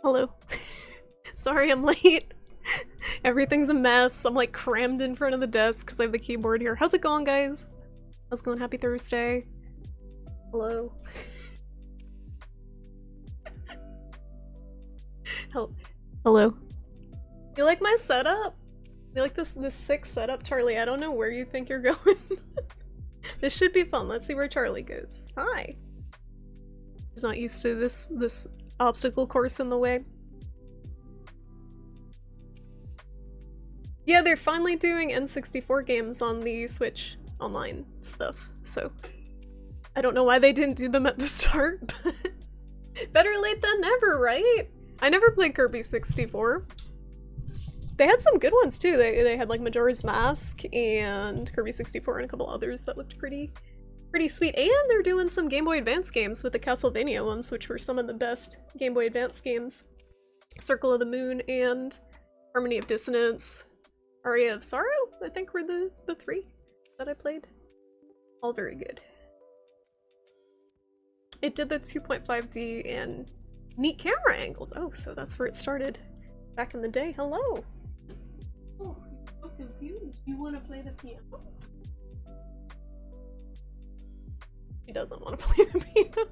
Hello. Sorry I'm late. Everything's a mess. I'm like crammed in front of the desk because I have the keyboard here. How's it going, guys? How's it going? Happy Thursday. Hello. Hello. You like my setup? You like this sick setup, Charlie? I don't know where you think you're going. This should be fun. Let's see where Charlie goes. Hi. He's not used to this obstacle course in the way. Yeah, they're finally doing N64 games on the Switch Online stuff, so I don't know why they didn't do them at the start, but better late than never, right? I never played Kirby 64. They had some good ones too. They had like Majora's Mask and Kirby 64 and a couple others that looked pretty sweet. And they're doing some Game Boy Advance games with the Castlevania ones, which were some of the best Game Boy Advance games. Circle of the Moon and Harmony of Dissonance. Aria of Sorrow, I think were the three that I played. All very good. It did the 2.5D and neat camera angles. Oh, so that's where it started back in the day. Hello. Oh, I'm so confused. You want to play the piano? She doesn't want to play the piano.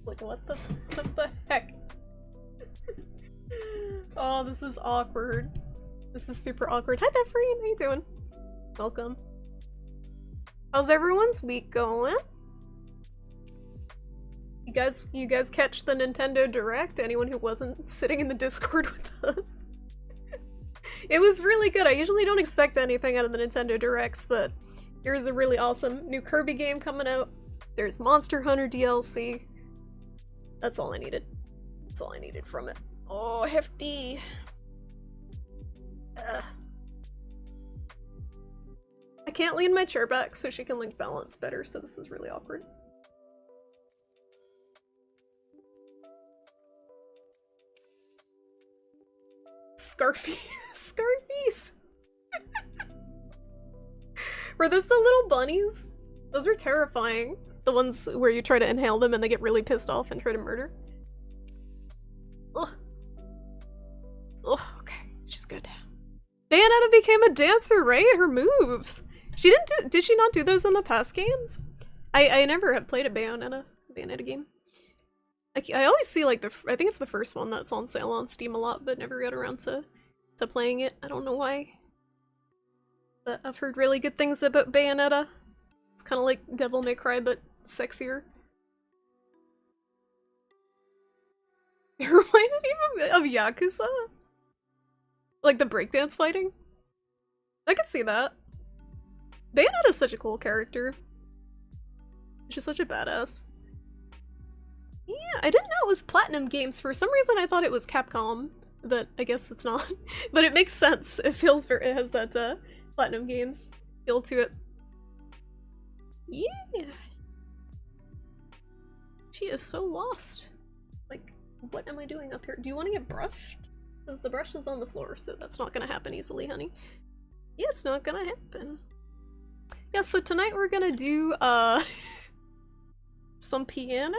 Like, what the heck? Oh, this is awkward. This is super awkward. Hi there, Freen. How you doing? Welcome. How's everyone's week going? You guys catch the Nintendo Direct? Anyone who wasn't sitting in the Discord with us? It was really good. I usually don't expect anything out of the Nintendo Directs, but here's a really awesome new Kirby game coming out. There's Monster Hunter DLC. That's all I needed. That's all I needed from it. Oh, hefty. I can't lean my chair back so she can like balance better, so this is really awkward. Scarfies. Were those the little bunnies? Those were terrifying. The ones where you try to inhale them and they get really pissed off and try to murder. Ugh. Ugh, okay. She's good. Bayonetta became a dancer, right? Her moves. She didn't do- did she not do those in the past games? I never have played a Bayonetta game. I always see like I think it's the first one that's on sale on Steam a lot, but never got around to playing it. I don't know why. But I've heard really good things about Bayonetta. It's kind of like Devil May Cry, but sexier. It reminded me of Yakuza? Like the breakdance fighting? I could see that. Bayonetta's such a cool character. She's such a badass. Yeah, I didn't know it was Platinum Games. For some reason I thought it was Capcom, but I guess it's not. But it makes sense. It feels very- it has that Platinum Games feel to it. Yeah. She is so lost. Like, what am I doing up here? Do you want to get brushed? Because the brush is on the floor, so that's not gonna happen easily, honey. Yeah, it's not gonna happen. Yeah, so tonight we're gonna do, some piano?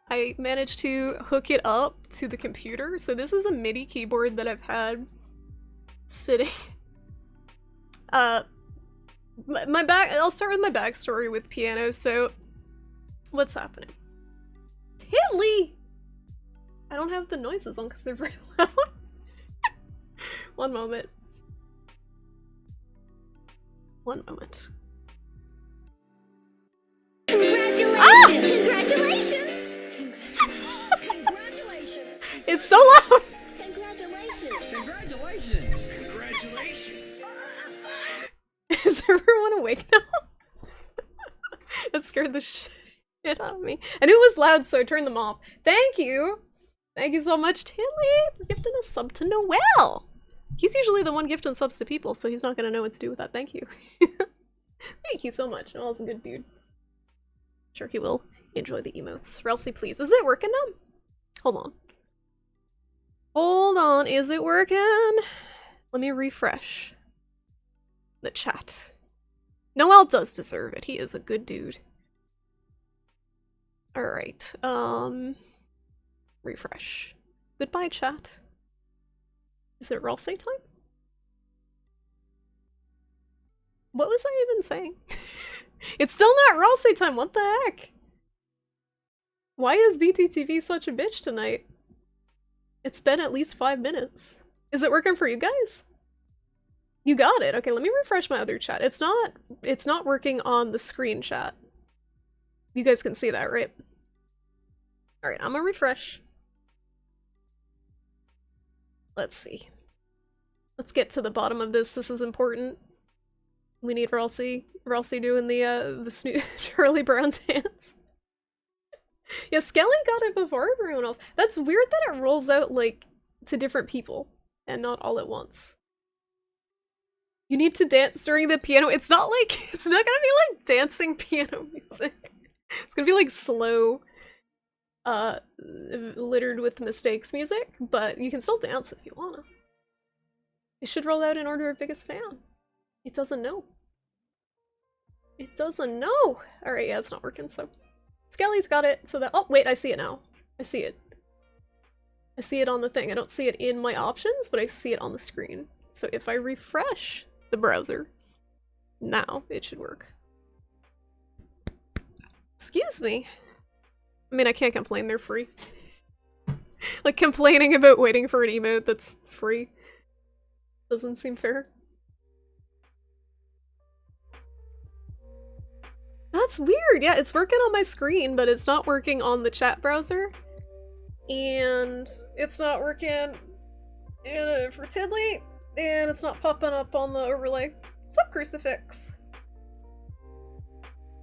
I managed to hook it up to the computer, so this is a MIDI keyboard that I've had sitting. I'll start with my backstory with piano. So, what's happening? Tilly! I don't have the noises on because they're very loud. One moment. One moment. Congratulations! Ah! Congratulations! Congratulations! It's so loud! Congratulations! Congratulations! Congratulations! Is everyone awake now? That scared the shit out of me. I knew it was loud, so I turned them off. Thank you! Thank you so much, Tilly, for gifting a sub to Noel! He's usually the one gifting subs to people, so he's not gonna know what to do with that. Thank you. Thank you so much. Noel's a good dude. Sure he will enjoy the emotes. Relsey, please. Is it working now? Hold on. Hold on, is it working? Let me refresh the chat. Noel does deserve it. He is a good dude. Alright, refresh. Goodbye, chat. Is it Relsey time? What was I even saying? It's still not Relsey time, what the heck? Why is BTTV such a bitch tonight? It's been at least 5 minutes. Is it working for you guys? You got it. Okay, let me refresh my other chat. It's not working on the screen chat. You guys can see that, right? Alright, I'm gonna refresh. Let's see. Let's get to the bottom of this. This is important. We need Relsey doing the Charlie Brown dance. Yeah, Skelly got it before everyone else. That's weird that it rolls out, like, to different people, and not all at once. You need to dance during the piano. It's not like, it's not gonna be like dancing piano music. It's gonna be like slow, littered with mistakes music, but you can still dance if you wanna. It should roll out in order of biggest fan. It doesn't know. It doesn't know! Alright, yeah, it's not working, so. Skelly's got it, so that- oh, wait, I see it now. I see it. I see it on the thing. I don't see it in my options, but I see it on the screen. So if I refresh the browser, now it should work. Excuse me. I mean, I can't complain, they're free. Like, complaining about waiting for an emote that's free doesn't seem fair. That's weird. Yeah, it's working on my screen, but it's not working on the chat browser. And it's not working for Tidley, and it's not popping up on the overlay. What's up, Crucifix?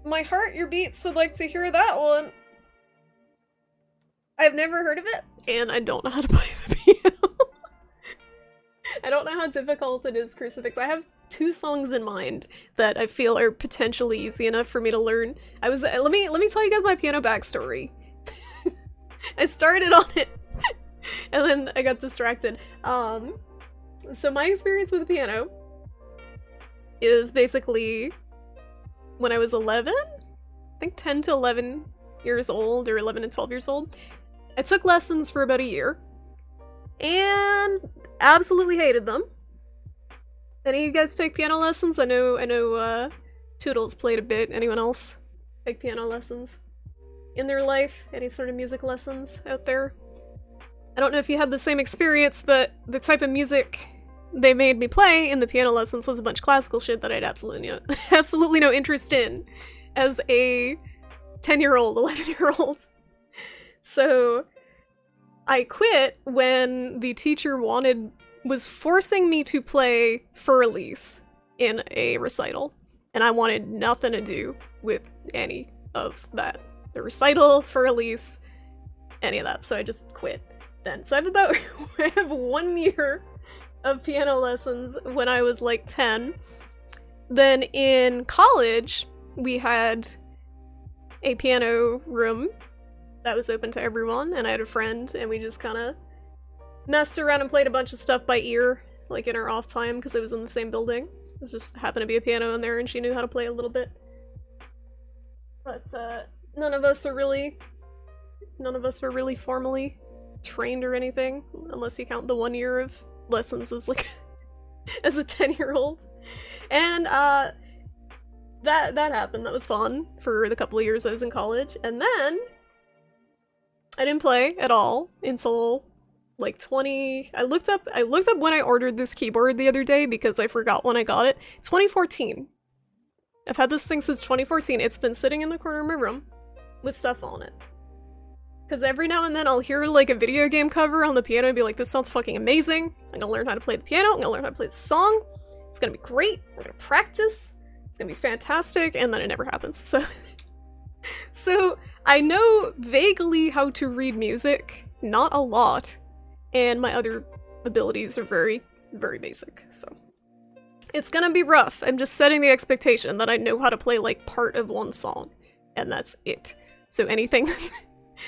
My heart, your beats would like to hear that one. I've never heard of it, and I don't know how to play the piano. I don't know how difficult it is, Crucifix. I have 2 songs in mind that I feel are potentially easy enough for me to learn. I was let me tell you guys my piano backstory. I started on it and then I got distracted. So my experience with the piano is basically when I was 11, I think 10 to 11 years old, or 11 and 12 years old. I took lessons for about a year and absolutely hated them. Any of you guys take piano lessons? I know Toodles played a bit. Anyone else take piano lessons in their life? Any sort of music lessons out there? I don't know if you had the same experience, but the type of music they made me play in the piano lessons was a bunch of classical shit that I'd absolutely no interest in as a 10-year-old, 11-year-old. So I quit when the teacher was forcing me to play Fur Elise in a recital, and I wanted nothing to do with any of that. The recital, Fur Elise, any of that, so I just quit then. So I have 1 year of piano lessons when I was like 10. Then in college, we had a piano room that was open to everyone, and I had a friend, and we just kind of messed around and played a bunch of stuff by ear, like in our off time, because it was in the same building. It just happened to be a piano in there, and she knew how to play a little bit. But none of us were really formally trained or anything, unless you count the 1 year of lessons as like as a 10-year-old. And that happened. That was fun for the couple of years I was in college, and then I didn't play at all until like 20. I looked up when I ordered this keyboard the other day because I forgot when I got it. 2014. I've had this thing since 2014. It's been sitting in the corner of my room with stuff on it. Because every now and then I'll hear like a video game cover on the piano and be like, this sounds fucking amazing. I'm gonna learn how to play the piano. I'm gonna learn how to play the song. It's gonna be great. We're gonna practice. It's gonna be fantastic. And then it never happens. So I know vaguely how to read music, not a lot. And my other abilities are very, very basic. So it's gonna be rough. I'm just setting the expectation that I know how to play like part of one song. And that's it. So anything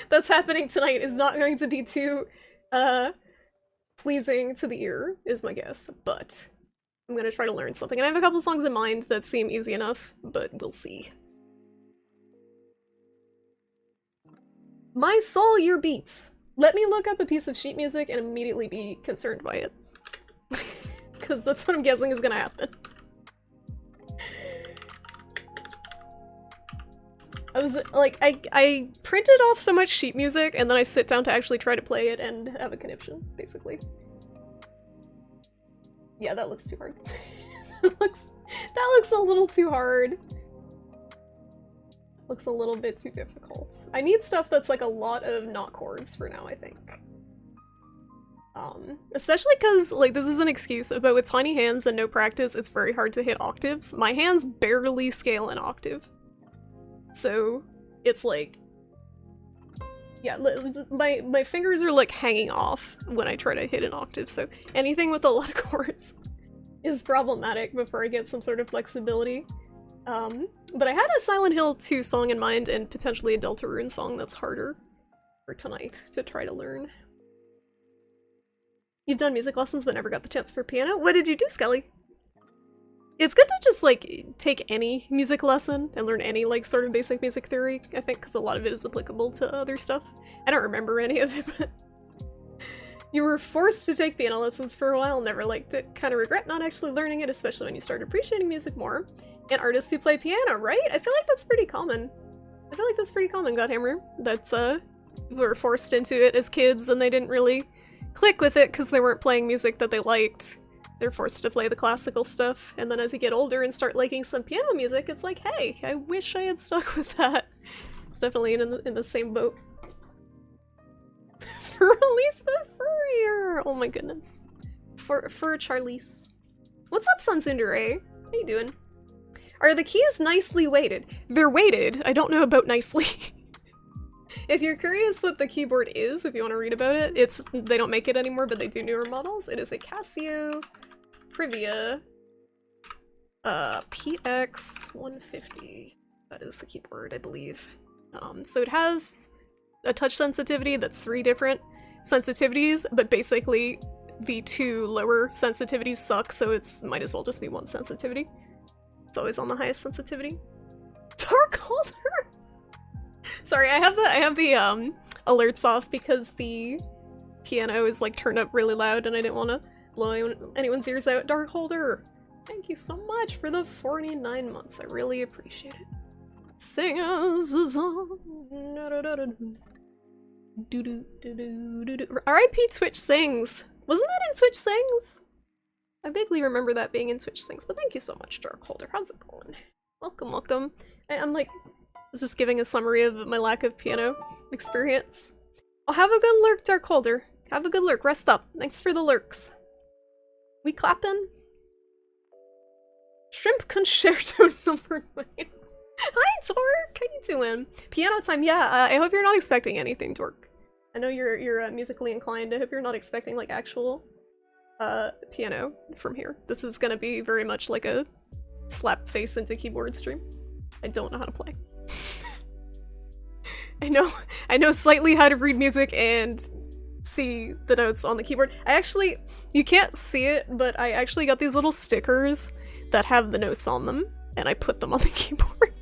that's happening tonight is not going to be too pleasing to the ear, is my guess, but I'm gonna try to learn something. And I have a couple songs in mind that seem easy enough, but we'll see. My soul, your beats. Let me look up a piece of sheet music and immediately be concerned by it. Because that's what I'm guessing is gonna happen. I was like, I printed off so much sheet music and then I sit down to actually try to play it and have a conniption, basically. Yeah, that looks too hard. that looks a little too hard. Looks a little bit too difficult. I need stuff that's like a lot of not chords for now, I think. Especially because, like, this is an excuse, but with tiny hands and no practice, it's very hard to hit octaves. My hands barely scale an octave. So, it's like, yeah, my fingers are like hanging off when I try to hit an octave, so anything with a lot of chords is problematic before I get some sort of flexibility. But I had a Silent Hill 2 song in mind and potentially a Deltarune song that's harder for tonight to try to learn. You've done music lessons but never got the chance for piano? What did you do, Skelly? It's good to just, like, take any music lesson and learn any, like, sort of basic music theory, I think, because a lot of it is applicable to other stuff. I don't remember any of it, but... You were forced to take piano lessons for a while, never liked it, kind of regret not actually learning it, especially when you start appreciating music more. And artists who play piano, right? I feel like that's pretty common. Godhammer. That's, were forced into it as kids and they didn't really click with it because they weren't playing music that they liked. They're forced to play the classical stuff, and then as you get older and start liking some piano music, it's like, hey, I wish I had stuck with that. It's definitely in the same boat. For Elise Furrier! Oh my goodness. For Charlize. What's up, Sunsundere? How you doing? Are the keys nicely weighted? They're weighted. I don't know about nicely. If you're curious what the keyboard is, if you want to read about it, they don't make it anymore, but they do newer models. It is a Casio Privia PX150. That is the keyboard, I believe. So it has a touch sensitivity that's 3 different sensitivities, but basically the 2 lower sensitivities suck, so it's might as well just be 1 sensitivity. It's always on the highest sensitivity. Dark Holder! Sorry, I have the alerts off because the piano is like turned up really loud and I didn't want to blow anyone's ears out. Dark Holder, thank you so much for the 49 months. I really appreciate it. Sing us a song. R.I.P. Twitch Sings. Wasn't that in Twitch Sings? I vaguely remember that being in Twitch Sings, but thank you so much, Dark Holder. How's it going? Welcome, welcome. I'm like, I was just giving a summary of my lack of piano experience. Oh, have a good lurk, Dark Holder. Have a good lurk. Rest up. Thanks for the lurks. We clapping? Shrimp Concerto number 9. Hi, Dork! How you doing? Piano time, yeah. I hope you're not expecting anything, Dork. I know you're musically inclined. I hope you're not expecting like actual piano from here. This is gonna be very much like a slap face into keyboard stream. I don't know how to play. I know slightly how to read music and see the notes on the keyboard. You can't see it, but I actually got these little stickers that have the notes on them, and I put them on the keyboard.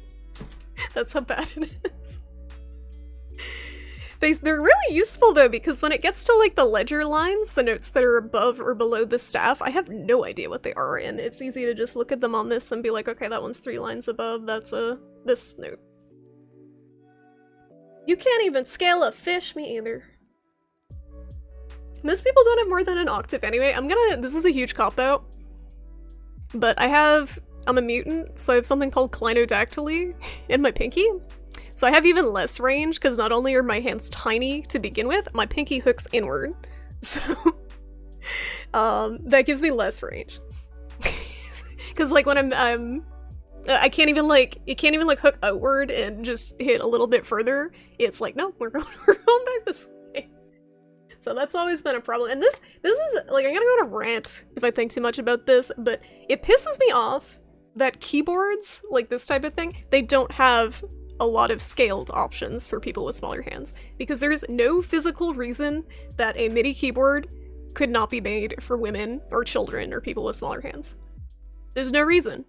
That's how bad it is. They're really useful though, because when it gets to like the ledger lines, the notes that are above or below the staff, I have no idea what they are, and it's easy to just look at them on this and be like, okay, that one's 3 lines above, that's this note. You can't even scale a fish, me either. Most people don't have more than an octave anyway. This is a huge cop-out, but I'm a mutant, so I have something called clinodactyly in my pinky. So I have even less range, because not only are my hands tiny to begin with, my pinky hooks inward. So, that gives me less range. Because like when I can't even like hook outward and just hit a little bit further. It's like, no, we're going back this way. So that's always been a problem. And this is, like, I'm gonna go on a rant if I think too much about this, but it pisses me off that keyboards, like this type of thing, they don't have a lot of scaled options for people with smaller hands, because there's no physical reason that a MIDI keyboard could not be made for women or children or people with smaller hands. There's no reason.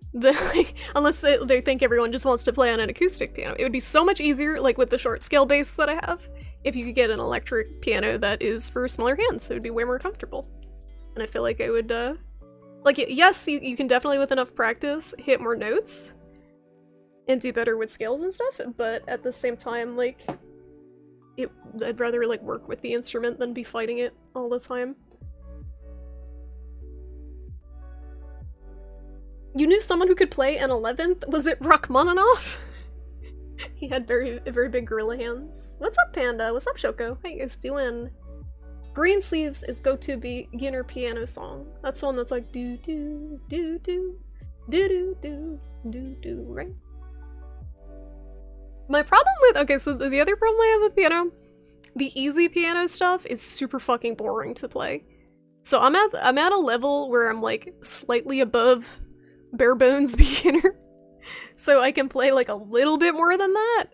Unless they think everyone just wants to play on an acoustic piano. It would be so much easier, like with the short scale bass that I have, if you could get an electric piano that is for smaller hands. It would be way more comfortable. And I feel like I would, like, yes, you can definitely, with enough practice, hit more notes and do better with scales and stuff, but at the same time, like, I'd rather, like, work with the instrument than be fighting it all the time. You knew someone who could play an 11th? Was it Rachmaninoff? He had very big gorilla hands. What's up, Panda? What's up, Shoko? How you guys doing? Green Sleeves is go-to beginner piano song. That's the one that's like do do do do do do do do do, right? My problem with, okay, so the other problem I have with piano, the easy piano stuff is super fucking boring to play. So I'm at a level where I'm like slightly above bare bones beginner. So I can play like a little bit more than that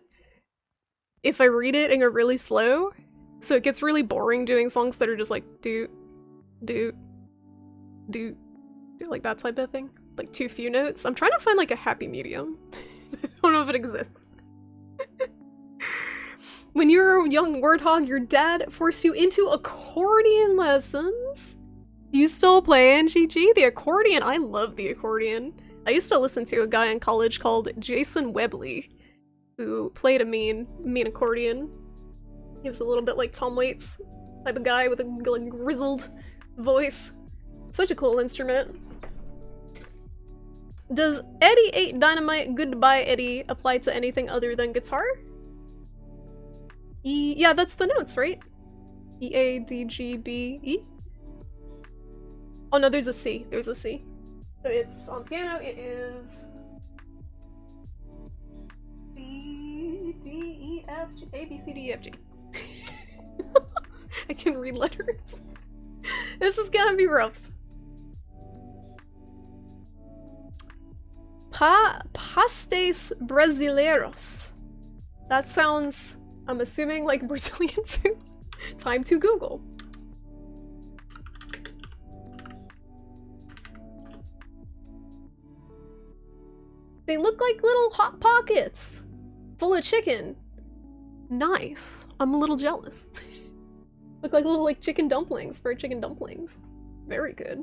if I read it and go really slow. So it gets really boring doing songs that are just like do, like that type of thing. Like too few notes. I'm trying to find like a happy medium. I don't know if it exists. When you were a young warthog, your dad forced you into accordion lessons? Do you still play NGG? The accordion? I love the accordion. I used to listen to a guy in college called Jason Webley, who played a mean accordion. He was a little bit like Tom Waits type of guy with a like, grizzled voice. Such a cool instrument. Does Eddie 8 Dynamite Goodbye Eddie apply to anything other than guitar? Yeah, that's the notes, right? E-A-D-G-B-E? Oh no, there's a C. There's a C. So it's on piano, it is C, D, E, F, G, A, B, C, D, E, F, G. I can read letters. This is gonna be rough. Pastéis brasileiros. That sounds, I'm assuming, like Brazilian food. Time to Google. They look like little hot pockets full of chicken. Nice. I'm a little jealous. Look like little chicken dumplings, fried chicken dumplings. Very good.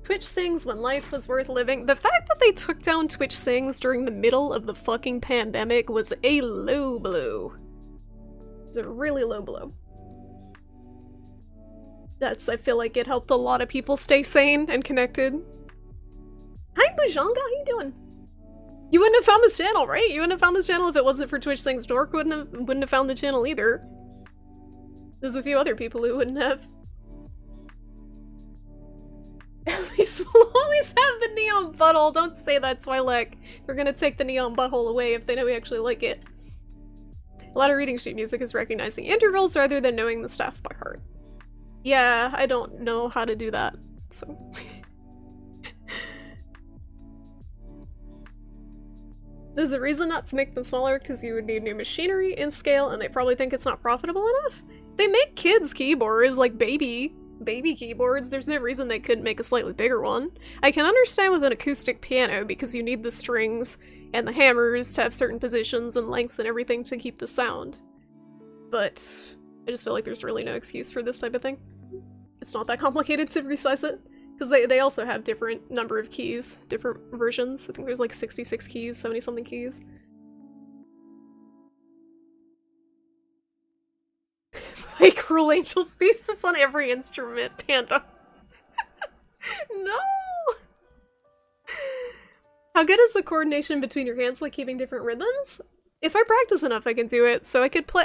Twitch sings when life was worth living. The fact that they took down Twitch sings during the middle of the fucking pandemic was a low blow. It was a really low blow. I feel like it helped a lot of people stay sane and connected. Hi Bujanga, how you doing? You wouldn't have found this channel, right? You wouldn't have found this channel if it wasn't for Twitch Sings. Dork wouldn't have found the channel either. There's a few other people who wouldn't have. At least we'll always have the neon butthole. Don't say that, Twi'lek. We're gonna take the neon butthole away if they know we actually like it. A lot of reading sheet music is recognizing intervals rather than knowing the stuff by heart. Yeah, I don't know how to do that, so... There's a reason not to make them smaller, because you would need new machinery in scale, and they probably think it's not profitable enough. They make kids' keyboards, like baby keyboards. There's no reason they couldn't make a slightly bigger one. I can understand with an acoustic piano, because you need the strings and the hammers to have certain positions and lengths and everything to keep the sound. But I just feel like there's really no excuse for this type of thing. It's not that complicated to resize it. Because they also have different number of keys, different versions. I think there's like 66 keys, 70-something keys. Like Cruel Angel's thesis on every instrument, Panda. No! How good is the coordination between your hands, like keeping different rhythms? If I practice enough, I can do it. So I can play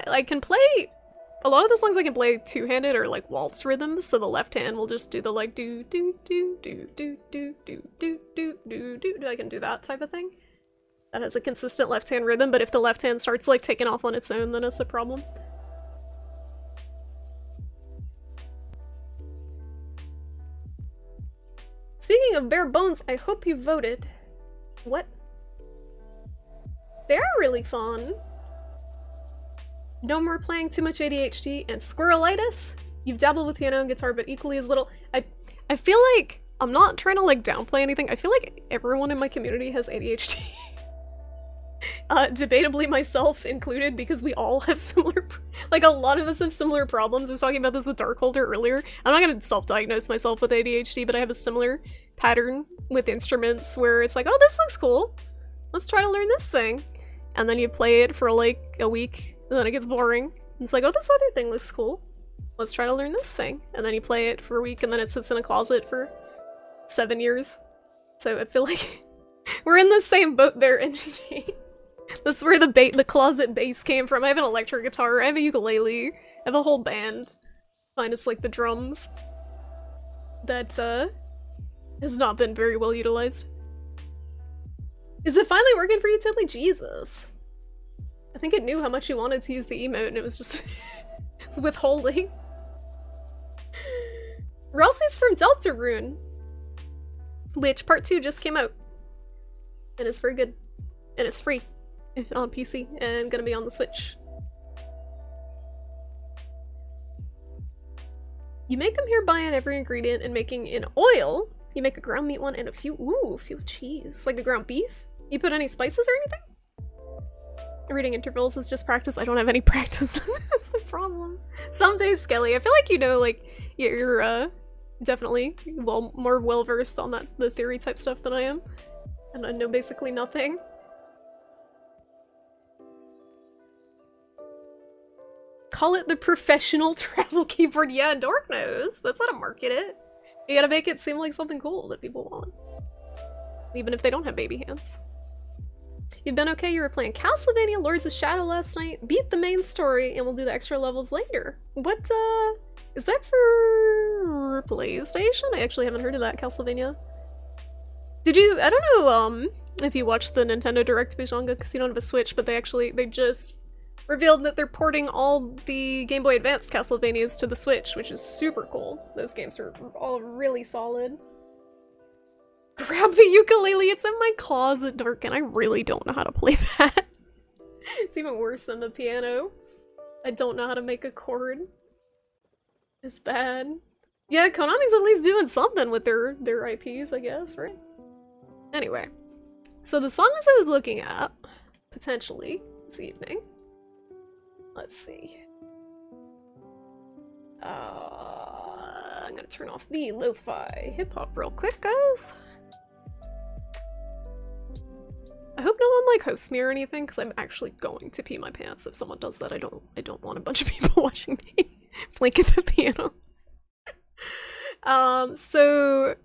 a lot of the songs I can play two-handed or like waltz rhythms, so the left hand will just do the like do do do do do do do do do do do. I can do that type of thing. That has a consistent left hand rhythm, but if the left hand starts like taking off on its own, then it's a problem. Speaking of bare bones, I hope you voted. What? They're really fun. No more playing too much ADHD and squirrelitis. You've dabbled with piano and guitar, but equally as little. I feel like I'm not trying to like downplay anything. I feel like everyone in my community has ADHD. Debatably myself included, because we all have similar, like a lot of us have similar problems. I was talking about this with Darkholder earlier. I'm not gonna self-diagnose myself with ADHD, but I have a similar pattern with instruments where it's like, oh, this looks cool. Let's try to learn this thing. And then you play it for like a week, and then it gets boring. And it's like, oh, this other thing looks cool. Let's try to learn this thing. And then you play it for a week, and then it sits in a closet for 7 years. So I feel like we're in the same boat there, NGG. That's where the closet bass came from. I have an electric guitar, I have a ukulele, I have a whole band. Minus like the drums. That has not been very well utilized. Is it finally working for you, Tiddly? Jesus. I think it knew how much you wanted to use the emote and it was just it was withholding. Ralsei's from Deltarune, which part 2 just came out. And it's very good. And it's free if on PC and gonna be on the Switch. You make them here buying every ingredient and making in oil. You make a ground meat one and a few cheese. Like the ground beef? You put any spices or anything? Reading intervals is just practice. I don't have any practice. That's the problem. Some days, Skelly, I feel like you know, like, you're definitely more well-versed on the theory type stuff than I am. And I know basically nothing. Call it the professional travel keyboard. Yeah, Dork knows. That's how to market it. You gotta make it seem like something cool that people want. Even if they don't have baby hands. You've been okay? You were playing Castlevania Lords of Shadow last night. Beat the main story and we'll do the extra levels later. What, is that for PlayStation? I actually haven't heard of that, Castlevania. Did you, I don't know, if you watched the Nintendo Direct, Bijanga, because you don't have a Switch, but they just revealed that they're porting all the Game Boy Advance Castlevanias to the Switch, which is super cool. Those games are all really solid. Grab the ukulele, it's in my closet, Dark, and I really don't know how to play that. It's even worse than the piano. I don't know how to make a chord. It's bad. Yeah, Konami's at least doing something with their IPs, I guess, right? Anyway. So the songs I was looking at, potentially, this evening. Let's see. I'm gonna turn off the lo-fi hip-hop real quick, guys. I hope no one like hosts me or anything, because I'm actually going to pee my pants. If someone does that, I don't want a bunch of people watching me blink at the piano. So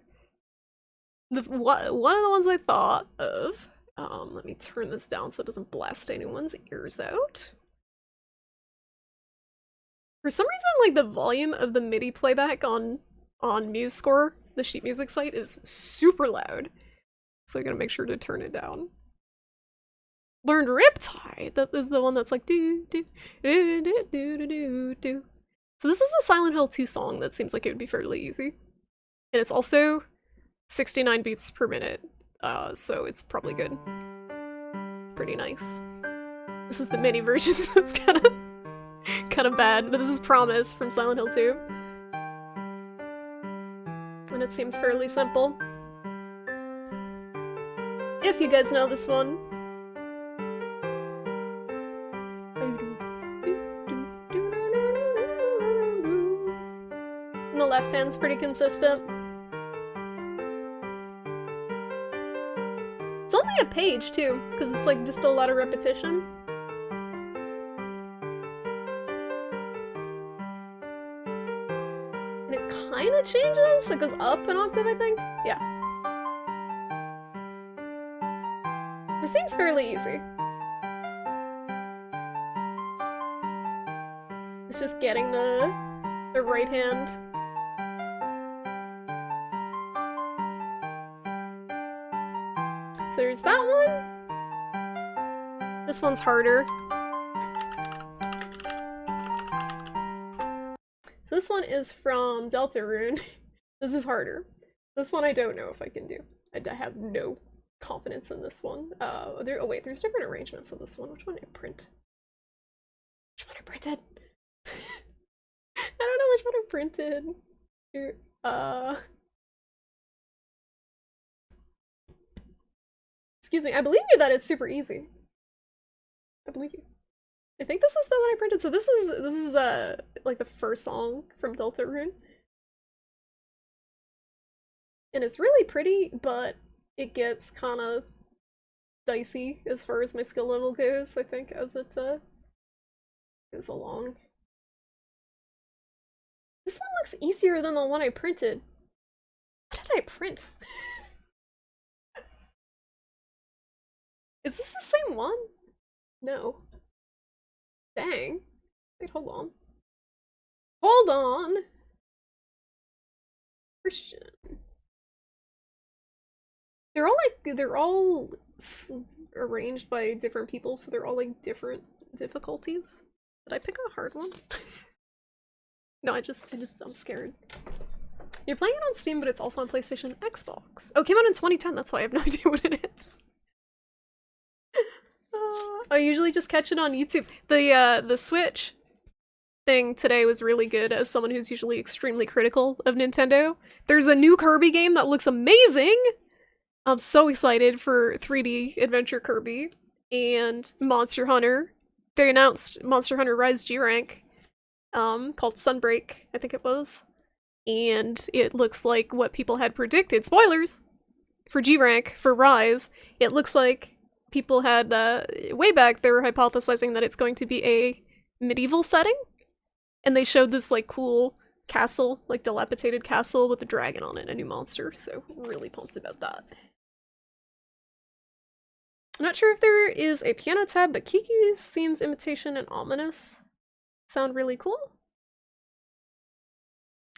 one of the ones I thought of, let me turn this down so it doesn't blast anyone's ears out. For some reason, like, the volume of the MIDI playback on MuseScore, the sheet music site, is super loud. So I'm gonna make sure to turn it down. Learned Riptide. That is the one that's like do do do do do do do do. So this is the Silent Hill 2 song that seems like it would be fairly easy. And it's also 69 beats per minute, so it's probably good. It's pretty nice. This is the mini version, so it's kind of bad, but this is Promise from Silent Hill 2. And it seems fairly simple. If you guys know this one. And the left hand's pretty consistent. It's only a page too, because it's like just a lot of repetition. And it kind of changes. It goes up an octave, I think. Yeah. This seems fairly easy. It's just getting the right hand. So there's that one. This one's harder. So this one is from Deltarune. This is harder. This one I don't know if I can do. I have no confidence in this one. Oh wait, there's different arrangements of this one. Which one did I print? Which one I printed? I don't know which one I printed. Here, excuse me, I believe you that it's super easy. I believe you. I think this is the one I printed. So this is like the first song from Deltarune. And it's really pretty, but it gets kind of dicey as far as my skill level goes, I think, as it goes along. This one looks easier than the one I printed. What did I print? Is this the same one? No. Dang. Wait, hold on. Hold on! Christian. They're all arranged by different people, so they're all like different difficulties. Did I pick a hard one? No, I'm scared. You're playing it on Steam, but it's also on PlayStation and Xbox. Oh, it came out in 2010, that's why I have no idea what it is. I usually just catch it on YouTube. The Switch thing today was really good as someone who's usually extremely critical of Nintendo. There's a new Kirby game that looks amazing! I'm so excited for 3D Adventure Kirby and Monster Hunter. They announced Monster Hunter Rise G-Rank, called Sunbreak, I think it was. And it looks like what people had predicted. Spoilers! For G-Rank, for Rise, it looks like people had, way back, they were hypothesizing that it's going to be a medieval setting. And they showed this, like, cool castle, like, dilapidated castle with a dragon on it, a new monster. So, really pumped about that. I'm not sure if there is a piano tab, but Kiki's Themes, Imitation, and Ominous sound really cool.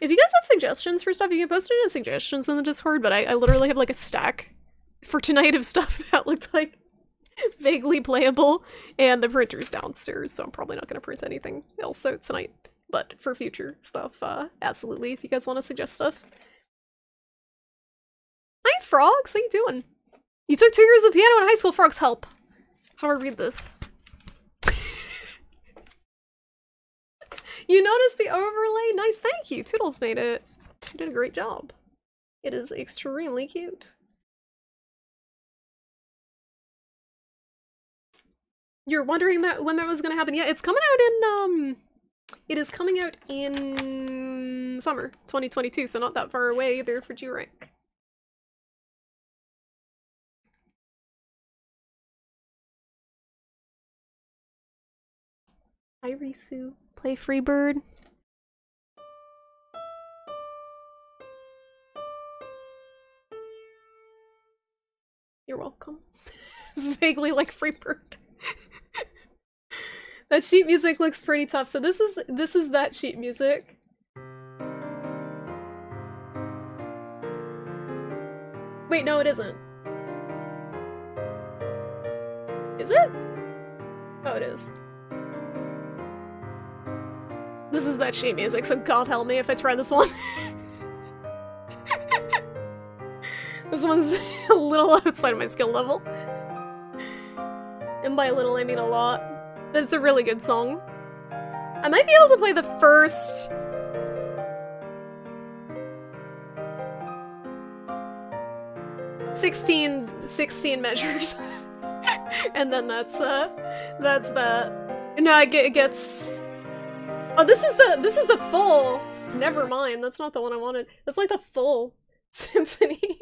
If you guys have suggestions for stuff, you can post it in suggestions in the Discord, but I literally have like a stack for tonight of stuff that looked like vaguely playable, and the printer's downstairs, so I'm probably not going to print anything else out tonight. But for future stuff, absolutely, if you guys want to suggest stuff. Hi, Frogs! How you doing? You took 2 years of piano in high school, Frogs, help! How do I read this? You noticed the overlay? Nice, thank you! Toodles made it. You did a great job. It is extremely cute. You're wondering that when that was gonna happen? Yeah, it's coming out in it is coming out in summer 2022, so not that far away either for G-Rank. Hi Risu. Play Freebird. You're welcome. It's vaguely like Freebird. That sheet music looks pretty tough. So this is that sheet music. Wait, no, it isn't. Is it? Oh, it is. This is that sheet music, so God help me if I try this one. This one's a little outside of my skill level. And by a little, I mean a lot. That's a really good song. I might be able to play the first... sixteen measures. And then that's that. No, it gets... Oh, this is the full. Never mind, that's not the one I wanted. That's like the full symphony.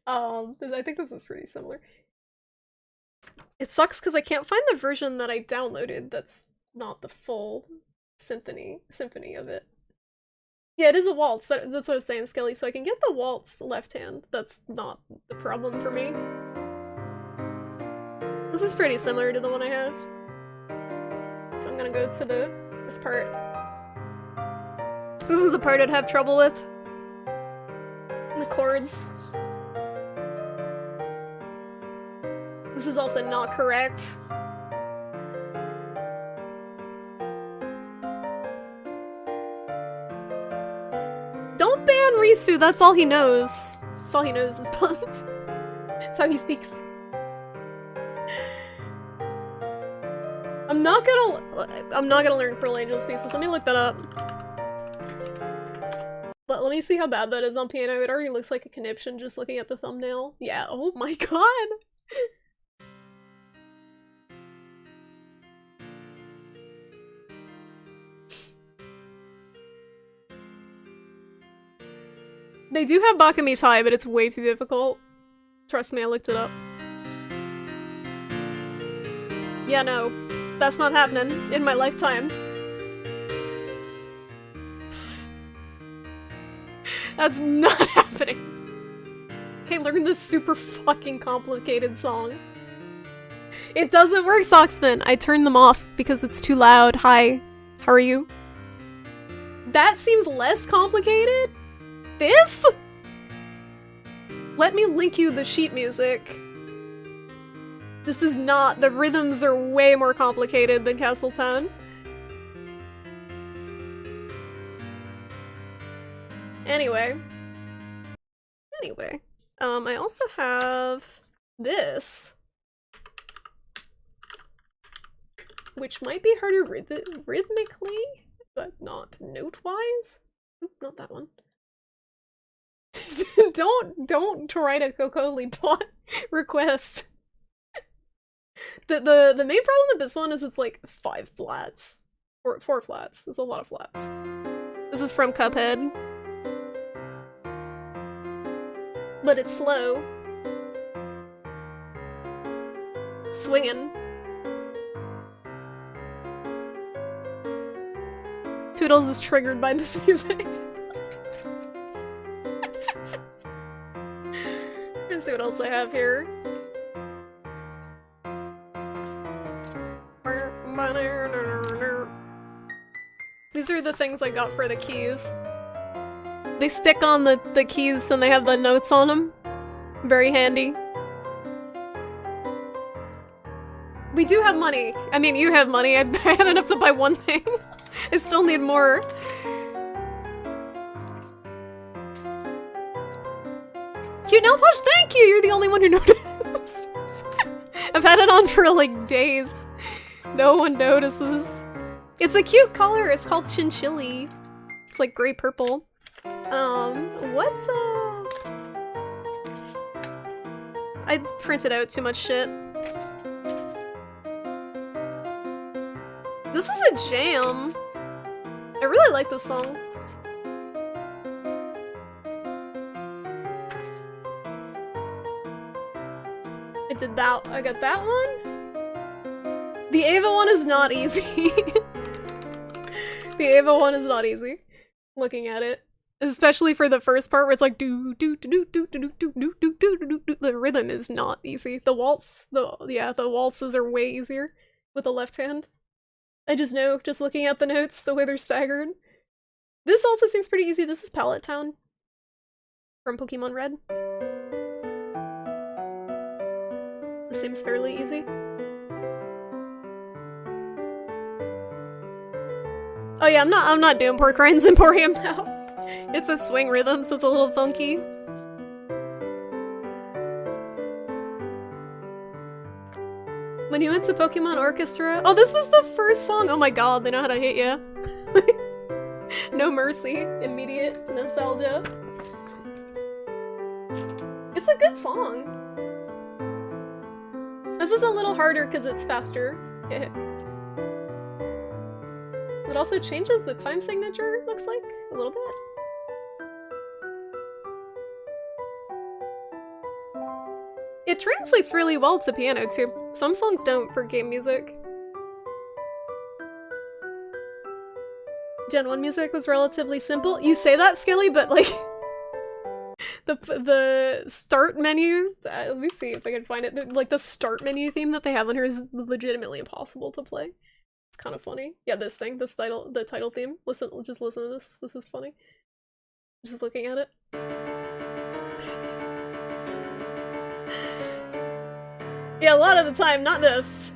I think this is pretty similar. It sucks because I can't find the version that I downloaded that's not the full symphony of it. Yeah, it is a waltz. That's what I was saying, Skelly. So I can get the waltz left hand. That's not the problem for me. This is pretty similar to the one I have. So I'm gonna go to this part. This is the part I'd have trouble with. The chords. This is also not correct. Don't ban Risu, that's all he knows. That's all he knows is puns. That's how he speaks. I'm not gonna learn Pearl Angel's Thesis. Let me look that up. But let me see how bad that is on piano. It already looks like a conniption just looking at the thumbnail. Yeah, oh my god! They do have Bakami's High, but it's way too difficult. Trust me, I looked it up. Yeah, no. That's not happening in my lifetime. That's not happening. Okay, learn this super fucking complicated song. It doesn't work, Socksman. I turned them off because it's too loud. Hi. How are you? That seems less complicated? This? Let me link you the sheet music. This is not- the rhythms are way more complicated than Castletown. Anyway. I also have this. Which might be harder rhythmically, but not note-wise. Oop, not that one. Don't try to Kokoli plot request. The main problem with this one is it's like 5 flats. Or 4 flats. It's a lot of flats. This is from Cuphead. But it's slow. Swinging. Toodles is triggered by this music. Let's see what else I have here. These are the things I got for the keys. They stick on the keys and they have the notes on them. Very handy. We do have money. I mean, you have money. I had enough to buy one thing. I still need more. Cute nail polish, thank you! You're the only one who noticed. I've had it on for like days. No one notices. It's a cute color. It's called Chinchilli. It's like gray purple. What's I printed out too much shit. This is a jam. I really like this song. I got that one. The Ava one is not easy. The Ava one is not easy. Looking at it. Especially for the first part where it's like do do do do do do do do do do do do. The rhythm is not easy. The waltz, the waltzes are way easier with the left hand. I just know, just looking at the notes, the way they're staggered. This also seems pretty easy. This is Pallet Town from Pokemon Red. This seems fairly easy. Oh yeah, I'm not doing Pork Rinds Emporium now. It's a swing rhythm, so it's a little funky. When you went to Pokemon Orchestra— oh, this was the first song! Oh my god, they know how to hit ya. No mercy. Immediate nostalgia. It's a good song. This is a little harder because it's faster. It also changes the time signature, looks like, a little bit. It translates really well to piano, too. Some songs don't for game music. Gen 1 music was relatively simple. You say that, Skilly, but like the start menu, let me see if I can find it. Like the start menu theme that they have on here is legitimately impossible to play. It's kind of funny. Yeah, this thing, the title theme. Just listen to this. This is funny. Just looking at it. Yeah, a lot of the time, not this.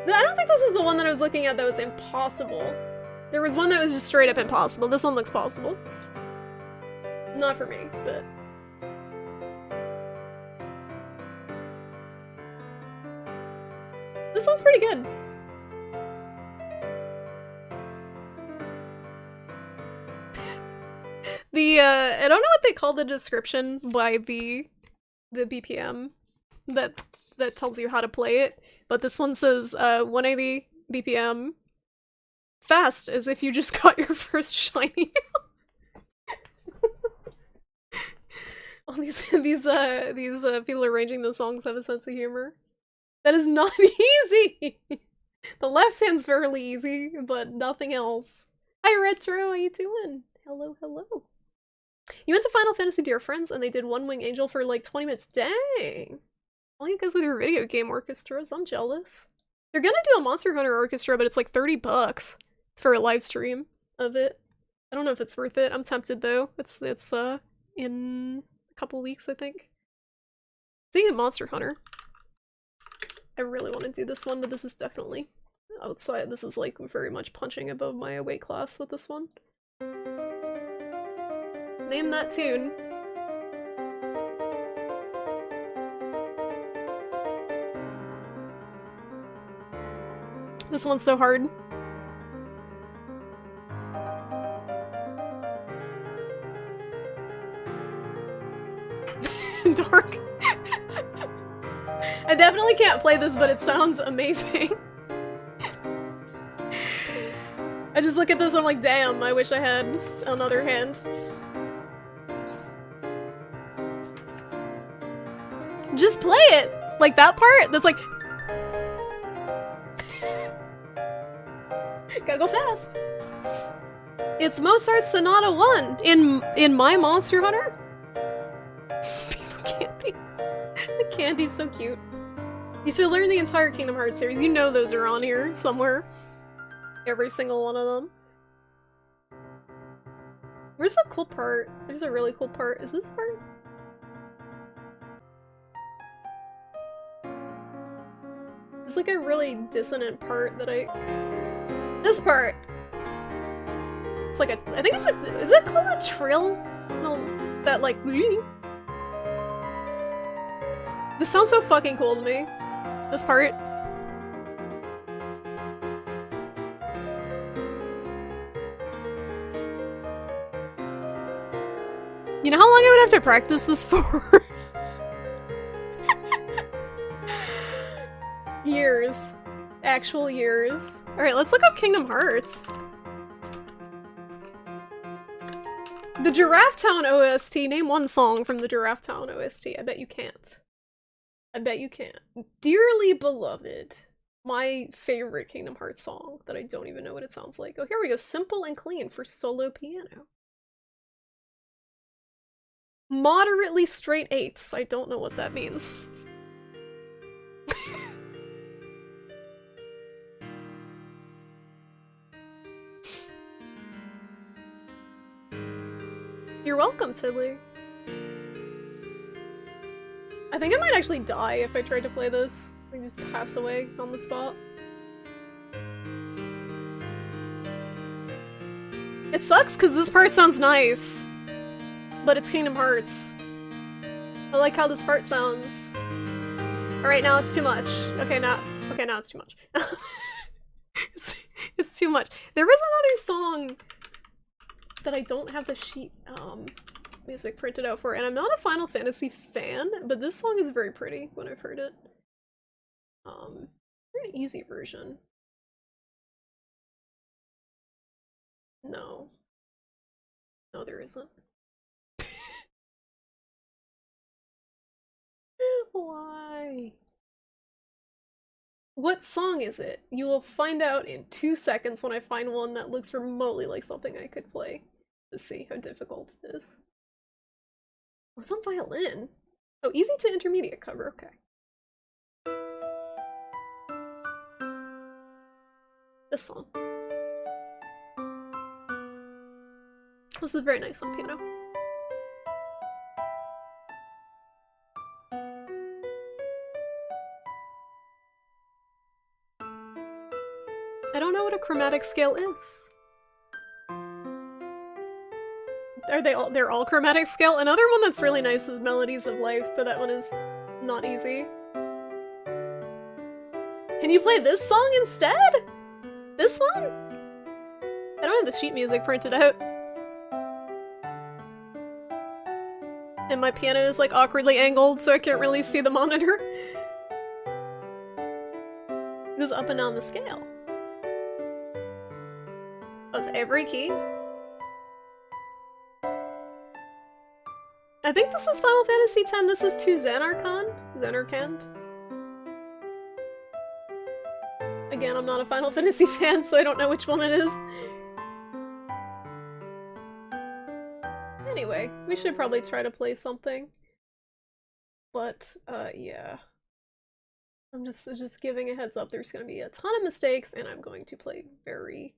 I don't think this is the one that I was looking at that was impossible. There was one that was just straight up impossible. This one looks possible. Not for me, but... this one's pretty good. I don't know what they call the description by the BPM that tells you how to play it, but this one says 180 BPM, fast as if you just got your first shiny. All these people arranging the songs have a sense of humor. That is not easy. The left hand's fairly easy, but nothing else. Hi Retro, how you doing? Hello, hello. You went to Final Fantasy Dear Friends and they did One Wing Angel for like 20 minutes. Dang! All you guys with your video game orchestras, I'm jealous. They're gonna do a Monster Hunter orchestra, but it's like $30 for a live stream of it. I don't know if it's worth it. I'm tempted though. It's in a couple weeks, I think. Speaking of Monster Hunter, I really want to do this one, but this is definitely outside. This is like very much punching above my weight class with this one. Name that tune. This one's so hard. Dark. I definitely can't play this, but it sounds amazing. I just look at this and I'm like, damn, I wish I had another hand. Just play it! Like that part that's like... gotta go fast. It's Mozart's Sonata 1 in my Monster Hunter. People candy. The candy's so cute. You should learn the entire Kingdom Hearts series. You know those are on here somewhere. Every single one of them. Where's the cool part? There's a really cool part. Is this part? It's like a really dissonant part that this part! It's like I think it's like, is it called a trill? No, that like, this sounds so fucking cool to me. This part. You know how long I would have to practice this for? Years. Actual years. Alright, let's look up Kingdom Hearts. The Giraffe Town OST. Name one song from the Giraffe Town OST. I bet you can't. I bet you can't. Dearly Beloved. My favorite Kingdom Hearts song that I don't even know what it sounds like. Oh, here we go. Simple and Clean for solo piano. Moderately straight eighths. I don't know what that means. You're welcome, Tidley. I think I might actually die if I tried to play this. I just pass away on the spot. It sucks because this part sounds nice, but it's Kingdom Hearts. I like how this part sounds. Alright, now it's too much. Okay, now it's too much. it's too much. There was another song that I don't have the sheet music printed out for, and I'm not a Final Fantasy fan, but this song is very pretty when I've heard it. An easy version. No. No, there isn't. Why? What song is it? You will find out in 2 seconds when I find one that looks remotely like something I could play. To see how difficult it is. Oh, it's on violin. Oh, easy to intermediate cover, okay. This song. This is very nice on piano. I don't know what a chromatic scale is. Are they all? They're all chromatic scale? Another one that's really nice is Melodies of Life, but that one is not easy. Can you play this song instead? This one? I don't have the sheet music printed out. And my piano is like awkwardly angled, so I can't really see the monitor. It goes up and down the scale. Oh, it's every key? I think this is Final Fantasy X. This is to Xanarkand. Again, I'm not a Final Fantasy fan, so I don't know which one it is. Anyway, we should probably try to play something. But, yeah. I'm just giving a heads up. There's gonna be a ton of mistakes, and I'm going to play very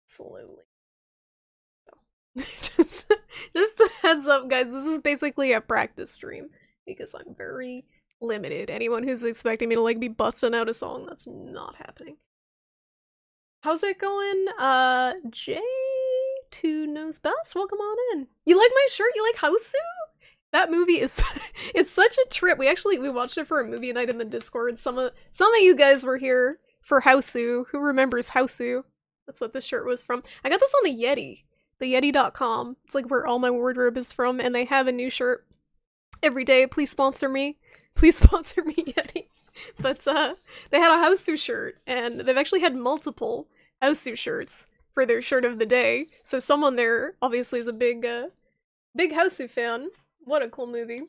slowly. So. just a heads up, guys. This is basically a practice stream because I'm very limited. Anyone who's expecting me to like be busting out a song, that's not happening. How's it going? J2 knows best. Welcome on in. You like my shirt? You like Hausu? That movie is it's such a trip. We watched it for a movie night in the Discord. Some of you guys were here for Hausu. Who remembers Hausu? That's what this shirt was from. I got this on the Yeti. The Yeti.com. It's like where all my wardrobe is from, and they have a new shirt every day. Please sponsor me. Please sponsor me, Yeti. But they had a Hausu shirt, and they've actually had multiple Hausu shirts for their shirt of the day. So someone there obviously is a big Hausu fan. What a cool movie.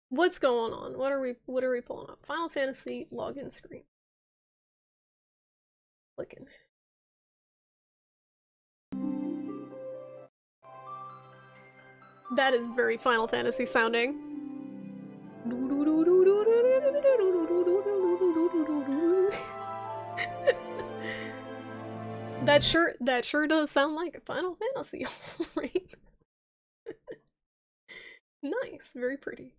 What's going on? What are we pulling up? Final Fantasy login screen. Clicking. That is very Final Fantasy sounding. That sure does sound like a Final Fantasy, right? Nice, very pretty.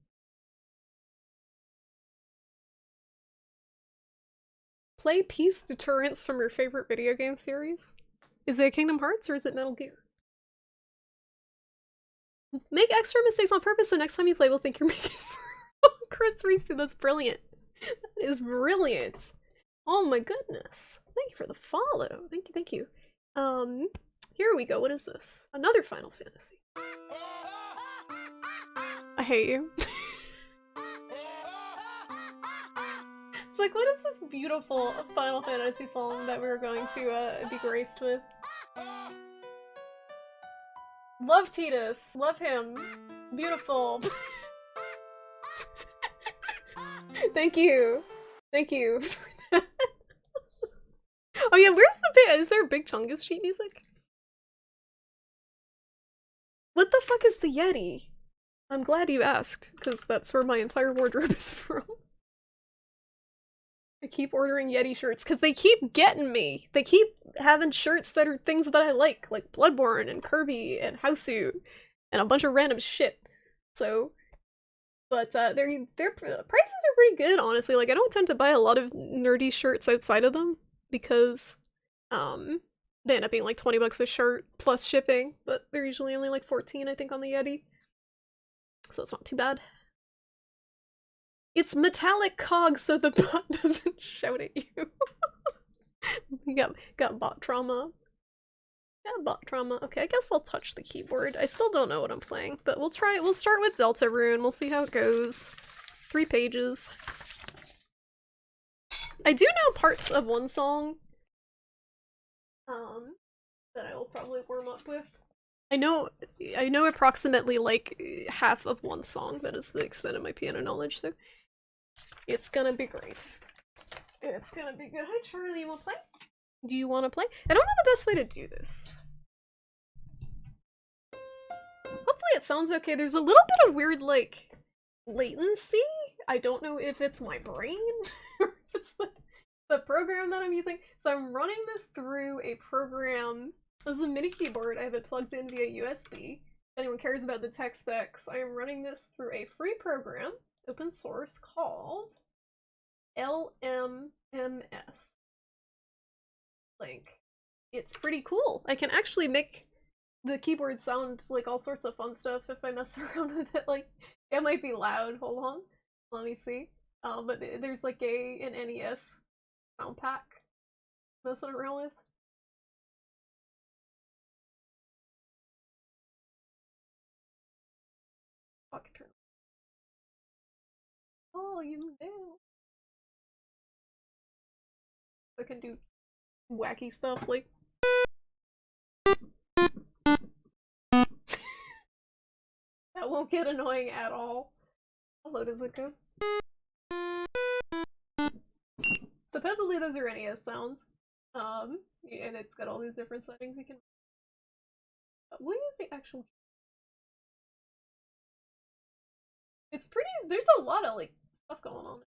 Play Peace Deterrence from your favorite video game series? Is it Kingdom Hearts or is it Metal Gear? Make extra mistakes on purpose so next time you play we'll think you're making Chris Reese, that's brilliant. That is brilliant. Oh my goodness. Thank you for the follow. Thank you. Here we go. What is this? Another Final Fantasy. I hate you. It's like, what is this beautiful Final Fantasy song that we're going to be graced with? Love Tidus. Love him. Beautiful. Thank you. Thank you for that. Oh yeah, where's the big— is there a Big Chungus sheet music? What the fuck is the Yeti? I'm glad you asked, because that's where my entire wardrobe is from. I keep ordering Yeti shirts, because they keep getting me! They keep having shirts that are things that I like Bloodborne and Kirby and Hausu, and a bunch of random shit. So, but their prices are pretty good, honestly. Like, I don't tend to buy a lot of nerdy shirts outside of them, because, they end up being like 20 bucks a shirt, plus shipping, but they're usually only like 14, I think, on the Yeti. So it's not too bad. It's metallic cog so the bot doesn't shout at you. You got bot trauma. Yeah, bot trauma. Okay, I guess I'll touch the keyboard. I still don't know what I'm playing, but we'll try it. We'll start with Deltarune. We'll see how it goes. It's 3 pages. I do know parts of one song that I will probably warm up with. I know approximately like half of one song. That is the extent of my piano knowledge, so it's gonna be great. It's gonna be good. Hi Charlie, you wanna play? Do you wanna play? I don't know the best way to do this. Hopefully it sounds okay. There's a little bit of weird like latency. I don't know if it's my brain or if it's the program that I'm using. So I'm running this through a program. This is a mini keyboard. I have it plugged in via USB. If anyone cares about the tech specs, I am running this through a free program, open source, called LMMS. Like, it's pretty cool. I can actually make the keyboard sound like all sorts of fun stuff if I mess around with it. Like, it might be loud. Hold on. Let me see. But there's like an NES sound pack messing around with. Turn. Oh, you do. I can do wacky stuff like that won't get annoying at all. How low does it go? Supposedly those are NES sounds. And it's got all these different settings you can. We'll use the actual. It's pretty. There's a lot of like stuff going on.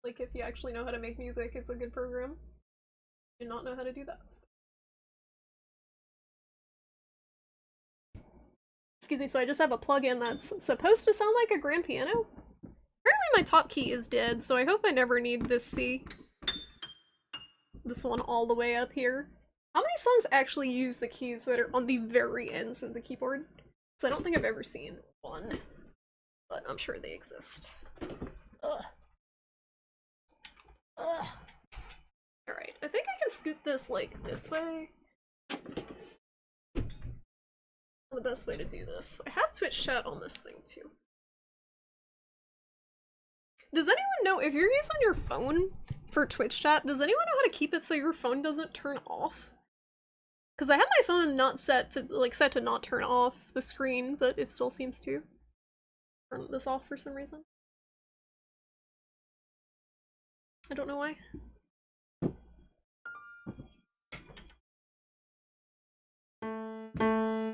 Like if you actually know how to make music, it's a good program. Do not know how to do that. So. Excuse me. So I just have a plugin that's supposed to sound like a grand piano. Apparently my top key is dead, so I hope I never need this C. This one all the way up here. How many songs actually use the keys that are on the very ends of the keyboard? Because I don't think I've ever seen one. But I'm sure they exist. Ugh. Ugh. Alright, I think I can scoot this, like, this way. The best way to do this. I have Twitch chat on this thing, too. Does anyone know, if you're using your phone for Twitch chat, does anyone know how to keep it so your phone doesn't turn off? Because I have my phone not set to, like, set to not turn off the screen, but it still seems to turn this off for some reason. I don't know why.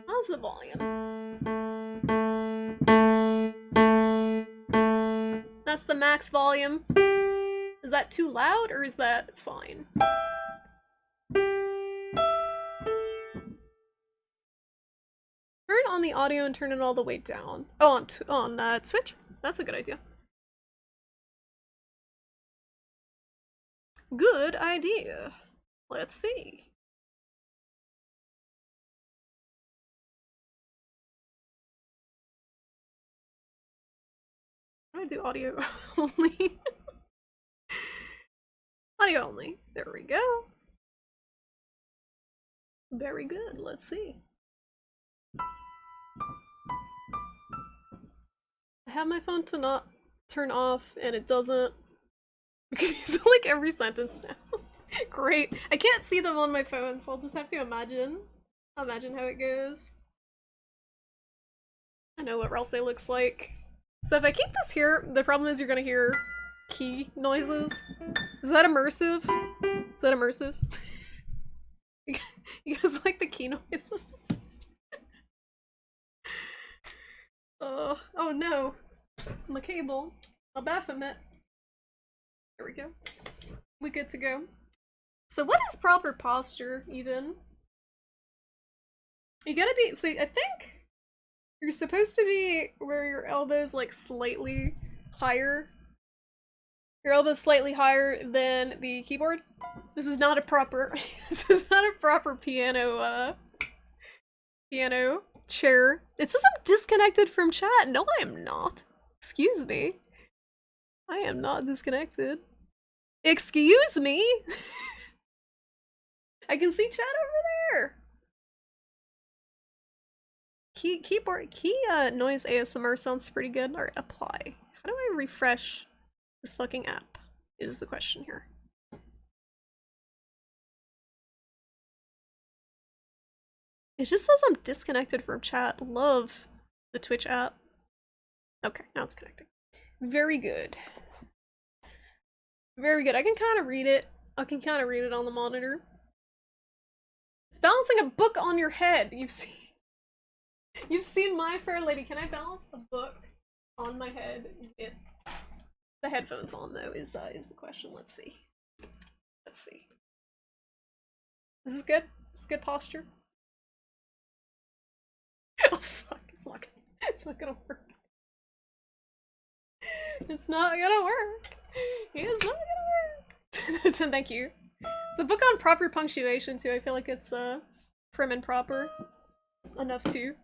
How's the volume? That's the max volume. Is that too loud or is that fine? Turn on the audio and turn it all the way down. Oh, on Twitch? That's a good idea. Good idea. Let's see. I'm gonna do audio only. Audio only. There we go. Very good. Let's see. I have my phone to not turn off and it doesn't. You can use it like every sentence now. Great. I can't see them on my phone, so I'll just have to imagine how it goes. I know what Ralsei looks like. So if I keep this here, the problem is you're gonna hear key noises. Is that immersive? Is that immersive? You guys like the key noises? Oh no. My cable. I'll Baphomet. There we go. We good to go. So what is proper posture, even? You gotta be, so I think you're supposed to be where your elbow's like slightly higher. Your elbow's slightly higher than the keyboard. This is not a proper, this is not a proper piano, piano chair. It says I'm disconnected from chat. No, I am not. Excuse me. I am not disconnected. Excuse me? I can see chat over there. Keyboard noise ASMR sounds pretty good. Alright, apply. How do I refresh this fucking app? Is the question here. It just says I'm disconnected from chat. Love the Twitch app. Okay, now it's connecting. Very good. Very good. I can kind of read it. I can kind of read it on the monitor. It's balancing a book on your head. You've seen My Fair Lady. Can I balance a book on my head? The headphones on though is the question. Let's see. Let's see. Is this good? Is this good posture? Oh fuck! It's not gonna work. It's not gonna work. It's not gonna work. Thank you. It's a book on proper punctuation too. I feel like it's prim and proper enough to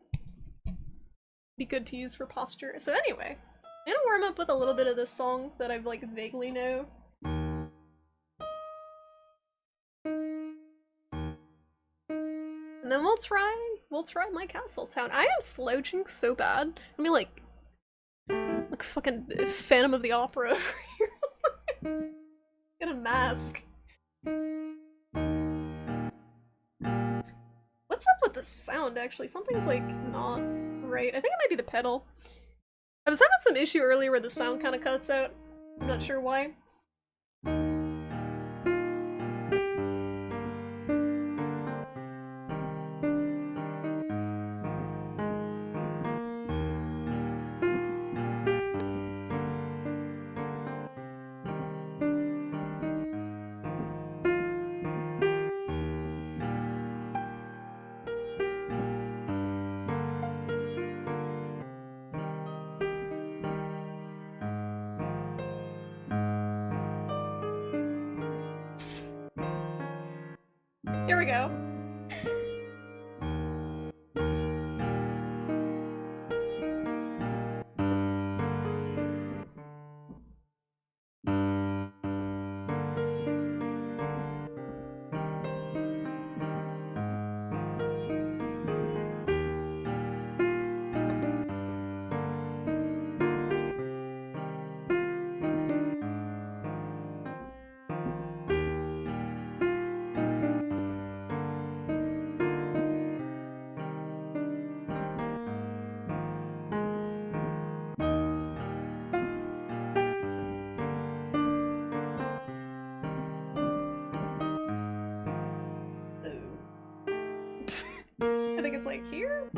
be good to use for posture. So anyway, I'm gonna warm up with a little bit of this song that I've like vaguely know. And then we'll try my castle town. I am slouching so bad. I mean like fucking Phantom of the Opera over here. Get a mask. What's up with the sound actually? Something's like not right. I think it might be the pedal. I was having some issue earlier where the sound kind of cuts out. I'm not sure why. Here we go. I think it's like here?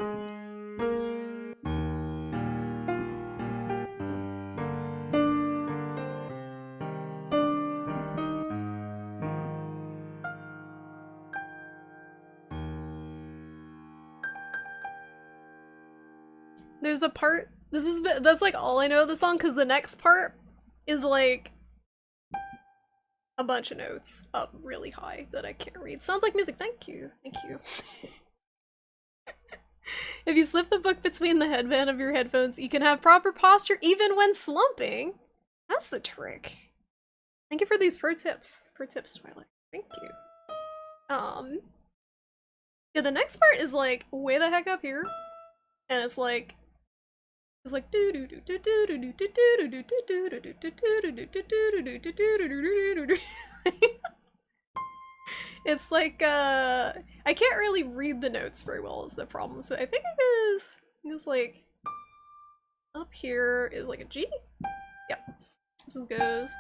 There's a part, that's like all I know of the song, because the next part is like a bunch of notes up really high that I can't read. Sounds like music. Thank you. Thank you. If you slip the book between the headband of your headphones, you can have proper posture even when slumping. That's the trick. Thank you for these pro tips. Pro tips, Twilight. Thank you. Yeah, the next part is like way the heck up here, and it's like it's like I can't really read the notes very well is the problem. So I think it is like up here is like a G. Yep. This one goes.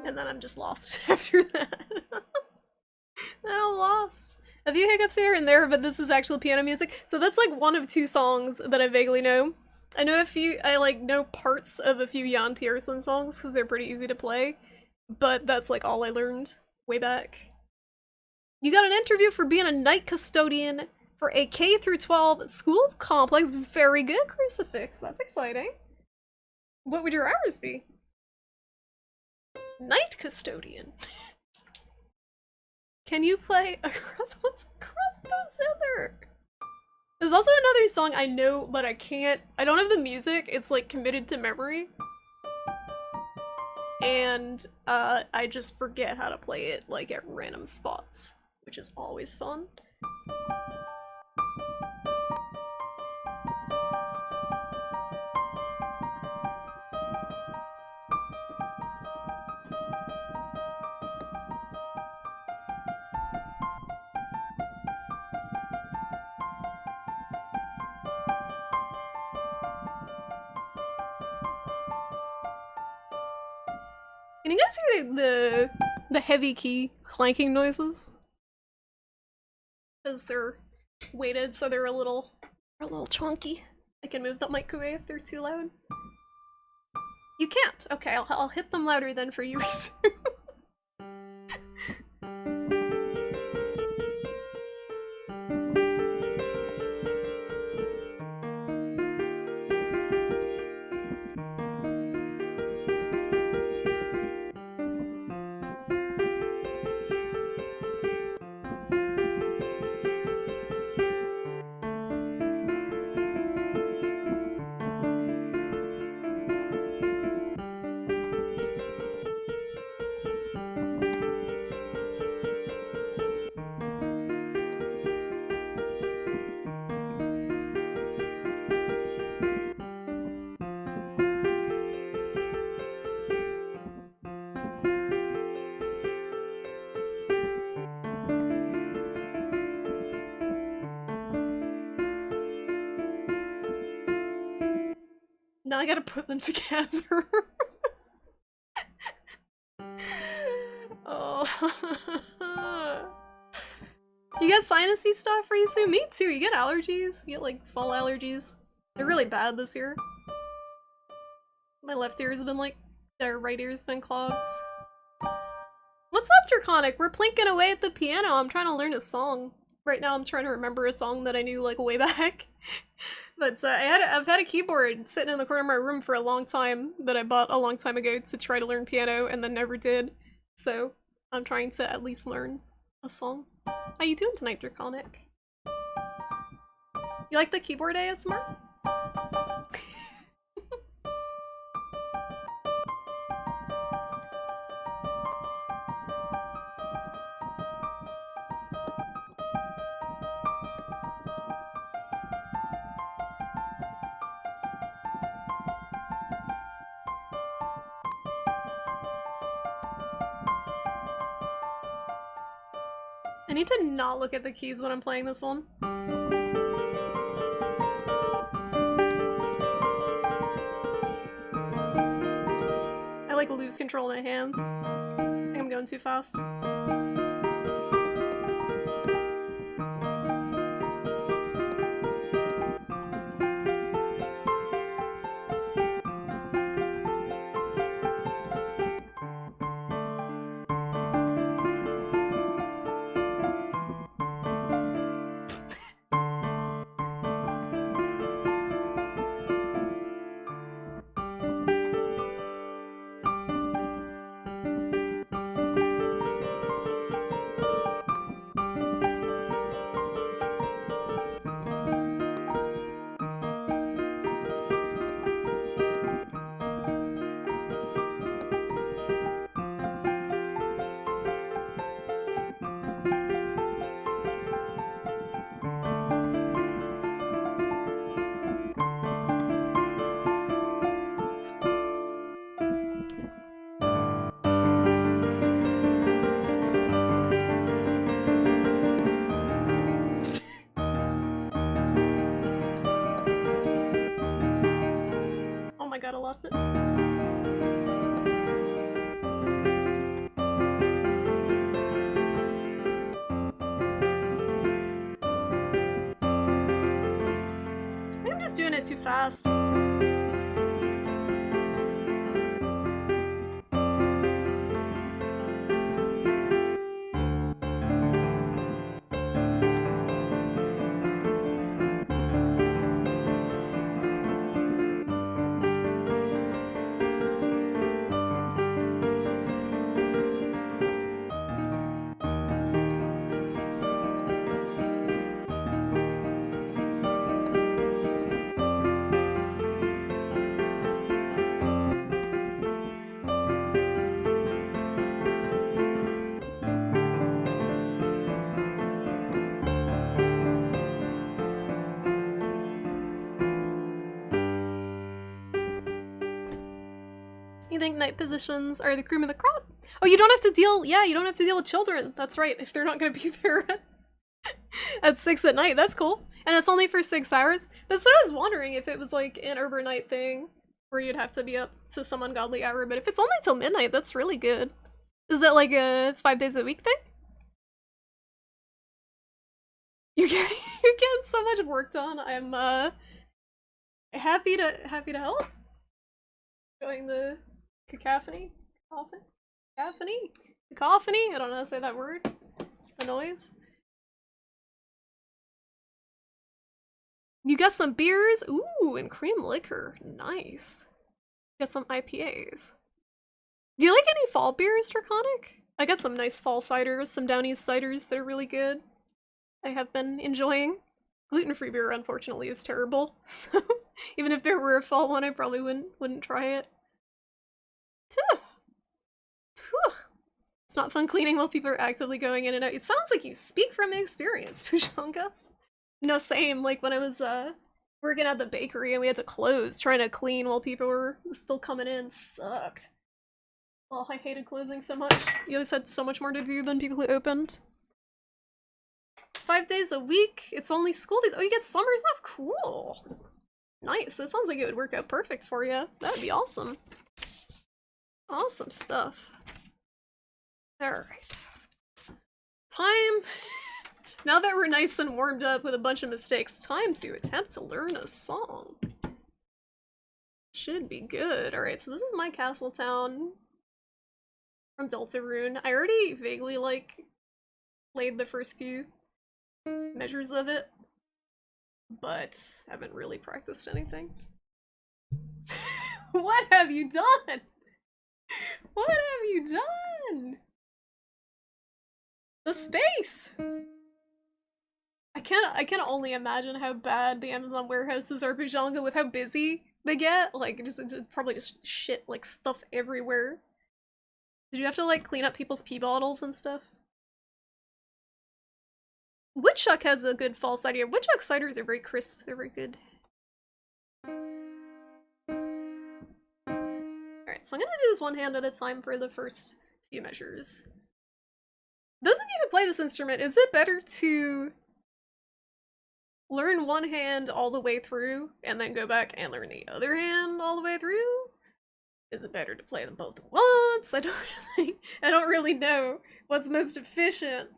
And then I'm just lost after that. I'm lost. A few hiccups here and there, but this is actual piano music. So that's like one of two songs that I vaguely know. I know I like know parts of a few Jan Tiersen songs because they're pretty easy to play, but that's like all I learned way back. You got an interview for being a night custodian for a K through 12 school complex. Very good, Crucifix. That's exciting. What would your hours be? Night custodian. Can you play a what's a crossbow zither? There's also another song I know, but I don't have the music. It's like committed to memory. And I just forget how to play it like at random spots, which is always fun. Can you guys hear the heavy key clanking noises? Because they're weighted, so they're a little chunky. I can move the mic away if they're too loud. You can't. Okay, I'll hit them louder then for you. Now I gotta put them together. Oh. You get sinusy stuff for you soon? Me too. You get allergies? You get like fall allergies? They're really bad this year. My left ear has been like, their right ear's been clogged. What's up, Draconic? We're plinking away at the piano. I'm trying to learn a song. Right now I'm trying to remember a song that I knew like way back. But I've had a keyboard sitting in the corner of my room for a long time that I bought a long time ago to try to learn piano and then never did. So I'm trying to at least learn a song. How you doing tonight, Draconic? You like the keyboard ASMR? I need to not look at the keys when I'm playing this one. I like lose control of my hands. I think I'm going too fast. it too fast. You think night positions are the cream of the crop? Oh, you don't have to deal, yeah, you don't have to deal with children. That's right, if they're not gonna be there at 6 at night, that's cool. And it's only for 6 hours. That's what I was wondering, if it was like an overnight thing, where you'd have to be up to some ungodly hour, but if it's only till midnight, that's really good. Is it like a 5 days a week thing? You're getting so much work done. I'm happy to help. Showing the cacophony? Cacophony? I don't know how to say that word. The noise. You got some beers? Ooh, and cream liquor. Nice. Got some IPAs. Do you like any fall beers, Draconic? I got some nice fall ciders, some Down East ciders that are really good. I have been enjoying. Gluten-free beer, unfortunately, is terrible. So even if there were a fall one, I probably wouldn't try it. It's not fun cleaning while people are actively going in and out. It sounds like you speak from experience, Pujanga. No, same. Like when I was working at the bakery and we had to close, trying to clean while people were still coming in sucked. Oh, I hated closing so much. You always had so much more to do than people who opened. 5 days a week? It's only school days. Oh, you get summers off? Cool. Nice. That sounds like it would work out perfect for you. That would be awesome. Awesome stuff. Alright. Time... Now that we're nice and warmed up with a bunch of mistakes, time to attempt to learn a song. Should be good. Alright, so this is my castle town from Deltarune. I already vaguely, like, played the first few measures of it, but haven't really practiced anything. What have you done? What have you done? The space! I can only imagine how bad the Amazon warehouses are, Pujanga, with how busy they get. Like, it's probably just shit, like, stuff everywhere. Did you have to, like, clean up people's pee bottles and stuff? Woodchuck has a good fall cider. Woodchuck ciders are very crisp. They're very good. Alright, so I'm gonna do this one hand at a time for the first few measures. Those of you who play this instrument, is it better to learn one hand all the way through and then go back and learn the other hand all the way through? Is it better to play them both at once? I don't really know what's most efficient.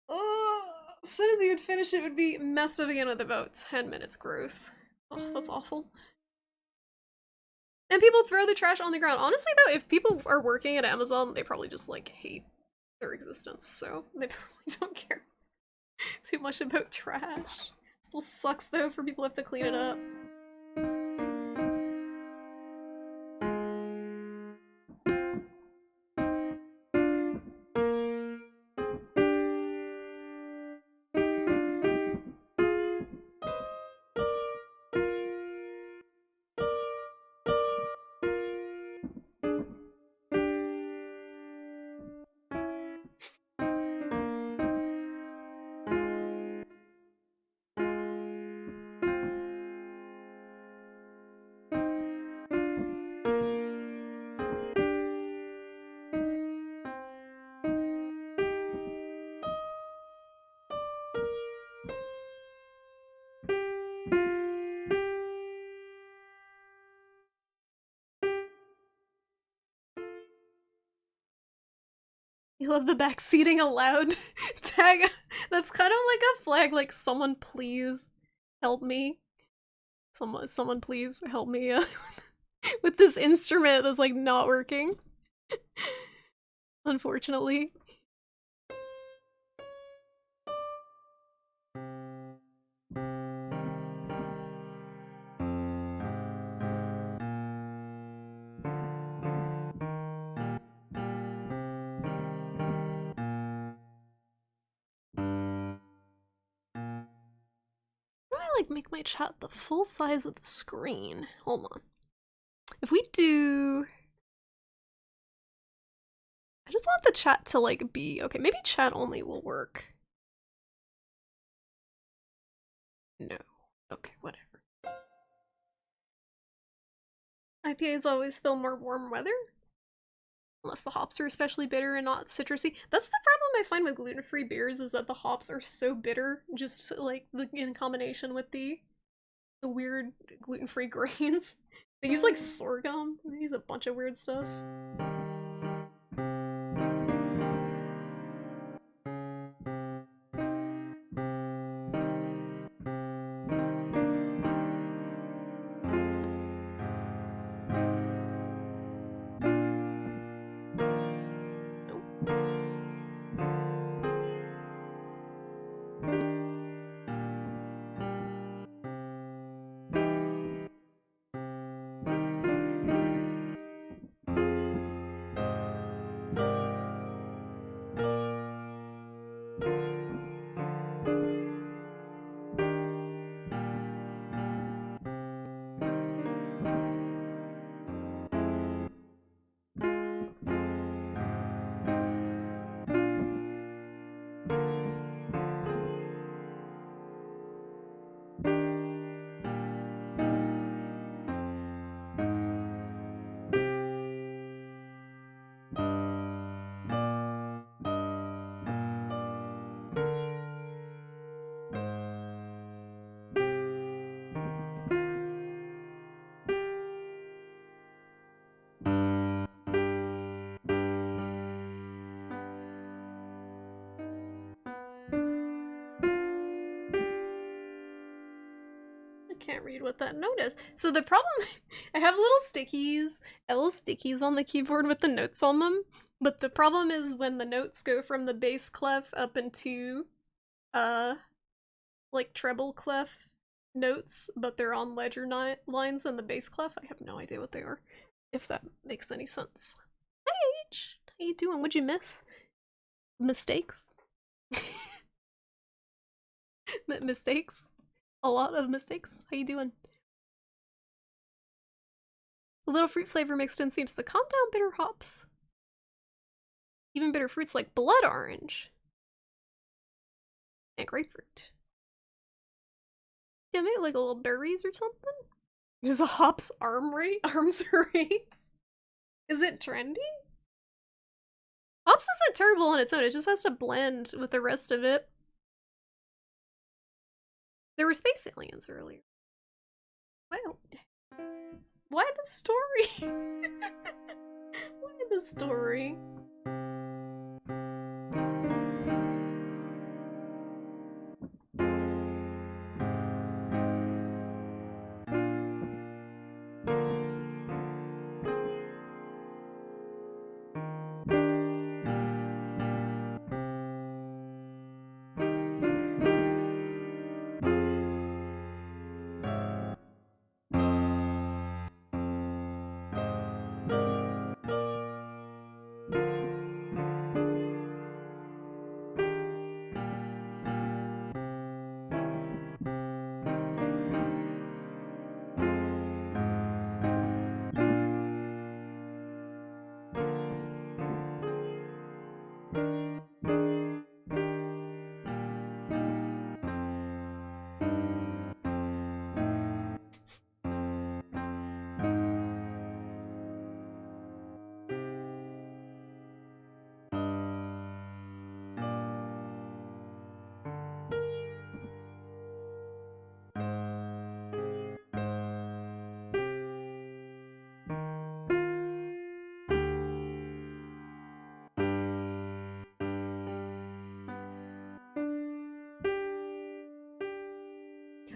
Oh, as soon as you would finish it would be messed up again with about 10 minutes. Gross. Oh, that's awful. And people throw the trash on the ground. Honestly though, if people are working at Amazon, they probably just like hate their existence, so they probably don't care too much about trash. Still sucks though for people who have to clean it up. You love the backseating aloud tag. That's kind of like a flag, like, someone please help me. Someone please help me with this instrument that's like not working. Unfortunately. How do I like make my chat the full size of the screen? Hold on. If we do, I just want the chat to like be okay. Maybe chat only will work. No. Okay, whatever. IPAs always feel more warm weather. Unless the hops are especially bitter and not citrusy. That's the problem I find with gluten-free beers, is that the hops are so bitter, just like in combination with the weird gluten-free grains. They use like sorghum. They use a bunch of weird stuff. Can't read what that note is. So the problem, I have little stickies on the keyboard with the notes on them, but the problem is when the notes go from the bass clef up into like treble clef notes, but they're on ledger lines in the bass clef. I have no idea what they are, if that makes any sense. Hi H, how you doing? What'd you miss? Mistakes? Mistakes? A lot of mistakes. How you doing? A little fruit flavor mixed in seems to calm down bitter hops. Even bitter fruits like blood orange and grapefruit. Yeah, maybe like a little berries or something. There's a hops arms race. Is it trendy? Hops isn't terrible on its own. It just has to blend with the rest of it. There were space aliens earlier. Well, why the story? Why the story?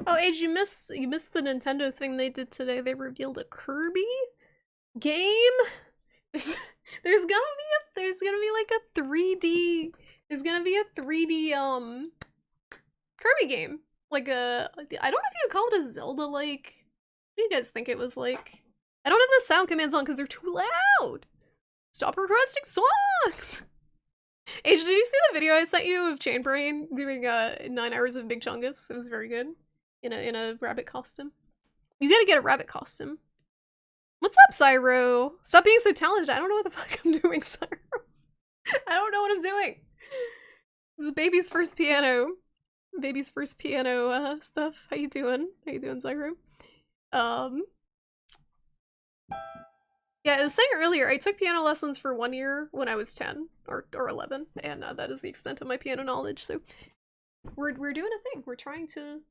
Oh, Age, you missed the Nintendo thing they did today. They revealed a Kirby game. There's gonna be like a 3D. There's gonna be a 3D Kirby game. Like a, I don't know if you would call it a Zelda like. What do you guys think it was like? I don't have the sound commands on because they're too loud. Stop requesting songs. Age, did you see the video I sent you of Chain Brain doing 9 hours of Big Chungus? It was very good. In a rabbit costume. You gotta get a rabbit costume. What's up, Cyro? Stop being so talented. I don't know what the fuck I'm doing, Cyro. I don't know what I'm doing. This is baby's first piano. Baby's first piano stuff. How you doing? How you doing, Cyro? Yeah, I was saying earlier, I took piano lessons for 1 year when I was 10 or 11, and that is the extent of my piano knowledge. So we're doing a thing. We're trying to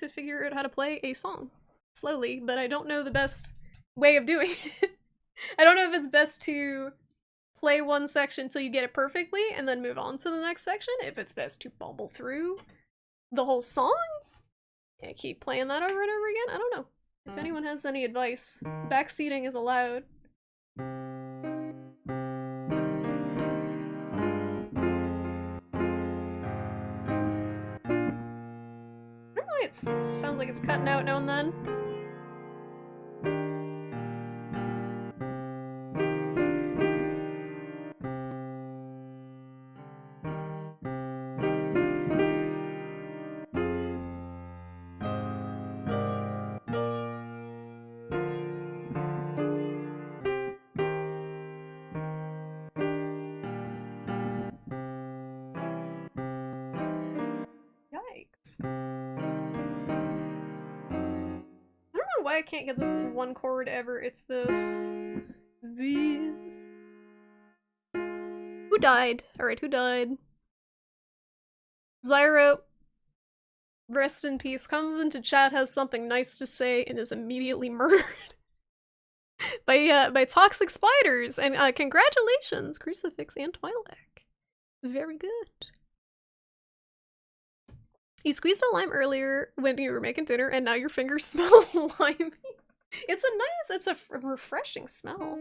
figure out how to play a song slowly, but I don't know the best way of doing it. I don't know if it's best to play one section till you get it perfectly and then move on to the next section. If it's best to bumble through the whole song and keep playing that over and over again. I don't know. If anyone has any advice, backseating is allowed. I don't know why it sounds like it's cutting out now and then. I can't get this one chord ever. It's this. It's this. Who died? Alright, who died? Zyro, rest in peace, comes into chat, has something nice to say, and is immediately murdered. by toxic spiders. And congratulations, Crucifix and Twi'lek. Very good. You squeezed a lime earlier when you were making dinner, and now your fingers smell limey. It's a refreshing smell.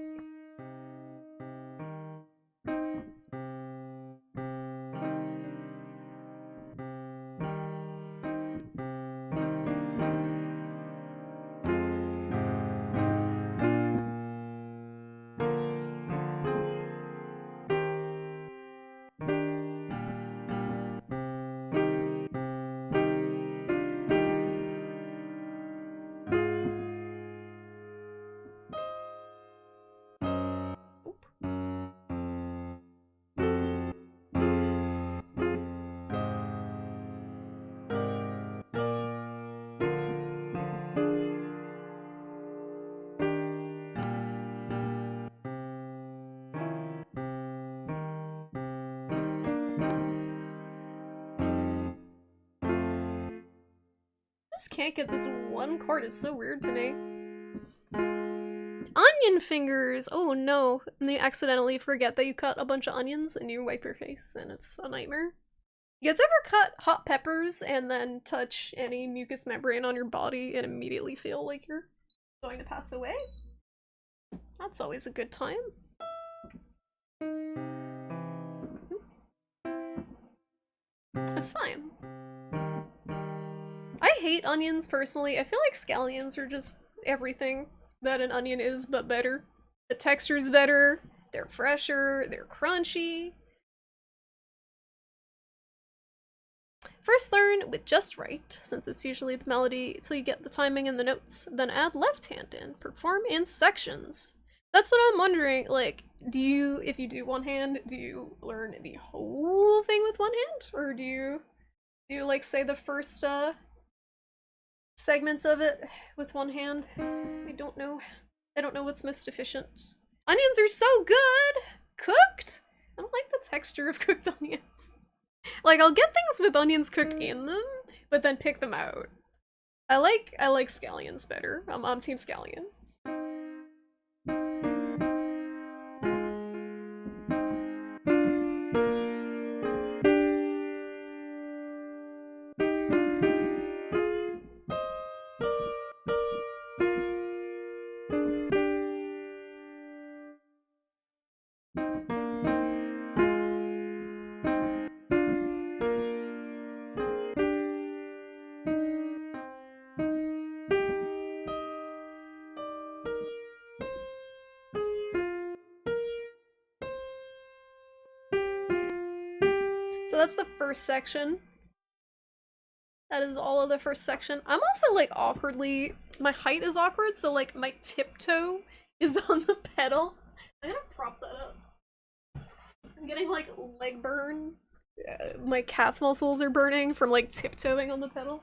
I just can't get this one chord, it's so weird to me. Onion fingers! Oh no, and you accidentally forget that you cut a bunch of onions and you wipe your face and it's a nightmare. You guys ever cut hot peppers and then touch any mucous membrane on your body and immediately feel like you're going to pass away? That's always a good time. It's fine. I hate onions personally. I feel like scallions are just everything that an onion is, but better. The texture's better, they're fresher, they're crunchy. First learn with just right, since it's usually the melody, till you get the timing and the notes. Then add left hand in, perform in sections. That's what I'm wondering, like, if you do one hand, do you learn the whole thing with one hand? Or do you like, say the first, segments of it with one hand? I don't know. I don't know what's most efficient. Onions are so good! Cooked? I don't like the texture of cooked onions. Like, I'll get things with onions cooked in them, but then pick them out. I like scallions better. I'm team scallion. So that's the first section. That is all of the first section. I'm also like awkwardly, my height is awkward, so like my tiptoe is on the pedal. I'm gonna prop that up. I'm getting like leg burn. My calf muscles are burning from like tiptoeing on the pedal.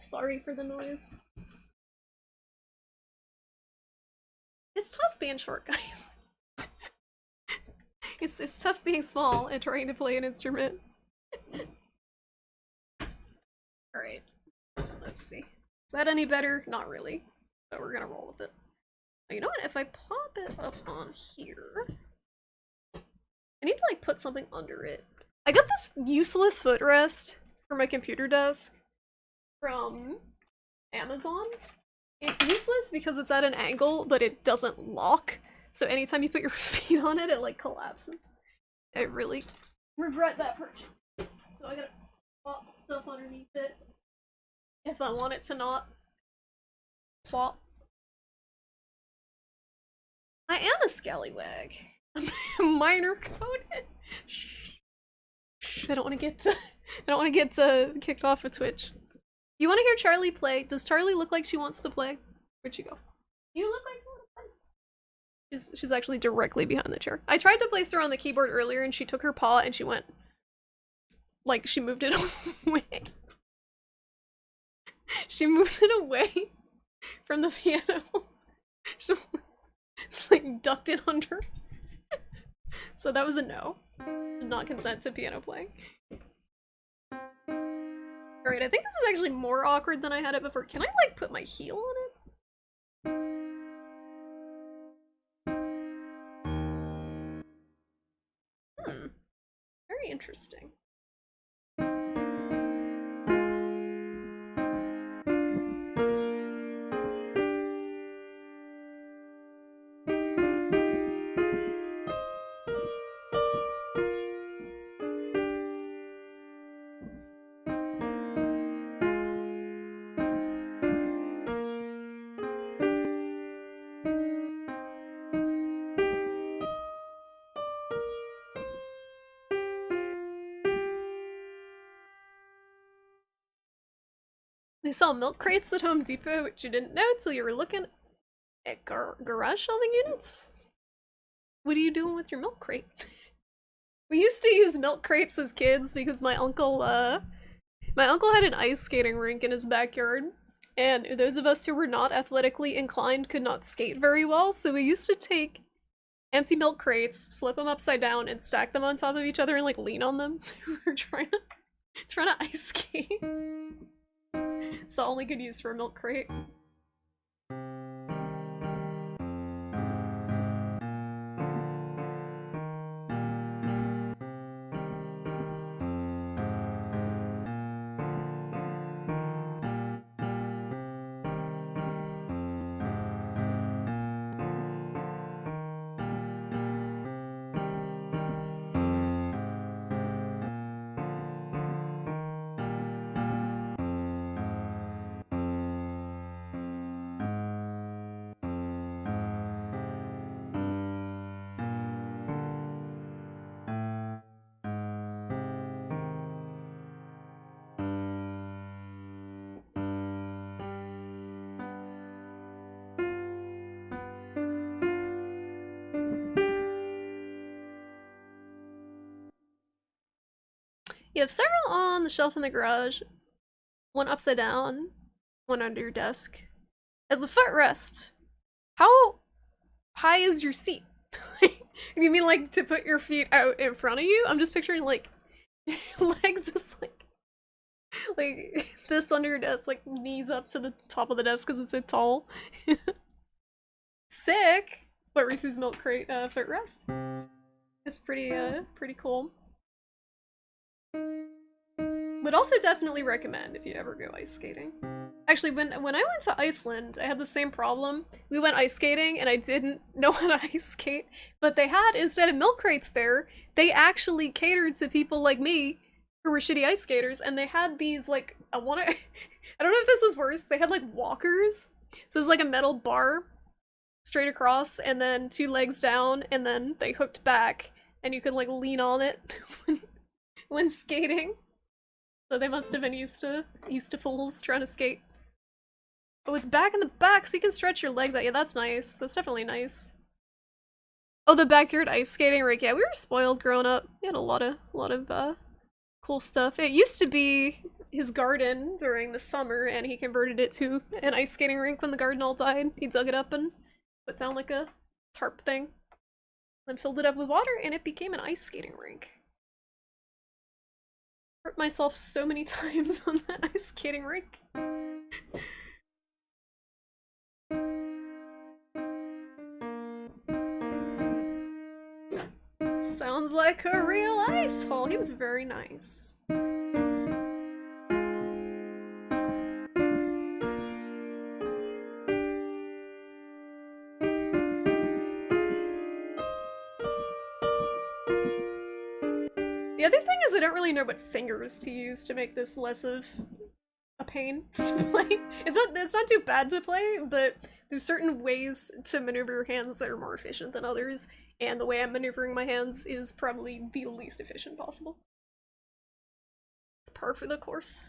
Sorry for the noise. It's tough being short, guys. It's tough being small and trying to play an instrument. Alright. Let's see. Is that any better? Not really. But we're gonna roll with it. You know what? If I pop it up on here... I need to like put something under it. I got this useless footrest for my computer desk from Amazon. It's useless because it's at an angle, but it doesn't lock. So anytime you put your feet on it, it like collapses. I really regret that purchase. So I gotta plop stuff underneath it if I want it to not plop. I am a scallywag. I'm minor coded. Shh. I don't want to get kicked off of Twitch. You want to hear Charlie play? Does Charlie look like she wants to play? Where'd she go? You look like you want to play. She's actually directly behind the chair. I tried to place her on the keyboard earlier and she took her paw and she went, like, she moved it away. She moved it away from the piano. She like ducked it under. So that was a no. Did not consent to piano playing. Alright, I think this is actually more awkward than I had it before. Can I like put my heel on it? Very interesting. They sell milk crates at Home Depot, which you didn't know until you were looking at garage shelving units? What are you doing with your milk crate? We used to use milk crates as kids because my uncle had an ice skating rink in his backyard, and those of us who were not athletically inclined could not skate very well, so we used to take empty milk crates, flip them upside down, and stack them on top of each other and like lean on them. We were trying to ice skate. It's the only good use for a milk crate. You have several on the shelf in the garage. One upside down, one under your desk. As a footrest, how high is your seat? You mean like to put your feet out in front of you? I'm just picturing like your legs just like this under your desk, like knees up to the top of the desk because it's so tall. Sick! But Reese's Milk Crate footrest. It's pretty cool. Would also definitely recommend if you ever go ice skating. Actually, when I went to Iceland, I had the same problem. We went ice skating and I didn't know how to ice skate, but they had, instead of milk crates there, they actually catered to people like me who were shitty ice skaters, and they had these like, I don't know if this is worse, they had like walkers. So it's like a metal bar. straight across and then 2 legs down, and then they hooked back, and you could like lean on it when skating. So they must have been used to fools trying to skate. Oh, it's back in the back, so you can stretch your legs out. Yeah, that's nice. That's definitely nice. Oh, the backyard ice skating rink. Yeah, we were spoiled growing up. We had a lot of cool stuff. It used to be his garden during the summer, and he converted it to an ice skating rink when the garden all died. He dug it up and put down like a tarp thing, then filled it up with water, and it became an ice skating rink. Hurt myself so many times on that ice skating rink. Sounds like a real ice hole. He was very nice. The other thing is I don't really know what fingers to use to make this less of a pain to play. It's not too bad to play, but there's certain ways to maneuver your hands that are more efficient than others, and the way I'm maneuvering my hands is probably the least efficient possible. It's par for the course.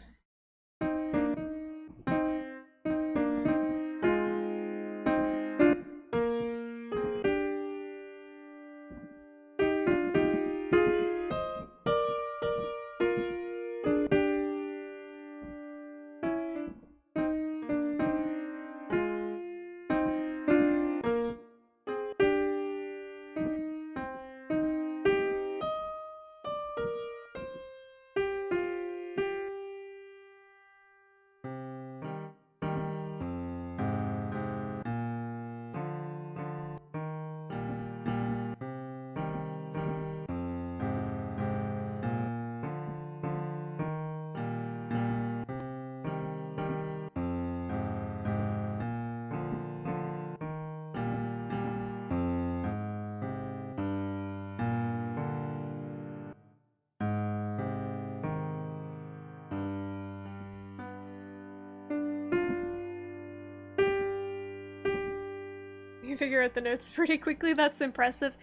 You figure out the notes pretty quickly. That's impressive.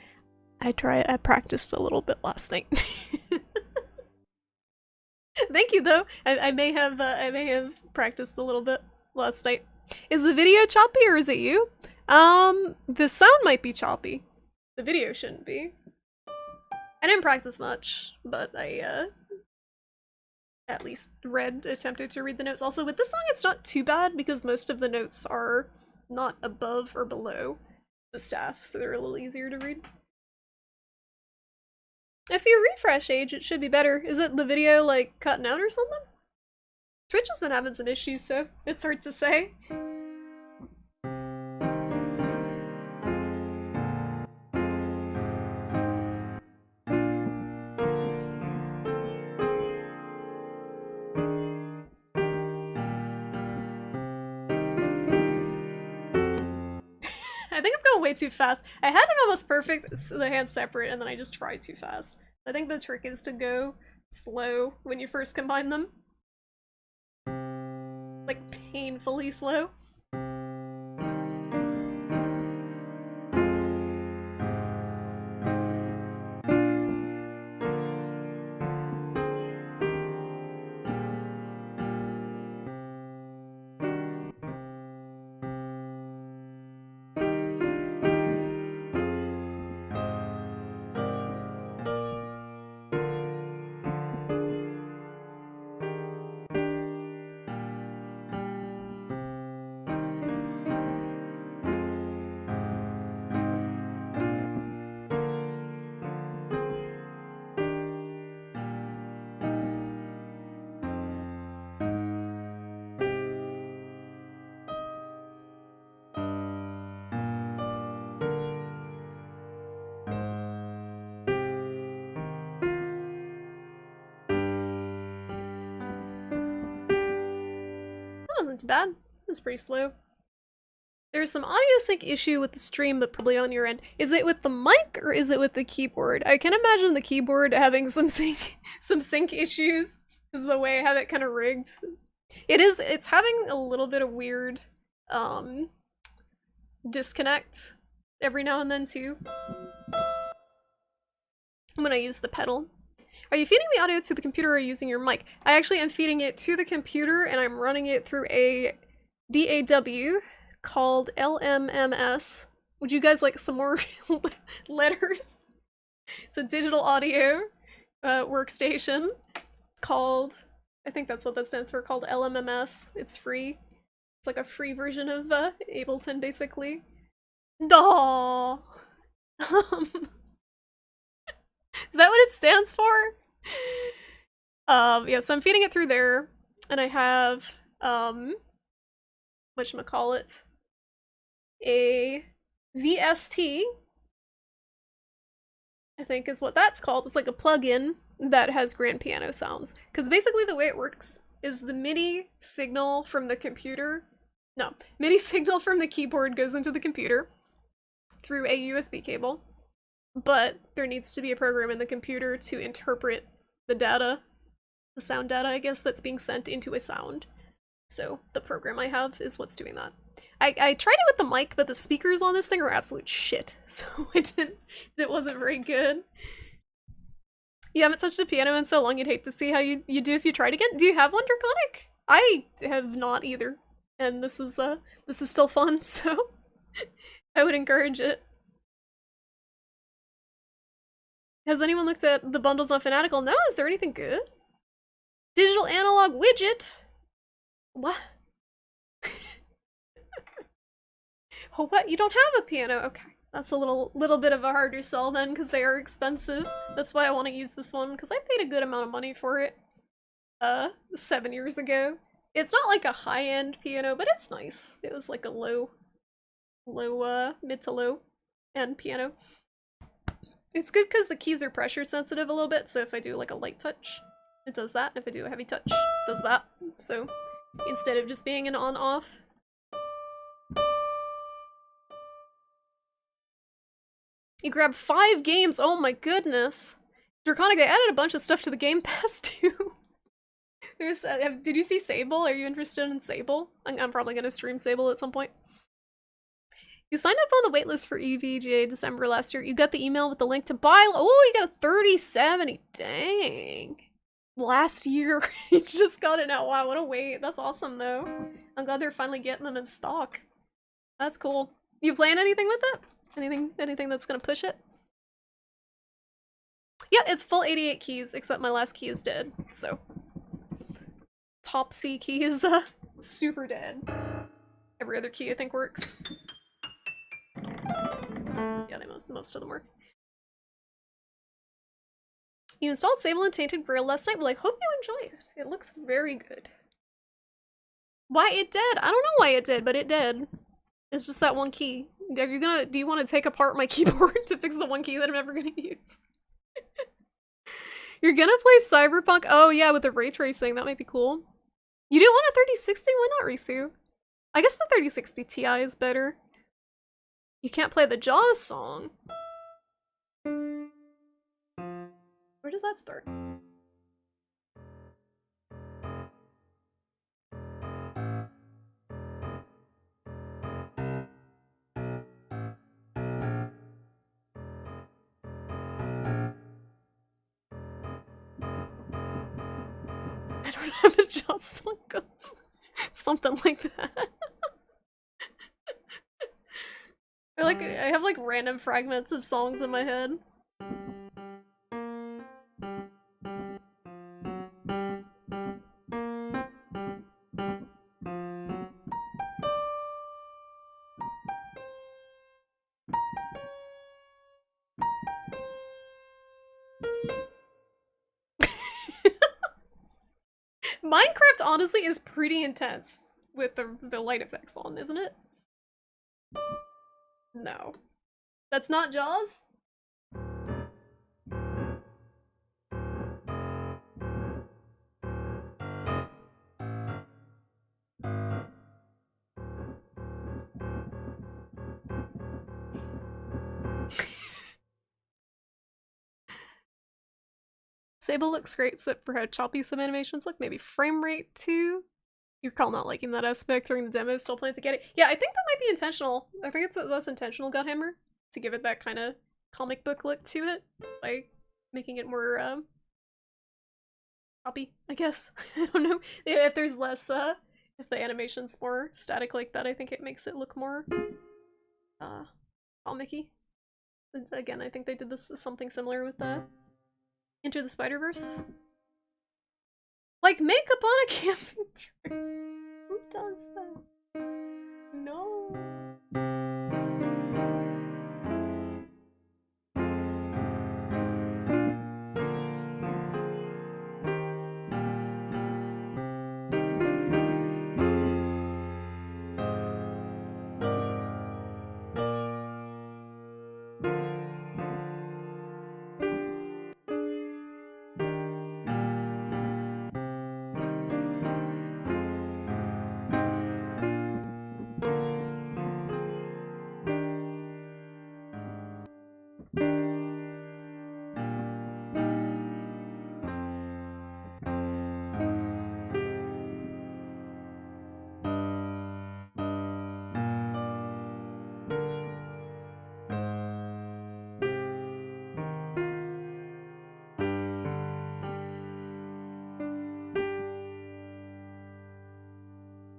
I practiced a little bit last night. Thank you though. I may have practiced a little bit last night. Is the video choppy or is it you? The sound might be choppy. The video shouldn't be. I didn't practice much, but I at least attempted to read the notes. Also with this song it's not too bad because most of the notes are not above or below the staff, so they're a little easier to read. If you refresh Age, it should be better. Is it the video like cutting out or something? Twitch has been having some issues, so it's hard to say. I think I'm going way too fast. I had it almost perfect, the hands separate, and then I just tried too fast. I think the trick is to go slow when you first combine them. Like, painfully slow. Wasn't too bad. It was pretty slow. There's some audio sync issue with the stream, but probably on your end. Is it with the mic or is it with the keyboard? I can imagine the keyboard having some sync issues, is the way I have it kind of rigged. It's having a little bit of weird disconnect every now and then too when I use the pedal. Are you feeding the audio to the computer or using your mic? I actually am feeding it to the computer and I'm running it through a DAW called LMMS. Would you guys like some more letters? It's a digital audio workstation called, I think that's what that stands for, called LMMS. It's free. It's like a free version of Ableton, basically. Aww. Is that what it stands for? Yeah, so I'm feeding it through there, and I have, whatchamacallit, a VST, I think is what that's called. It's like a plugin that has grand piano sounds. Because basically the way it works is the MIDI signal from the computer, no, MIDI signal from the keyboard goes into the computer through a USB cable, but there needs to be a program in the computer to interpret the data, the sound data, I guess, that's being sent into a sound. So the program I have is what's doing that. I tried it with the mic, but the speakers on this thing are absolute shit, so it wasn't very good. You haven't touched a piano in so long, you'd hate to see how you do if you tried again. Do you have one, Draconic? I have not either, and this is still fun, so I would encourage it. Has anyone looked at the bundles on Fanatical? No, is there anything good? Digital analog widget? What? Oh, what? You don't have a piano? Okay. That's a little bit of a harder sell then, because they are expensive. That's why I want to use this one, because I paid a good amount of money for it 7 years ago. It's not like a high-end piano, but it's nice. It was like a mid to low end piano. It's good because the keys are pressure sensitive a little bit, so if I do like a light touch, it does that, and if I do a heavy touch, it does that. So instead of just being an on-off. You grab 5 games, oh my goodness. Draconic, they added a bunch of stuff to the Game Pass too. There's, did you see Sable? Are you interested in Sable? I'm probably gonna stream Sable at some point. You signed up on the waitlist for EVGA December last year. You got the email with the link to buy. Oh, you got a 3070. Dang. Last year. You just got it now. Wow, what a wait. That's awesome though. I'm glad they're finally getting them in stock. That's cool. You playing anything with it? Anything that's gonna push it? Yeah, it's full 88 keys, except my last key is dead, so. Top C key is super dead. Every other key I think works. Yeah, most of them work. You installed Sable and Tainted Grail last night? Well, I hope you enjoy it. It looks very good. Why it did? I don't know why it did, but it did. It's just that one key. Do you want to take apart my keyboard to fix the one key that I'm never gonna use? You're gonna play Cyberpunk? Oh yeah, with the ray tracing, that might be cool. You didn't want a 3060? Why not, Risu? I guess the 3060 Ti is better. You can't play the Jaws song. Where does that start? I don't know how the Jaws song goes. Something like that. I have like random fragments of songs in my head. Minecraft honestly is pretty intense with the light effects on, isn't it? No. That's not Jaws? Sable looks great, except for how choppy some animations look. Maybe frame rate too. You recall not liking that aspect during the demo, still plan to get it. Yeah, I think that might be intentional. I think that's intentional, Godhammer, to give it that kind of comic book look to it, by making it more choppy, I guess. I don't know. Yeah, if there's less if the animation's more static like that, I think it makes it look more comic-y. Again, I think they did this something similar with Into the Spider-Verse. Like makeup on a camping trip. Who does that? No.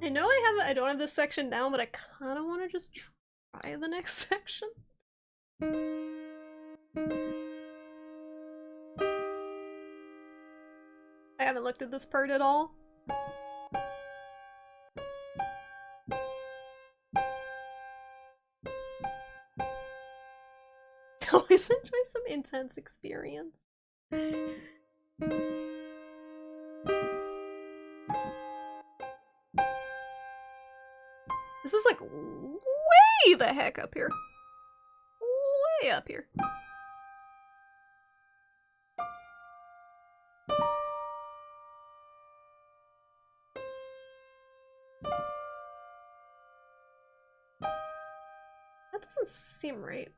I know I don't have this section down, but I kind of want to just try the next section. I haven't looked at this part at all. Always enjoy some intense experience. This is like way the heck up here. Way up here. That doesn't seem right.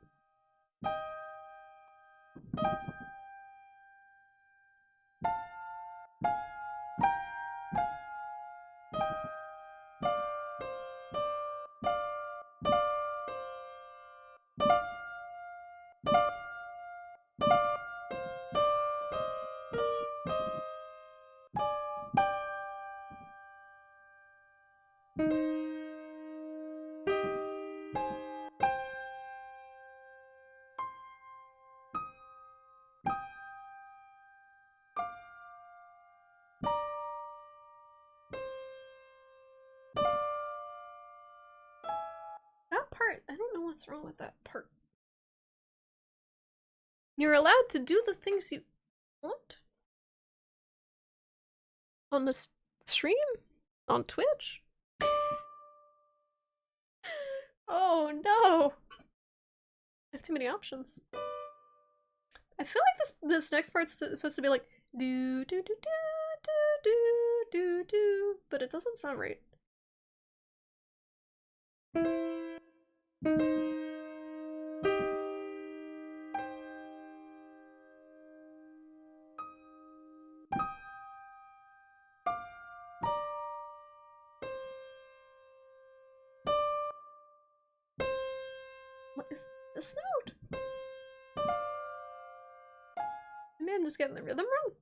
I don't know what's wrong with that part. You're allowed to do the things you want? On the stream? On Twitch? Oh no! I have too many options. I feel like this next part's supposed to be like do do do do do do do, but it doesn't sound right. What is this note? Maybe I'm just getting the rhythm wrong.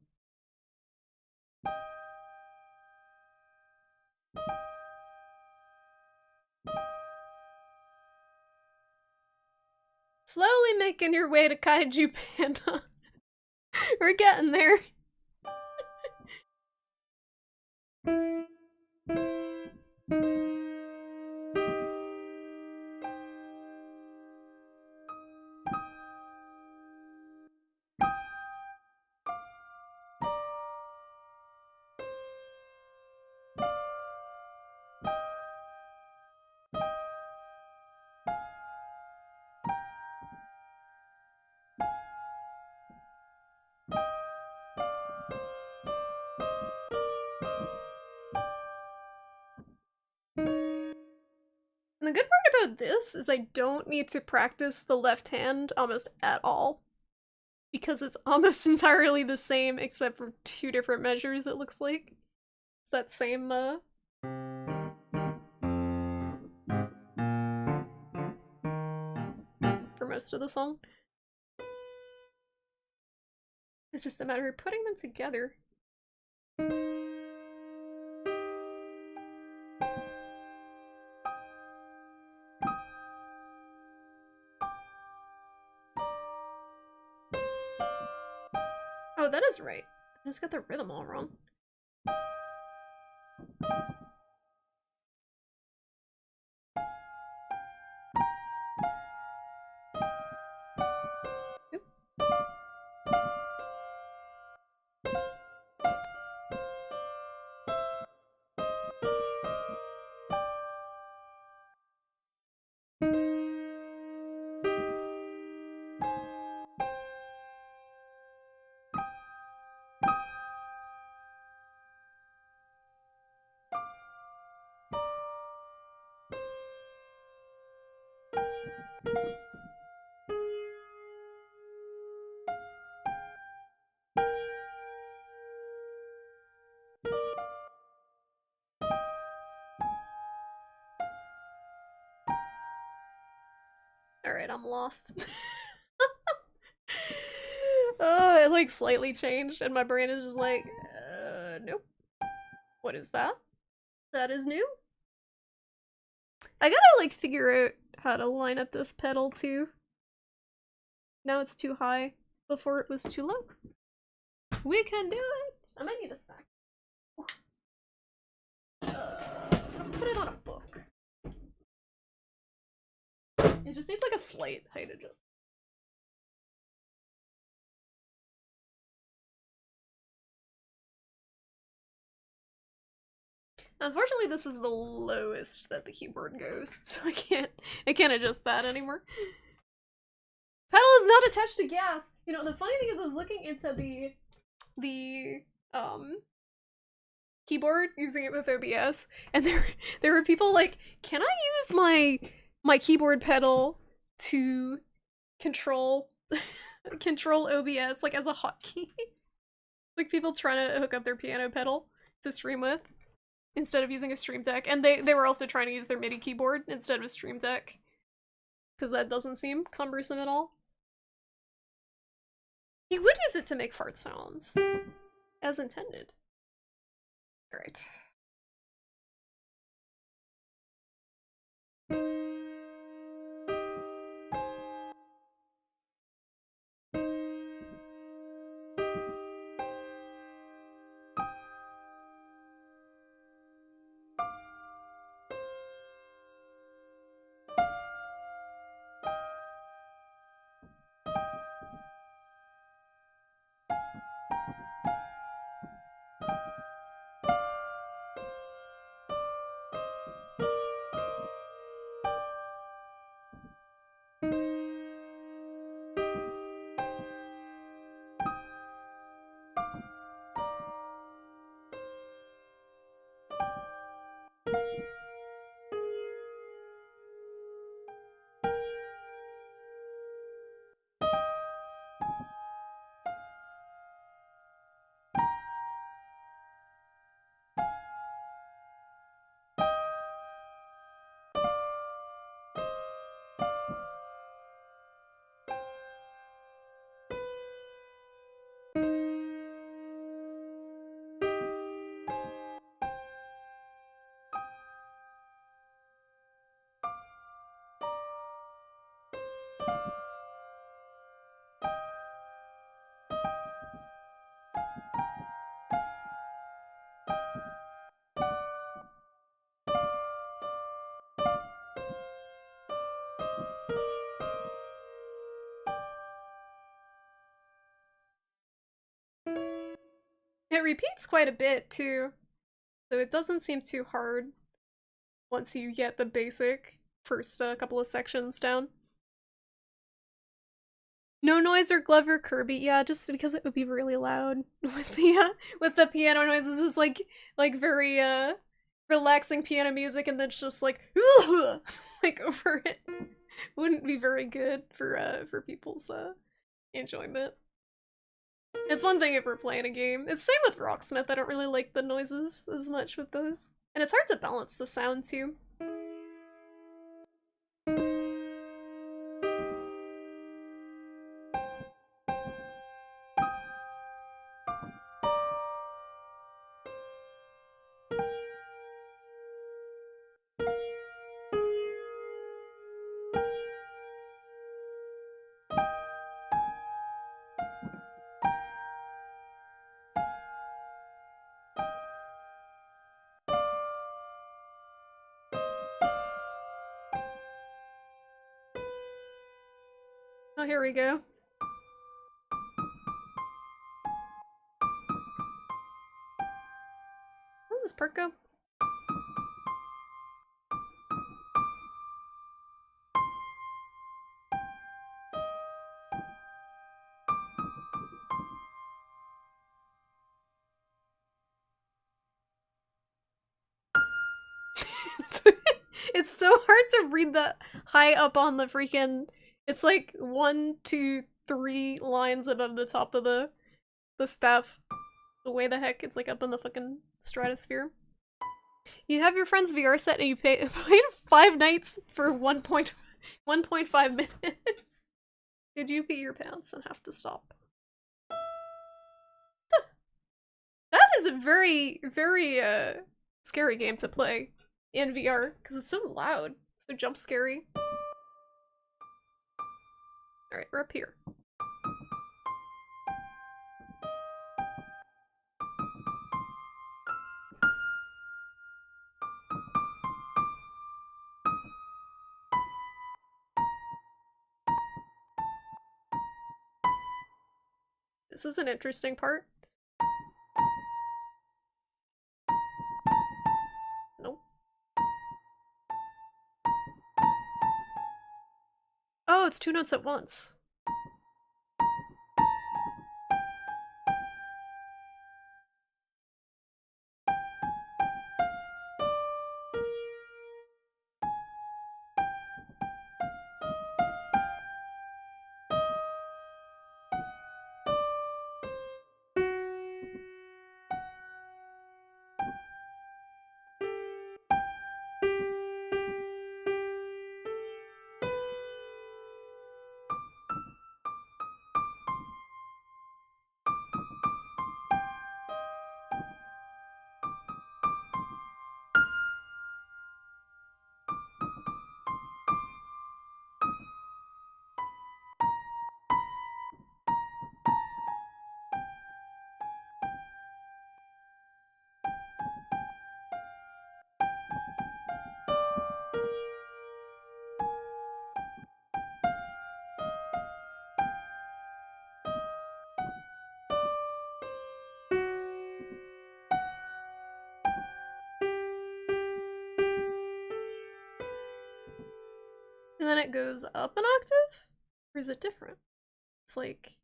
Slowly making your way to Kaiju Panda. We're getting there. The good part about this is I don't need to practice the left hand almost at all, because it's almost entirely the same except for two different measures, it looks like. It's that same For most of the song. It's just a matter of putting them together. Oh, that is right. I just got the rhythm all wrong. Oop. Alright, I'm lost. Oh, it like slightly changed and my brain is just like, nope. What is that? That is new? I gotta like figure out how to line up this pedal too. Now it's too high. Before it was too low. We can do it! I might need a snack. I'll put it on a book. It just needs like a slight height adjustment. Unfortunately, this is the lowest that the keyboard goes, so I can't adjust that anymore. Pedal is not attached to gas. You know, the funny thing is I was looking into the keyboard, using it with OBS, and there were people like, can I use my keyboard pedal to control OBS like as a hotkey? Like people trying to hook up their piano pedal to stream with instead of using a Stream Deck, and they were also trying to use their MIDI keyboard instead of a Stream Deck because that doesn't seem cumbersome at all. You would use it to make fart sounds, as intended. Alright. It repeats quite a bit too, so it doesn't seem too hard once you get the basic first couple of sections down. No noise or Glover Kirby, yeah, just because it would be really loud with the piano noises. It's like very relaxing piano music, and then it's just like like over it. Wouldn't be very good for people's enjoyment. It's one thing if we're playing a game. It's same with Rocksmith. I don't really like the noises as much with those. And it's hard to balance the sound too. Oh, here we go. How does this part go? It's so hard to read that high up on the freaking. It's like 1, 2, 3 lines above the top of the staff. The way the heck it's like up in the fucking stratosphere. You have your friend's VR set and you played 5 nights for 1.5 minutes. Did you pee your pants and have to stop? That is a very, very scary game to play in VR because it's so loud, so jump scary. Alright, we're up here. This is an interesting part. Nope. Oh, it's 2 notes at once. And then it goes up an octave? Or is it different? It's like,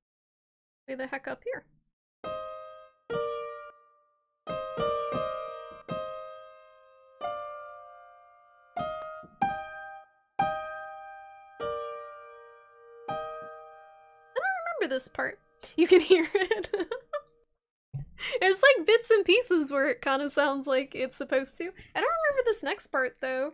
way the heck up here. I don't remember this part. You can hear it. There's like bits and pieces where it kind of sounds like it's supposed to. I don't remember this next part though.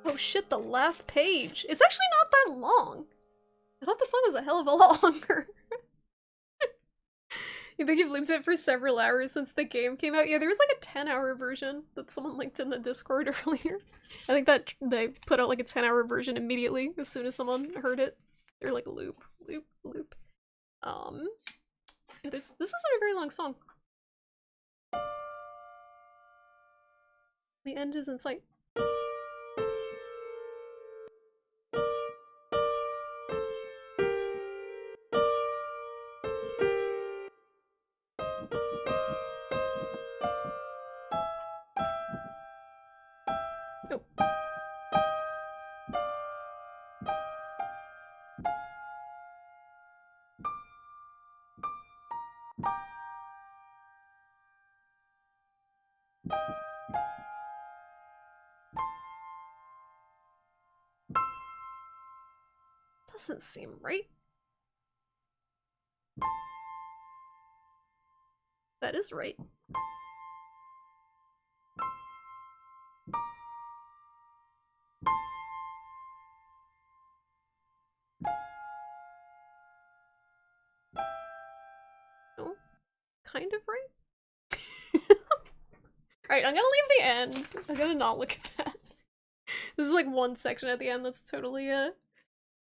Oh shit, the last page. It's actually not that long. I thought the song was a hell of a lot longer. You think you've linked it for several hours since the game came out? Yeah, there was like a 10-hour version that someone linked in the Discord earlier. I think that they put out like a 10-hour version immediately as soon as someone heard it. They're like loop, loop, loop. Yeah, this isn't a very long song. The end is in sight. Oh. Doesn't seem right. That is right. No, kind of right. Alright, I'm gonna leave the end. I'm gonna not look at that. This is like one section at the end that's totally,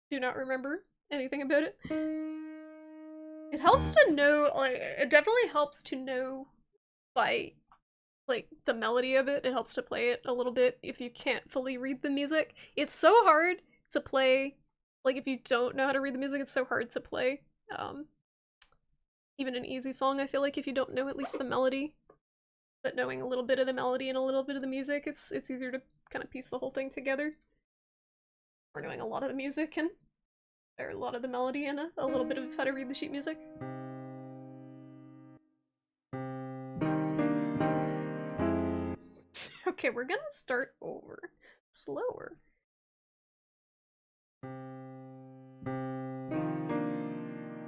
do not remember anything about it. It helps to know, like, it definitely helps to know by, like, the melody of it. It helps to play it a little bit if you can't fully read the music. It's so hard to play, like, if you don't know how to read the music, it's so hard to play. Even an easy song, I feel like, if you don't know at least the melody. But knowing a little bit of the melody and a little bit of the music, it's easier to kind of piece the whole thing together. Or knowing a lot of the music and or a lot of the melody and a little bit of how to read the sheet music. Okay, we're gonna start over. Slower.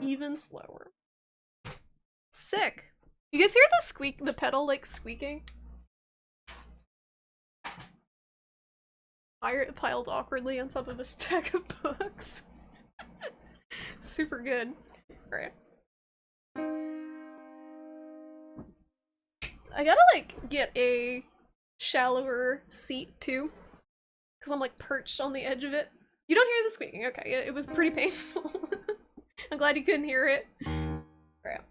Even slower. Sick! You guys hear the squeak, the pedal like squeaking? Piled awkwardly on top of a stack of books. Super good. Alright. I gotta like get a shallower seat too. Because I'm like perched on the edge of it. You don't hear the squeaking, okay. It was pretty painful. I'm glad you couldn't hear it. Alright.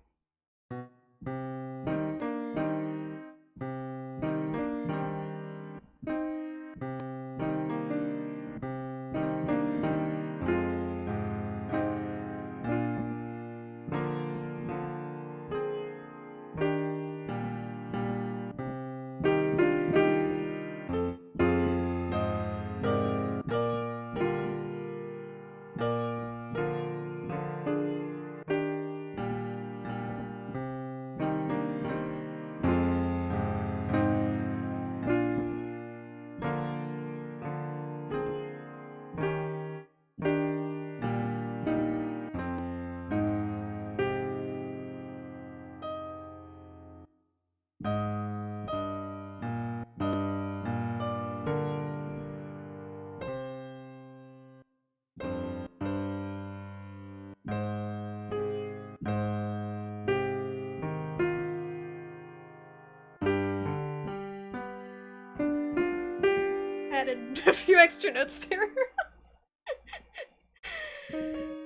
Added a few extra notes there.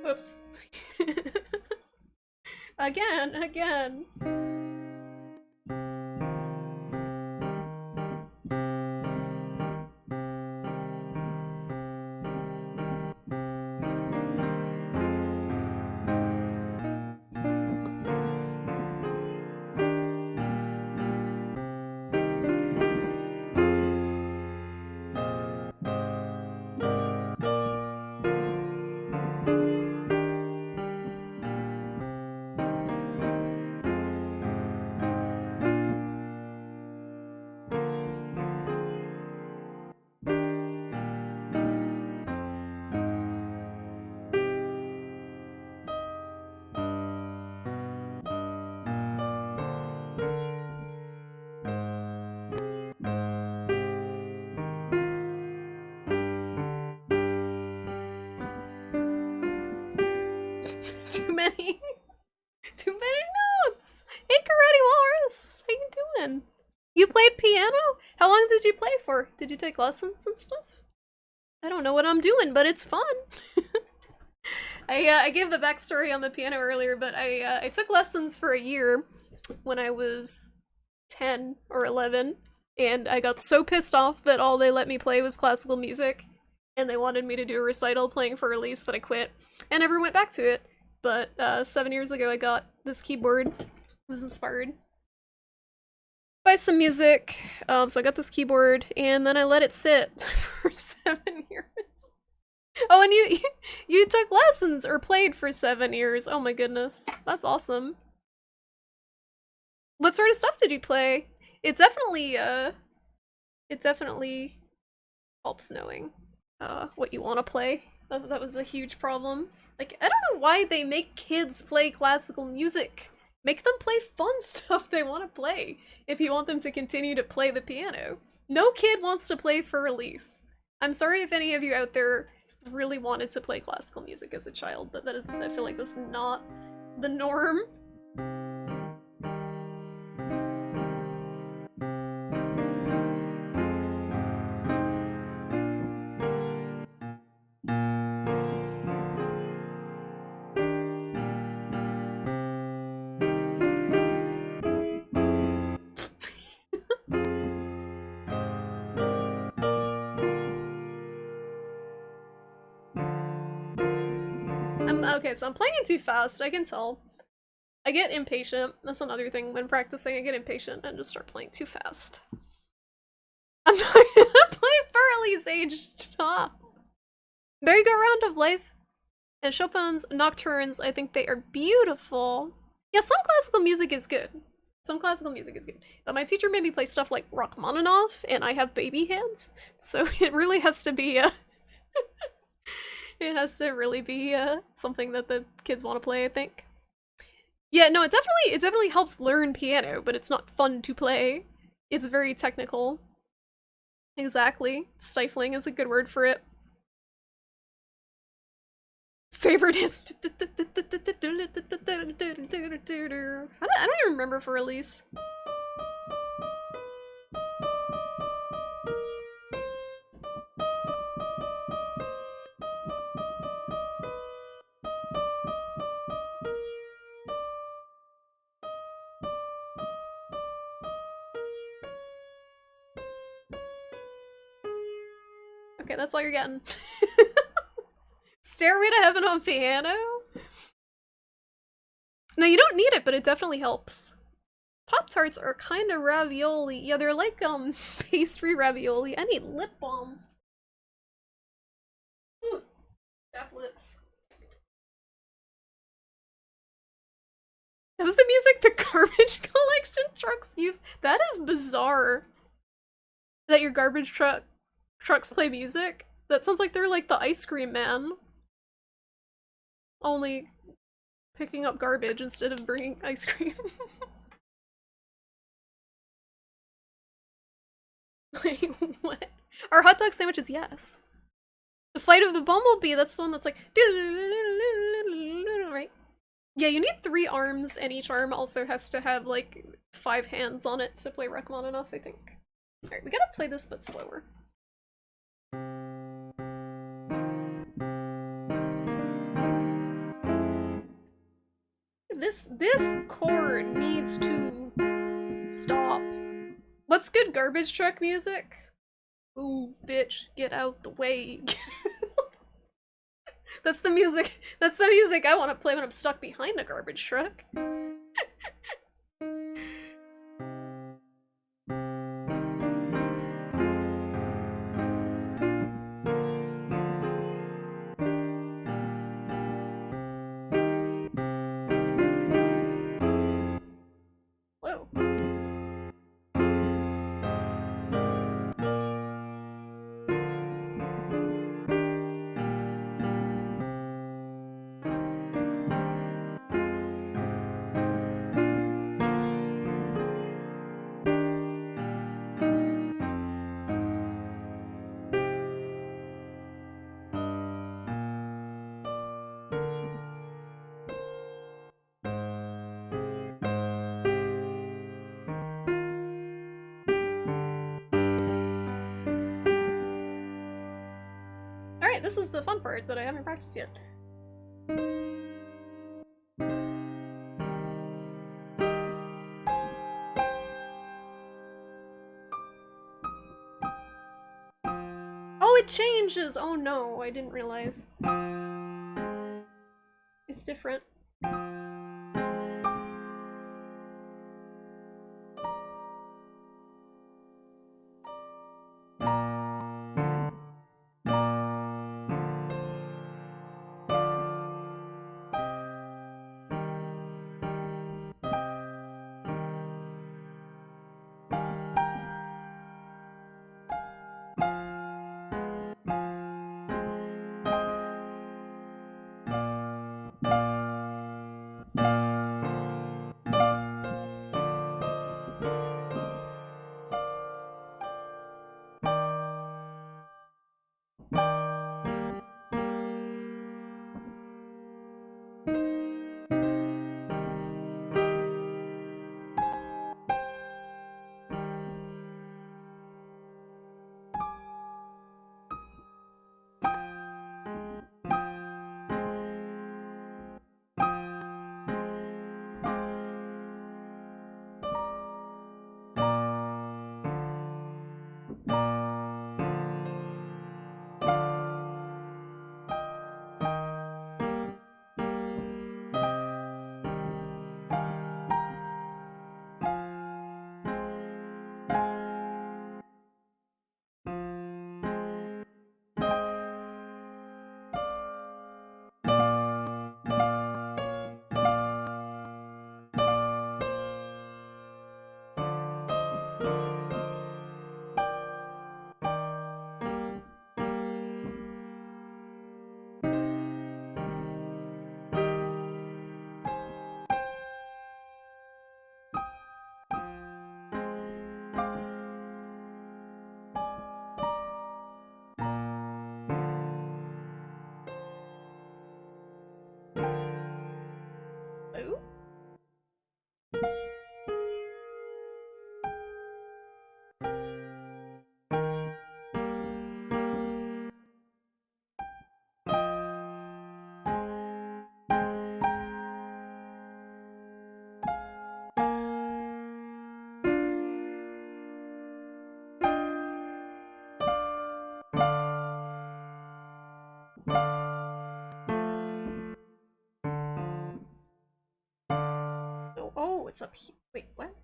Whoops. Again. Too many notes! Hey, Karate Walrus! How you doing? You played piano? How long did you play for? Did you take lessons and stuff? I don't know what I'm doing, but it's fun. I gave the backstory on the piano earlier, but I took lessons for a year when I was 10 or 11, and I got so pissed off that all they let me play was classical music, and they wanted me to do a recital playing for release that I quit, and never went back to it. But 7 years ago I got this keyboard, was inspired Buy some music. So I got this keyboard, and then I let it sit for 7 years. Oh, and you took lessons or played for 7 years. Oh my goodness, that's awesome. What sort of stuff did you play? It definitely helps knowing what you want to play. That was a huge problem. Like, I don't know why they make kids play classical music. Make them play fun stuff they want to play if you want them to continue to play the piano. No kid wants to play for release. I'm sorry if any of you out there really wanted to play classical music as a child, but that is, I feel like that's not the norm. Okay, so I'm playing it too fast, I can tell. I get impatient. That's another thing when practicing, I get impatient and just start playing too fast. I'm not gonna play Farley's Age, stop! Merry-Go-Round of Life and Chopin's Nocturnes, I think they are beautiful. Yeah, some classical music is good. Some classical music is good. But my teacher made me play stuff like Rachmaninoff, and I have baby hands, so it really has to be it has to really be something that the kids want to play, I think. Yeah, no, it definitely helps learn piano, but it's not fun to play. It's very technical. Exactly. Stifling is a good word for it. Saber dance. I don't even remember for release. Okay, that's all you're getting. Stairway to Heaven on piano? No, you don't need it, but it definitely helps. Pop-Tarts are kind of ravioli. Yeah, they're like, pastry ravioli. I need lip balm. Ooh, chapped lips. That was the music the garbage collection trucks use? That is bizarre. That your garbage trucks play music? That sounds like they're like the ice cream man. Only picking up garbage instead of bringing ice cream. Wait, what? Are hot dog sandwiches? Yes. The Flight of the Bumblebee, that's the one that's like, right? Yeah, you need 3 arms, and each arm also has to have like 5 hands on it to play Rachmaninoff, I think. Alright, we gotta play this but slower. This chord needs to stop. What's good garbage truck music? Ooh, bitch, get out the way. That's the music I want to play when I'm stuck behind a garbage truck. Whoa. Alright, this is the fun part that I haven't practiced yet. Oh, it changes! Oh no, I didn't realize. It's different. what's up here? Wait, what?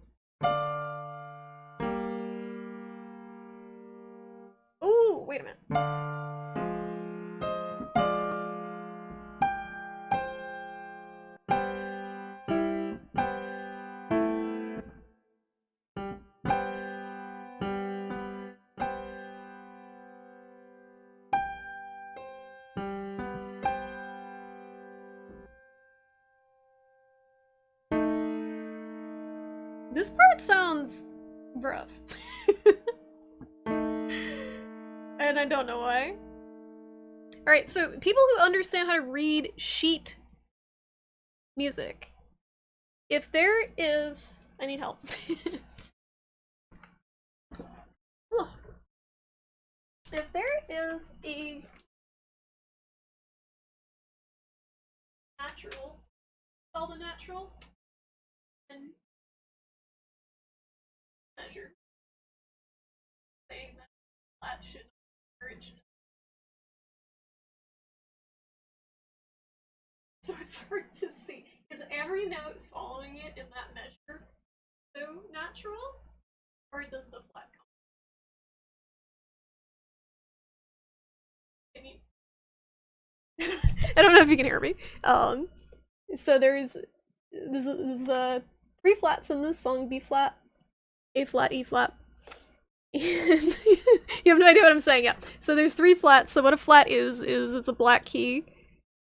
Ooh, wait a minute. This part sounds rough. And I don't know why. Alright, so people who understand how to read sheet music. If there is... I need help. Ugh. If there is a natural, called a natural, and measure saying that flat should merge. So it's hard to see. Is every note following it in that measure so natural? Or does the flat come? Can you... I don't know if you can hear me. So there's 3 flats in this song: B flat, A flat, E flat. And you have no idea what I'm saying yet. So there's 3 flats. So what a flat is it's a black key.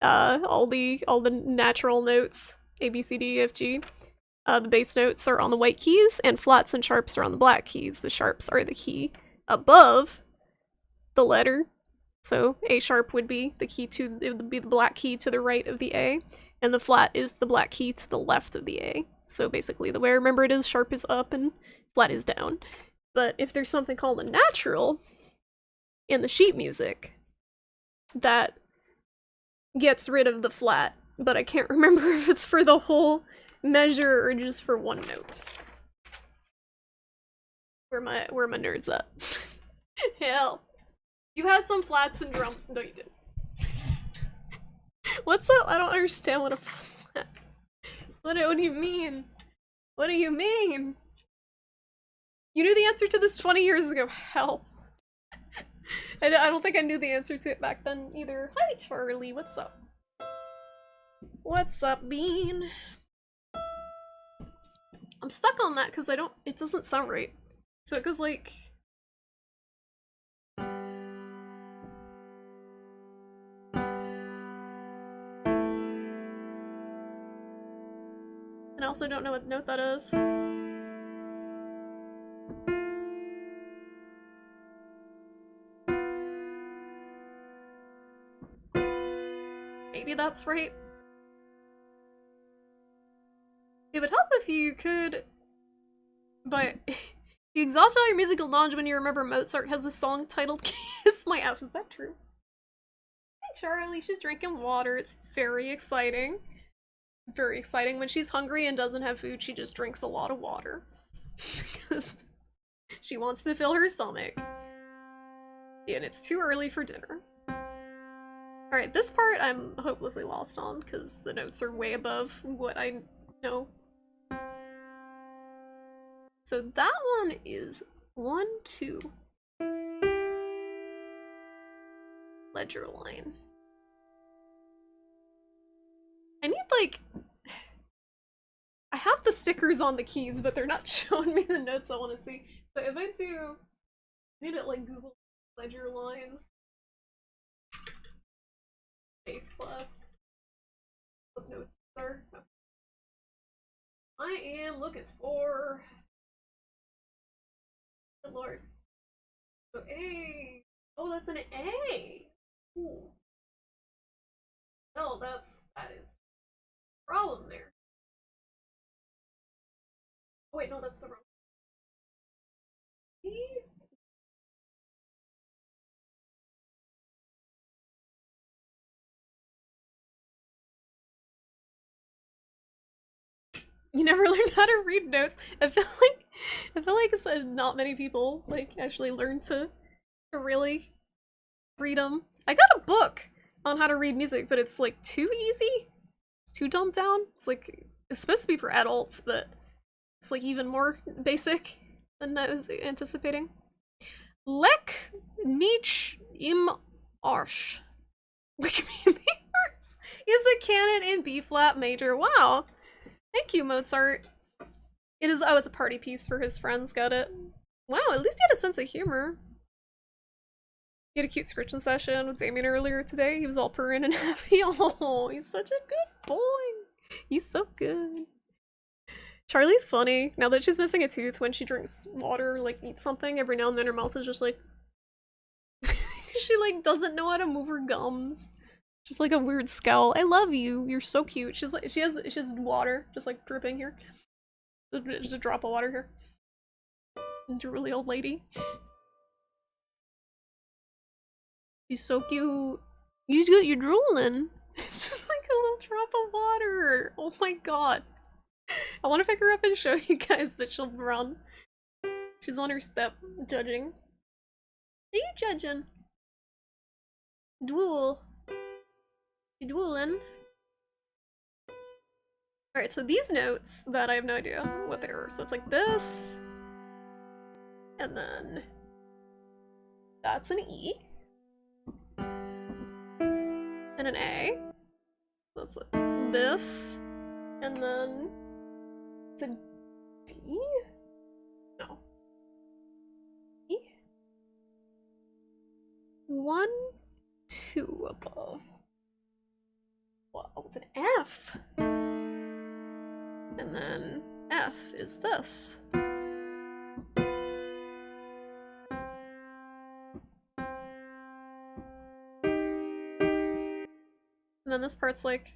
All the natural notes, A, B, C, D, E, F, G. The bass notes are on the white keys, and flats and sharps are on the black keys. The sharps are the key above the letter. So A sharp would be the key to, it would be the black key to the right of the A, and the flat is the black key to the left of the A. So basically the way I remember it is sharp is up and flat is down. But if there's something called a natural in the sheet music, that gets rid of the flat, but I can't remember if it's for the whole measure or just for one note. Where my nerds at? Hell. You had some flats and drums. No, you didn't. What's up? I don't understand what a flat... What do you mean? What do you mean? You knew the answer to this 20 years ago. Hell. I don't think I knew the answer to it back then either. Hi, Charlie. What's up? What's up, Bean? I'm stuck on that because it doesn't sound right. So it goes like... And I also don't know what note that is. Maybe that's right. It would help if you could, but you exhausted all your musical knowledge when you remember Mozart has a song titled Kiss My Ass. Is that true? Hey Charlie, she's drinking water. It's very exciting. Very exciting. When she's hungry and doesn't have food, she just drinks a lot of water. Because she wants to fill her stomach. And it's too early for dinner. Alright, this part I'm hopelessly lost on, because the notes are way above what I know. So that one is 1, 2. Ledger line. I need, like... I have the stickers on the keys, but they're not showing me the notes I want to see. So if I do... I need to, like, Google ledger lines. Bass clef. What notes are? Okay. I am looking for... Good lord. So A. Oh, that's an A. Ooh. Oh, that is a problem there. Oh, wait, no, that's the wrong. E? You never learned how to read notes. I feel like not many people like actually learn to really read them. I got a book on how to read music, but it's like too easy. It's too dumbed down. It's like it's supposed to be for adults, but It's like even more basic than I was anticipating. Lek mich im Arsch. Lick me in the arse is a canon in B flat major. Wow. Thank you, Mozart. It is, oh, it's a party piece for his friends, got it. Wow, at least he had a sense of humor. He had a cute scritching session with Damien earlier today. He was all purring and happy. Oh, he's such a good boy. He's so good. Charlie's funny. Now that she's missing a tooth, when she drinks water, like eats something, every now and then her mouth is just like... she like doesn't know how to move her gums. Just like a weird scowl. I love you. You're so cute. She's like, she has water just like dripping here. There's a drop of water here. Drooly old lady. She's so cute. You're drooling. It's just like a little drop of water. Oh my god. I want to pick her up and show you guys, but she'll run. She's on her step, judging. Are you judging? Drool. You drooling? Alright, so these notes that I have no idea what they are. So it's like this. And then that's an E. And an A. So that's like this. And then it's a D? No. E? 1, 2 above. Wow, it's an F. And then F is this. And then this part's like...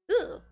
Ugh.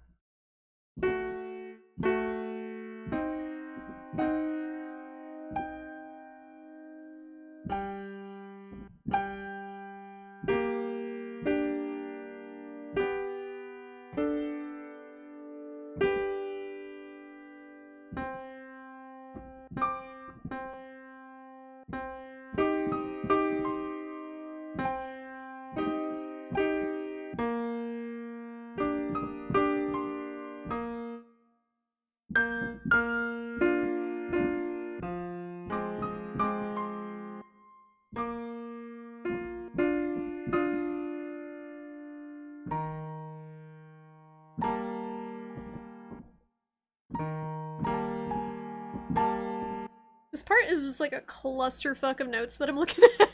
This part is just like a clusterfuck of notes that I'm looking at.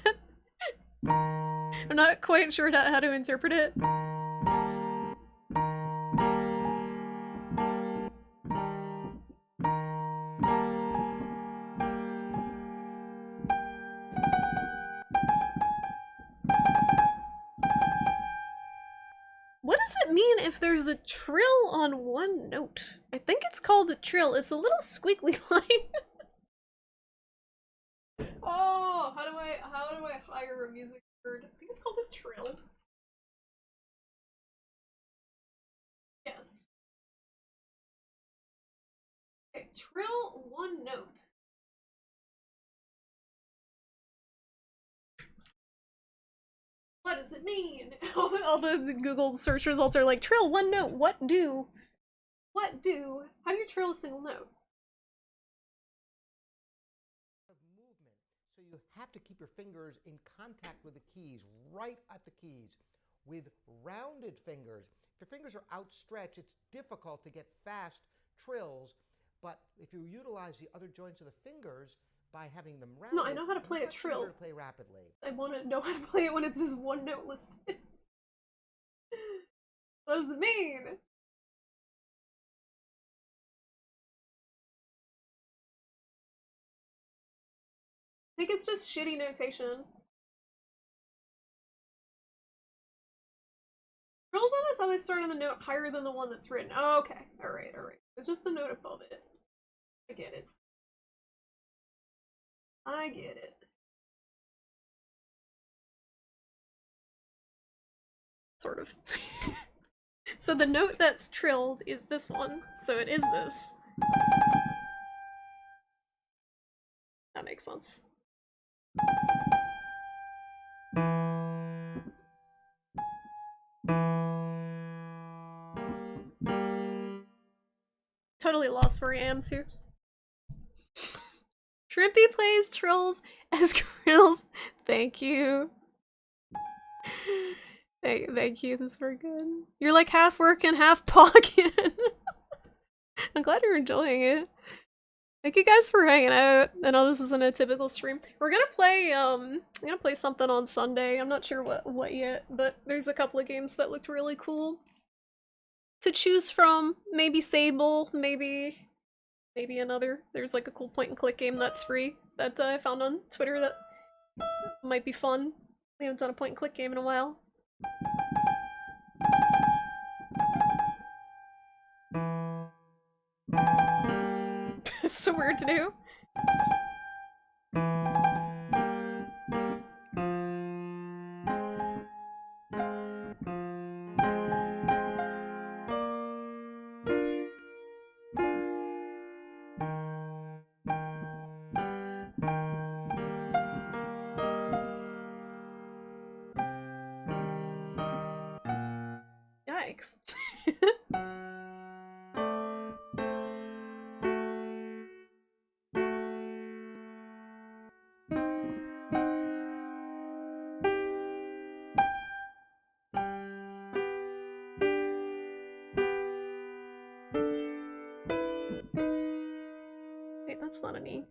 I'm not quite sure how to interpret it. What does it mean if there's a trill on one note? I think it's called a trill. It's a little squiggly line. Oh, how do I hire a music word? I think it's called a trill. Yes. Okay, trill one note. What does it mean? All the Google search results are like, trill one note, what do? What do? How do you trill a single note? Movement. So you have to keep your fingers in contact with the keys, right at the keys. with rounded fingers. If your fingers are outstretched, it's difficult to get fast trills, but if you utilize the other joints of the fingers by having them rounded, No, I know how to play a much trill. easier to play rapidly. I want to know how to play it when it's just one note listed. What does it mean? I think it's just shitty notation. Trills always start on the note higher than the one that's written. Oh, okay. Alright, alright. It's just the note above it. I get it. I get it. Sort of. So the note that's trilled is this one, so it is this. That makes sense. Totally lost where I am too. Shrimpy plays trills as grills. Thank you. Thank you, that's very good. You're like half working, half pogging. I'm glad you're enjoying it. Thank you guys for hanging out. I know this isn't a typical stream. We're gonna play, I'm gonna play something on Sunday. I'm not sure what yet, but there's a couple of games that looked really cool to choose from. Maybe Sable, maybe another. There's like a cool point and click game that's free that I found on Twitter that might be fun. We haven't done a point and click game in a while. It's so weird to do. Yikes. Wait, that's not an E.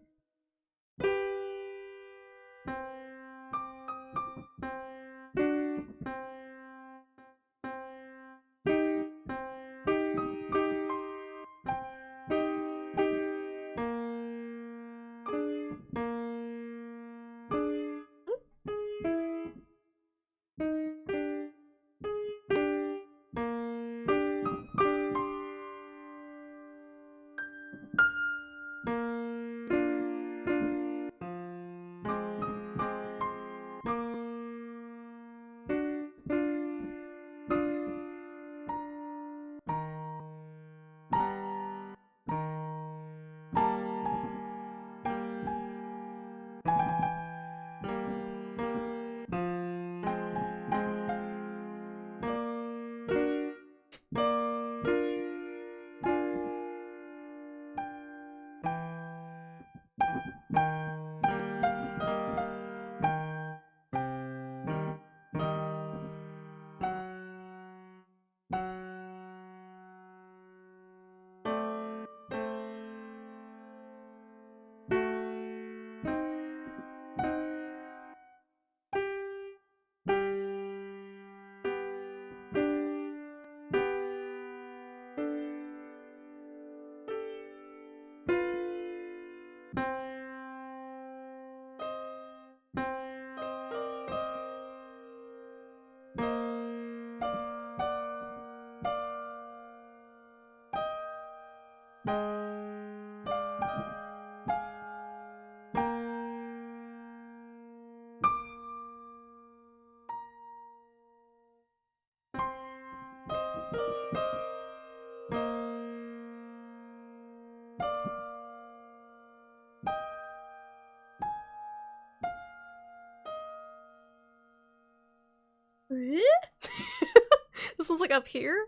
This one's like up here?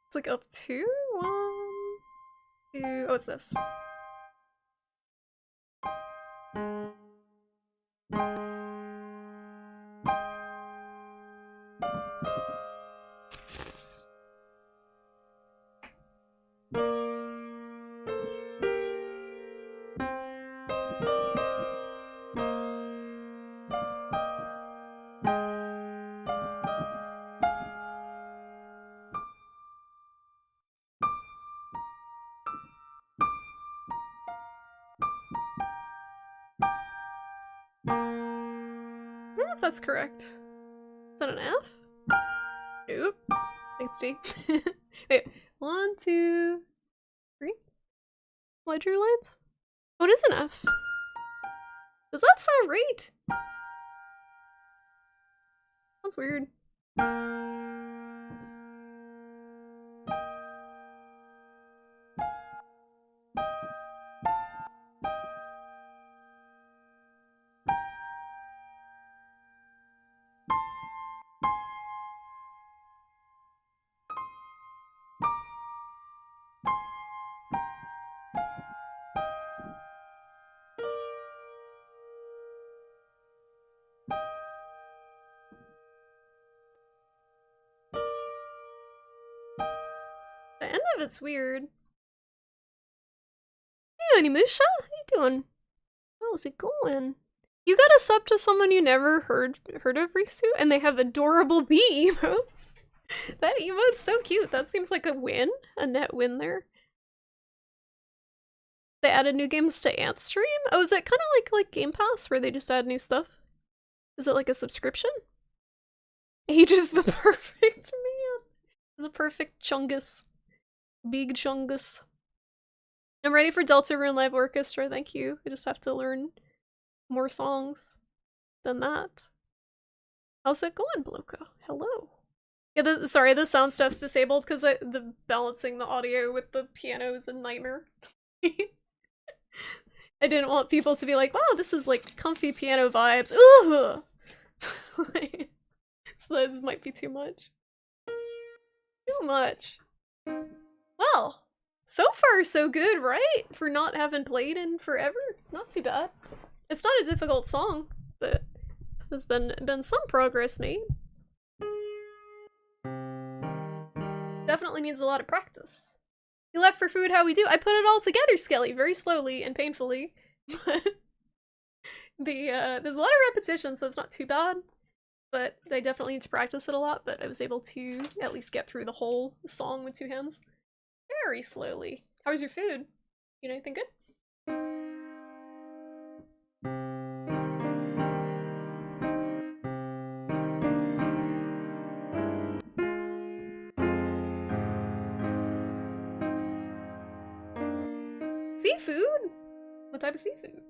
It's like up two? 1, 2. Oh, it's this. I don't know if that's correct. Is that an F? Nope. I think it's D. Wait, 1, 2, 3? Why drew lines? Oh, it is an F. Does that sound right? Sounds weird. The end of it's weird. Hey, Onimusha, how you doing? How's it going? You got a sub to someone you never heard of, Risu, and they have adorable bee emotes. That emote's so cute. That seems like a win, a net win there. They added new games to Antstream? Oh, is it kind of like Game Pass, where they just add new stuff? Is it like a subscription? He just the perfect man. The perfect Chungus. Big Chungus. I'm ready for Deltarune Live Orchestra, thank you. I just have to learn more songs than that. How's it going, Bloka? Hello. Yeah, sorry, the sound stuff's disabled because the balancing the audio with the piano is a nightmare. I didn't want people to be like, wow, this is like comfy piano vibes. Ugh! So this might be too much. Too much. Well, so far so good, right? For not having played in forever? Not too bad. It's not a difficult song, but there's been some progress made. Definitely needs a lot of practice. You left for food, how we do? I put it all together, Skelly, very slowly and painfully. But there's a lot of repetition, so it's not too bad. But I definitely need to practice it a lot, but I was able to at least get through the whole song with 2 hands. Very slowly. How was your food? You know anything good? Seafood? What type of seafood?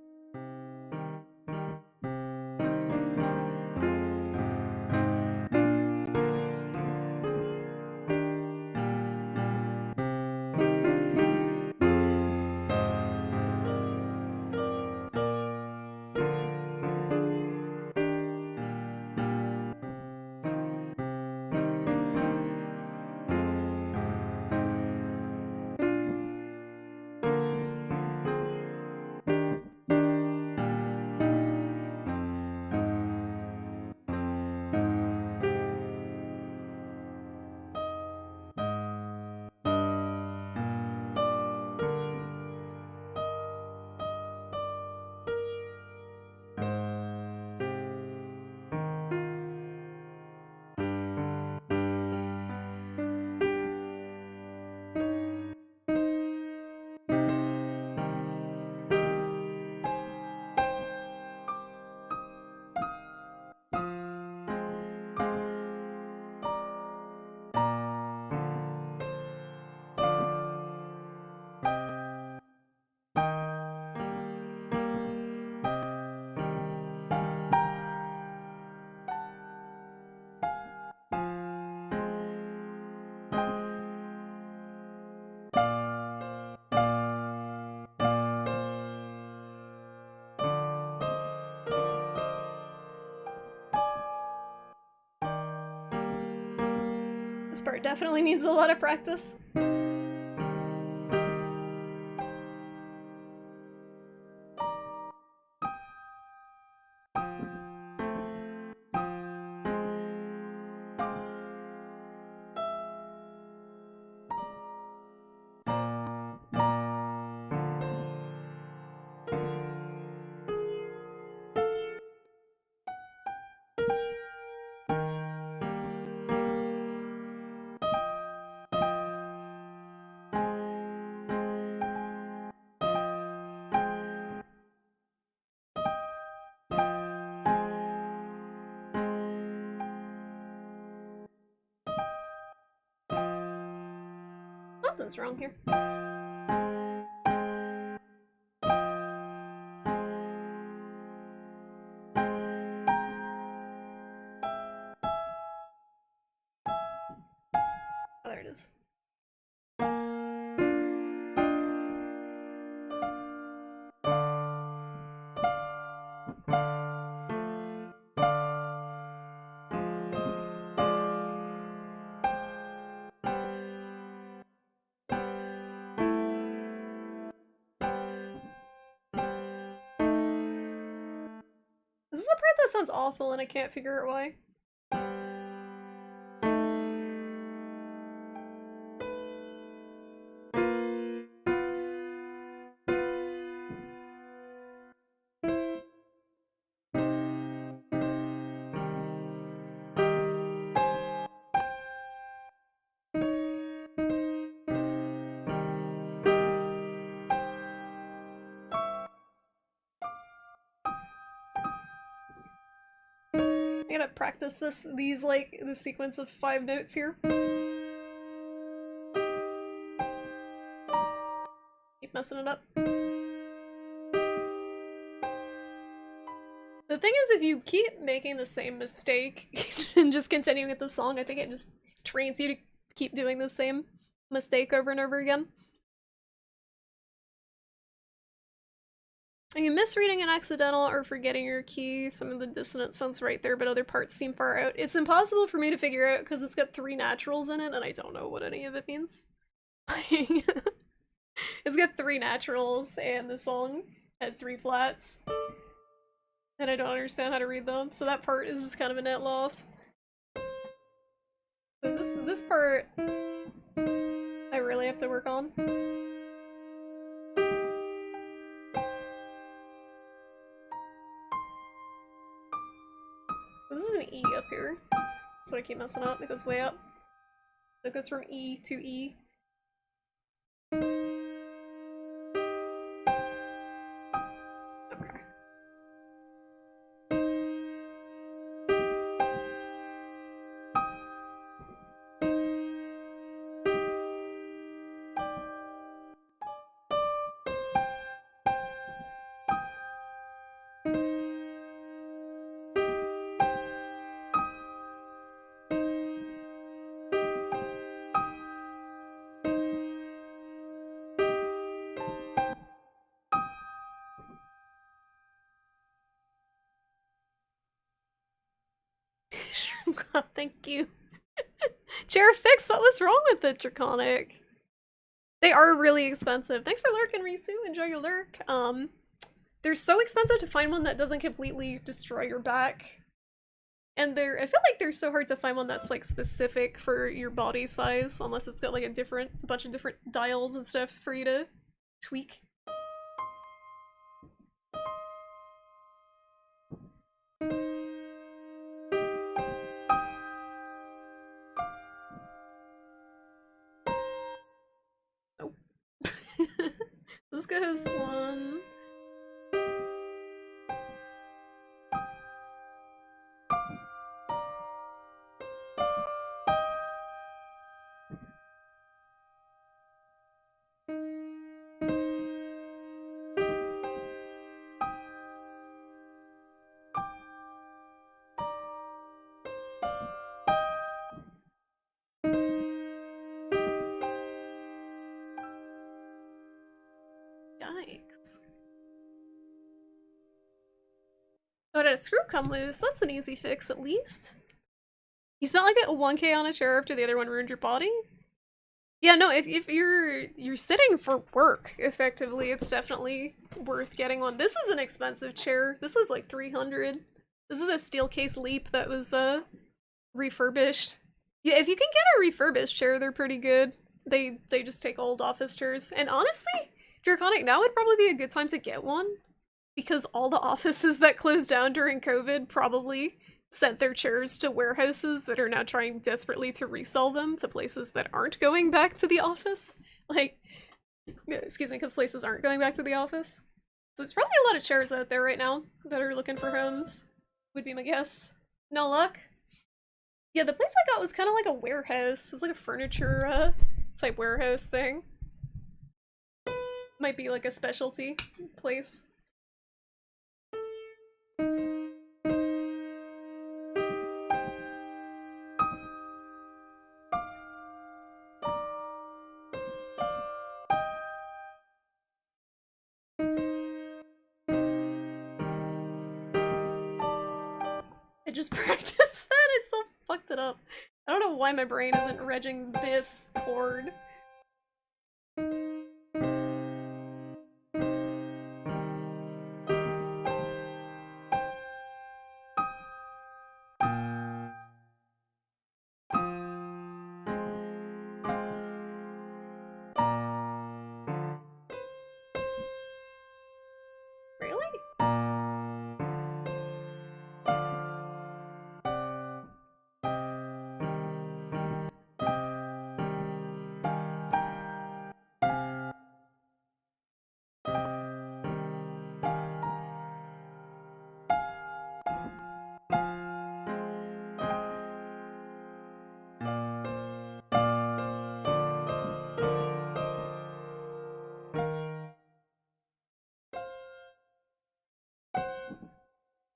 This part definitely needs a lot of practice. Something's wrong here. Oh, there it is. This is the part that sounds awful and I can't figure out why. I gotta practice these like, the sequence of 5 notes here. Keep messing it up. The thing is, if you keep making the same mistake and just continuing with the song, I think it just trains you to keep doing the same mistake over and over again. Are you misreading an accidental or forgetting your key? Some of the dissonance sounds right there, but other parts seem far out. It's impossible for me to figure out because it's got 3 naturals in it, and I don't know what any of it means. It's got 3 naturals, and the song has 3 flats. And I don't understand how to read them, so that part is just kind of a net loss. But this part, I really have to work on. So this is an E up here. That's what I keep messing up. It goes way up. So it goes from E to E. Okay. God, thank you. Chair fix, what was wrong with it, Draconic? They are really expensive. Thanks for lurking, Risu. Enjoy your lurk. They're so expensive to find one that doesn't completely destroy your back. And I feel like they're so hard to find one that's like specific for your body size, unless it's got like a bunch of different dials and stuff for you to tweak. This goes 1. Yikes. Oh, did a screw come loose? That's an easy fix, at least. You spent like a 1K on a chair after the other one ruined your body? Yeah, no, if you're sitting for work, effectively, it's definitely worth getting one. This is an expensive chair. This was like 300. This is a Steelcase Leap that was refurbished. Yeah, if you can get a refurbished chair, they're pretty good. They just take old office chairs. And honestly, Draconic, now would probably be a good time to get one, because all the offices that closed down during COVID probably sent their chairs to warehouses that are now trying desperately to resell them to places that aren't going back to the office. Like, excuse me, because places aren't going back to the office. So there's probably a lot of chairs out there right now that are looking for homes, would be my guess. No luck? Yeah, the place I got was kind of like a warehouse. It was like a furniture type warehouse thing. Might be like a specialty place. I just practiced that, I still fucked it up. I don't know why my brain isn't regging this chord. Really?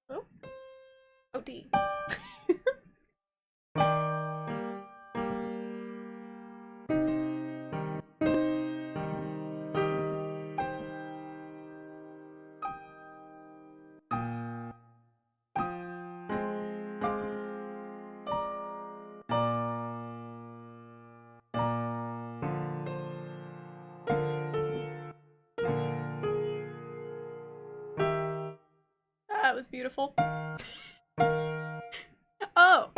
Oh? Oh, D. That was beautiful. Oh!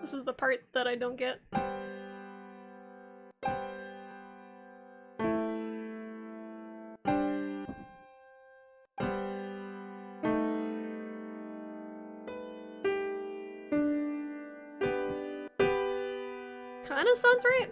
This is the part that I don't get. Kinda sounds right.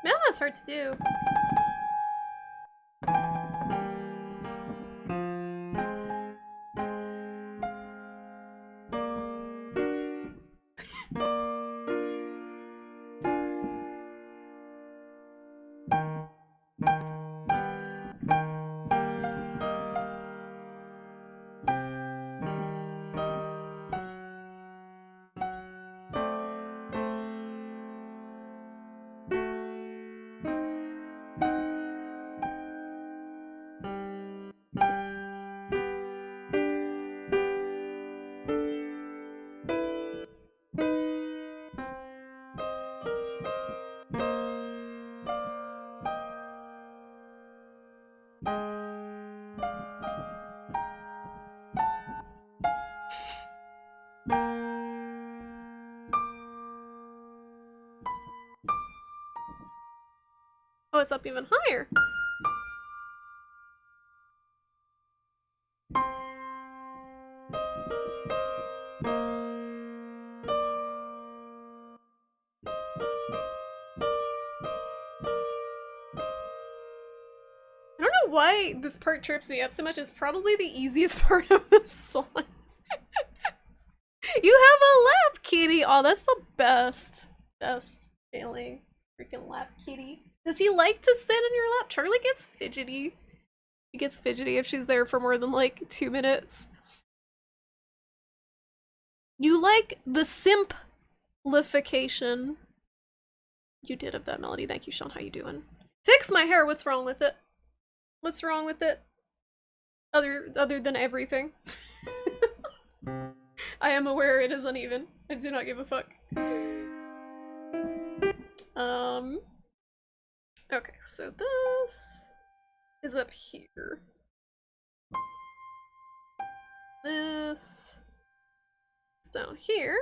Man, that's hard to do. Oh, it's up even higher. I don't know why this part trips me up so much. It's probably the easiest part of this song. You have a lap kitty! Oh, that's the best. Best feeling. Freaking lap kitty. Does he like to sit in your lap? Charlie gets fidgety. He gets fidgety if she's there for more than like 2 minutes. You like the simplification. You did of that melody. Thank you, Sean. How you doing? Fix my hair. What's wrong with it? What's wrong with it? Other than everything. I am aware it is uneven. I do not give a fuck. Okay, so this is up here. This is down here.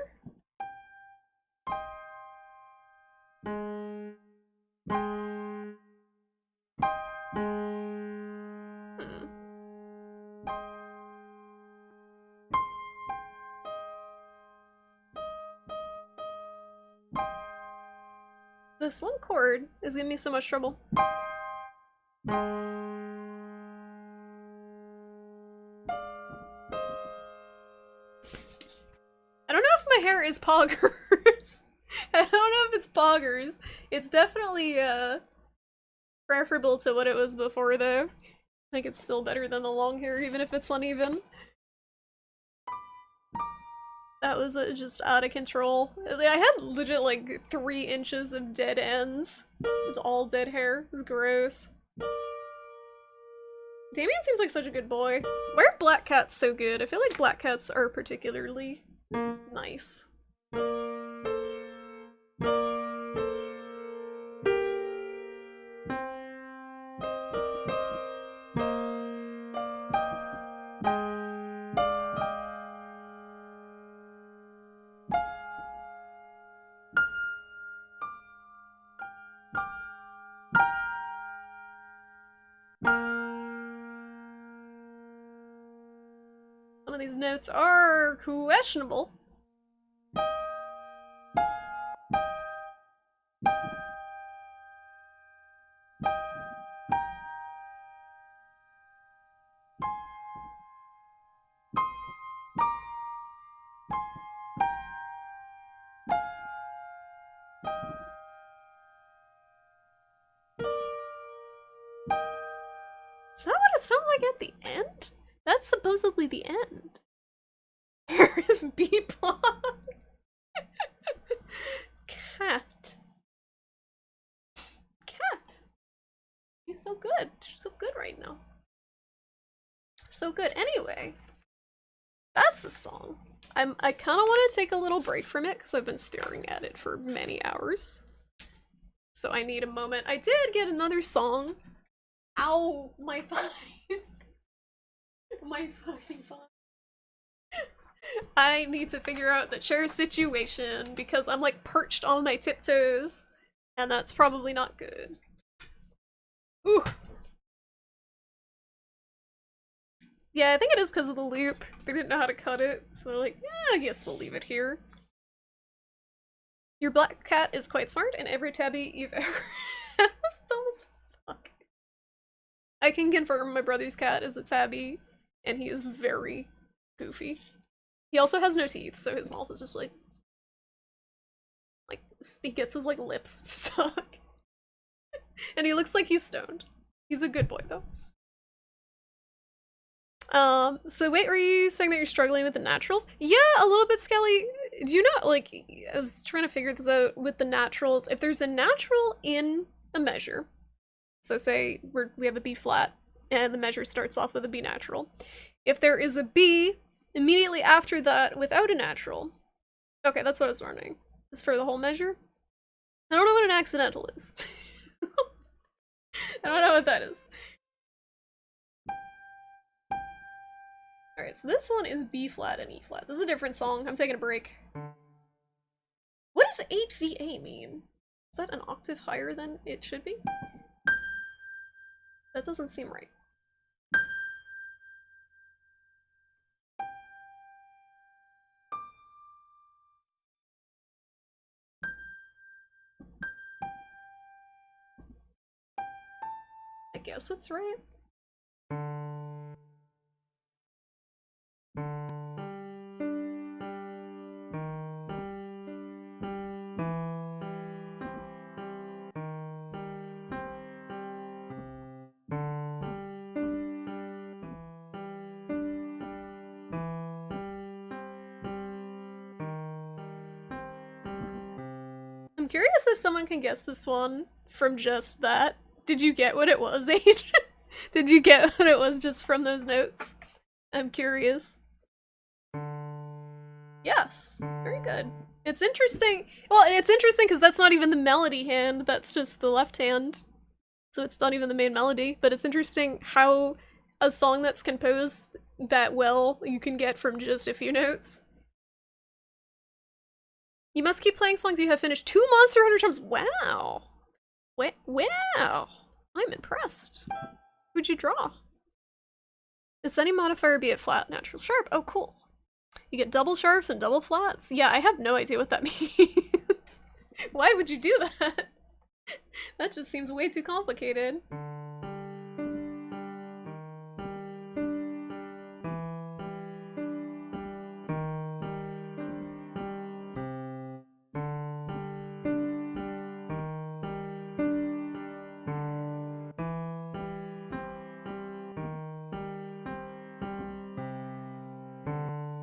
This one chord is giving me so much trouble. I don't know if my hair is poggers. I don't know if it's poggers. It's definitely preferable to what it was before though. I think it's still better than the long hair even if it's uneven. That was just out of control. I had legit like 3 inches of dead ends. It was all dead hair. It was gross. Damien seems like such a good boy. Why are black cats so good? I feel like black cats are particularly nice. Some of these notes are questionable. Is that what it sounds like at the end? That's supposedly the end. There is B-plot. Cat. Cat. She's so good. She's so good right now. So good. Anyway, that's a song. I kind of want to take a little break from it because I've been staring at it for many hours. So I need a moment. I did get another song. Ow, my thighs. My fucking thighs. I need to figure out the chair situation because I'm like perched on my tiptoes and that's probably not good. Ooh. Yeah, I think it is because of the loop. They didn't know how to cut it, so they're like, yeah, I guess we'll leave it here. Your black cat is quite smart and every tabby you've ever had is dumb as fuck. I can confirm my brother's cat is a tabby and he is very goofy. He also has no teeth, so his mouth is just like he gets his like lips stuck. And he looks like he's stoned. He's a good boy though. So wait, were you saying that you're struggling with the naturals? Yeah, a little bit, Skelly. Do you not, like, I was trying to figure this out with the naturals. If there's a natural in a measure, so say we have a B flat, and the measure starts off with a B natural. If there is a B immediately after that without a natural, okay, that's what I was wondering. Is for the whole measure? I don't know what an accidental is. I don't know what that is. Alright, so this one is B flat and E flat. This is a different song. I'm taking a break. What does 8VA mean? Is that an octave higher than it should be? That doesn't seem right. I guess it's right. I'm curious if someone can guess this one from just that. Did you get what it was, Age? Did you get what it was just from those notes? I'm curious. Yes, very good. It's interesting. Well, it's interesting because that's not even the melody hand, that's just the left hand. So it's not even the main melody, but it's interesting how a song that's composed that well you can get from just a few notes. You must keep playing songs you have finished 2 Monster Hunter times. Wow. Wow. I'm impressed. Who'd you draw? It's any modifier, be it flat, natural, sharp. Oh, cool. You get double sharps and double flats? Yeah, I have no idea what that means. Why would you do that? That just seems way too complicated.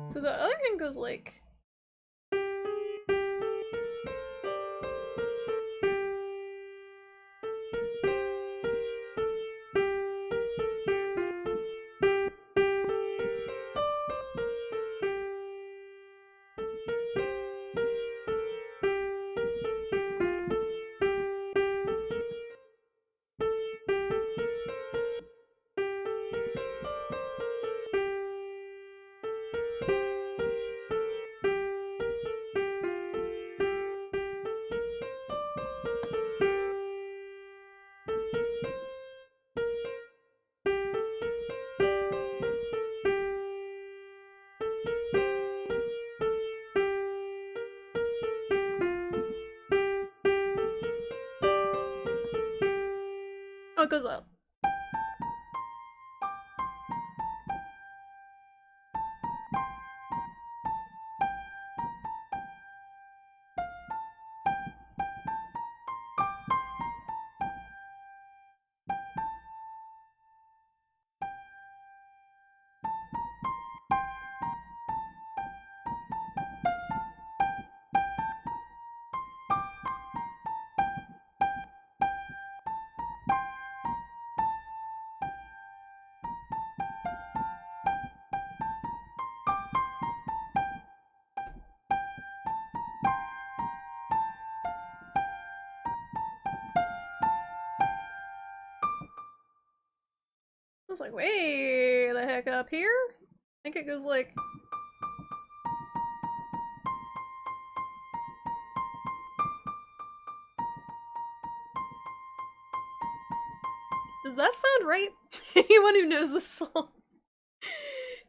So the other hand goes like... Oh, it goes up. I was like, way the heck up here? I think it goes like... Does that sound right? Anyone who knows this song?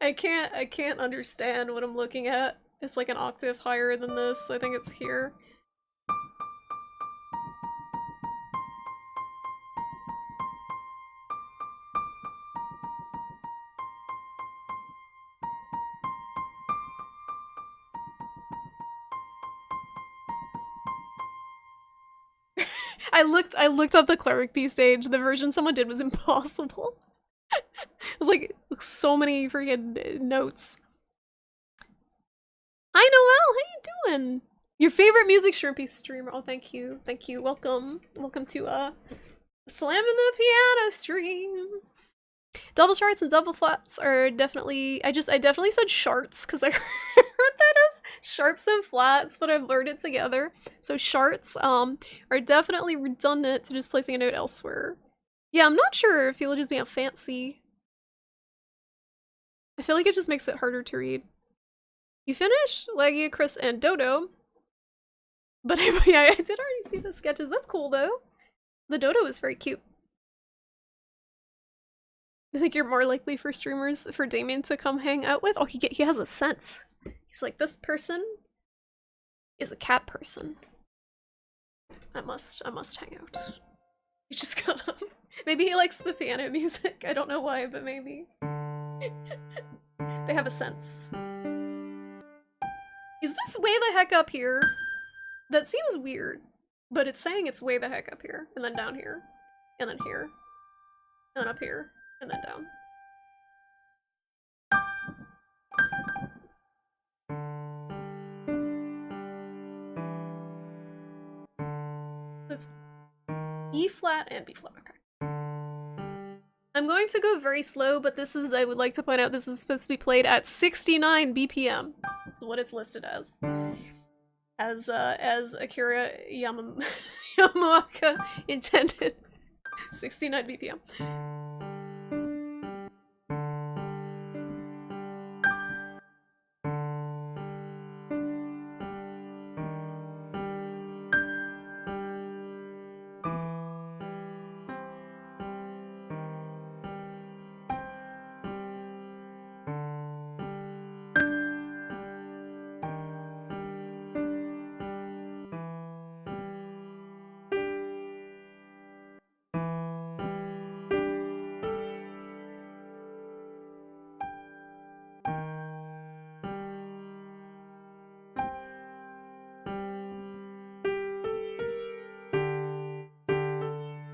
I can't understand what I'm looking at. It's like an octave higher than this. I think it's here. I looked up the Cleric P stage. The version someone did was impossible. It was like so many freaking notes. Hi Noelle, how you doing? Your favorite music shrimpy streamer. Oh, thank you, thank you. Welcome to Slamming the Piano stream. Double sharts and double flats are definitely. I definitely said sharts because I heard that as sharps and flats, but I've learned it together. So sharts are definitely redundant to just placing a note elsewhere. Yeah, I'm not sure if you'll just be a fancy. I feel like it just makes it harder to read. You finish? Leggy, Chris, and Dodo. But yeah, I did already see the sketches. That's cool though. The Dodo is very cute. I think you're more likely for streamers for Damien to come hang out with. Oh, he has a sense. He's like, this person is a cat person. I must hang out. He just got up. Maybe he likes the piano music. I don't know why, but maybe. They have a sense. Is this way the heck up here? That seems weird, but it's saying it's way the heck up here, and then down here, and then here, and then up here, and then down. It's E flat and B flat. Okay. I'm going to go very slow, but this is, I would like to point out, this is supposed to be played at 69 BPM. That's what it's listed as. As Akira Yamaoka intended. 69 BPM.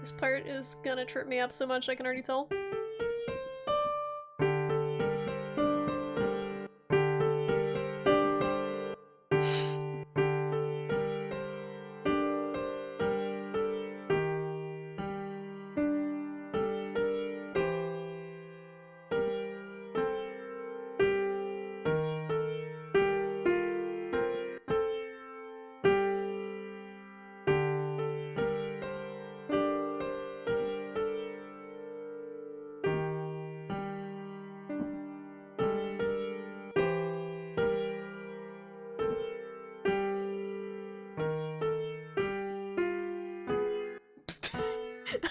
This part is gonna trip me up so much, I can already tell.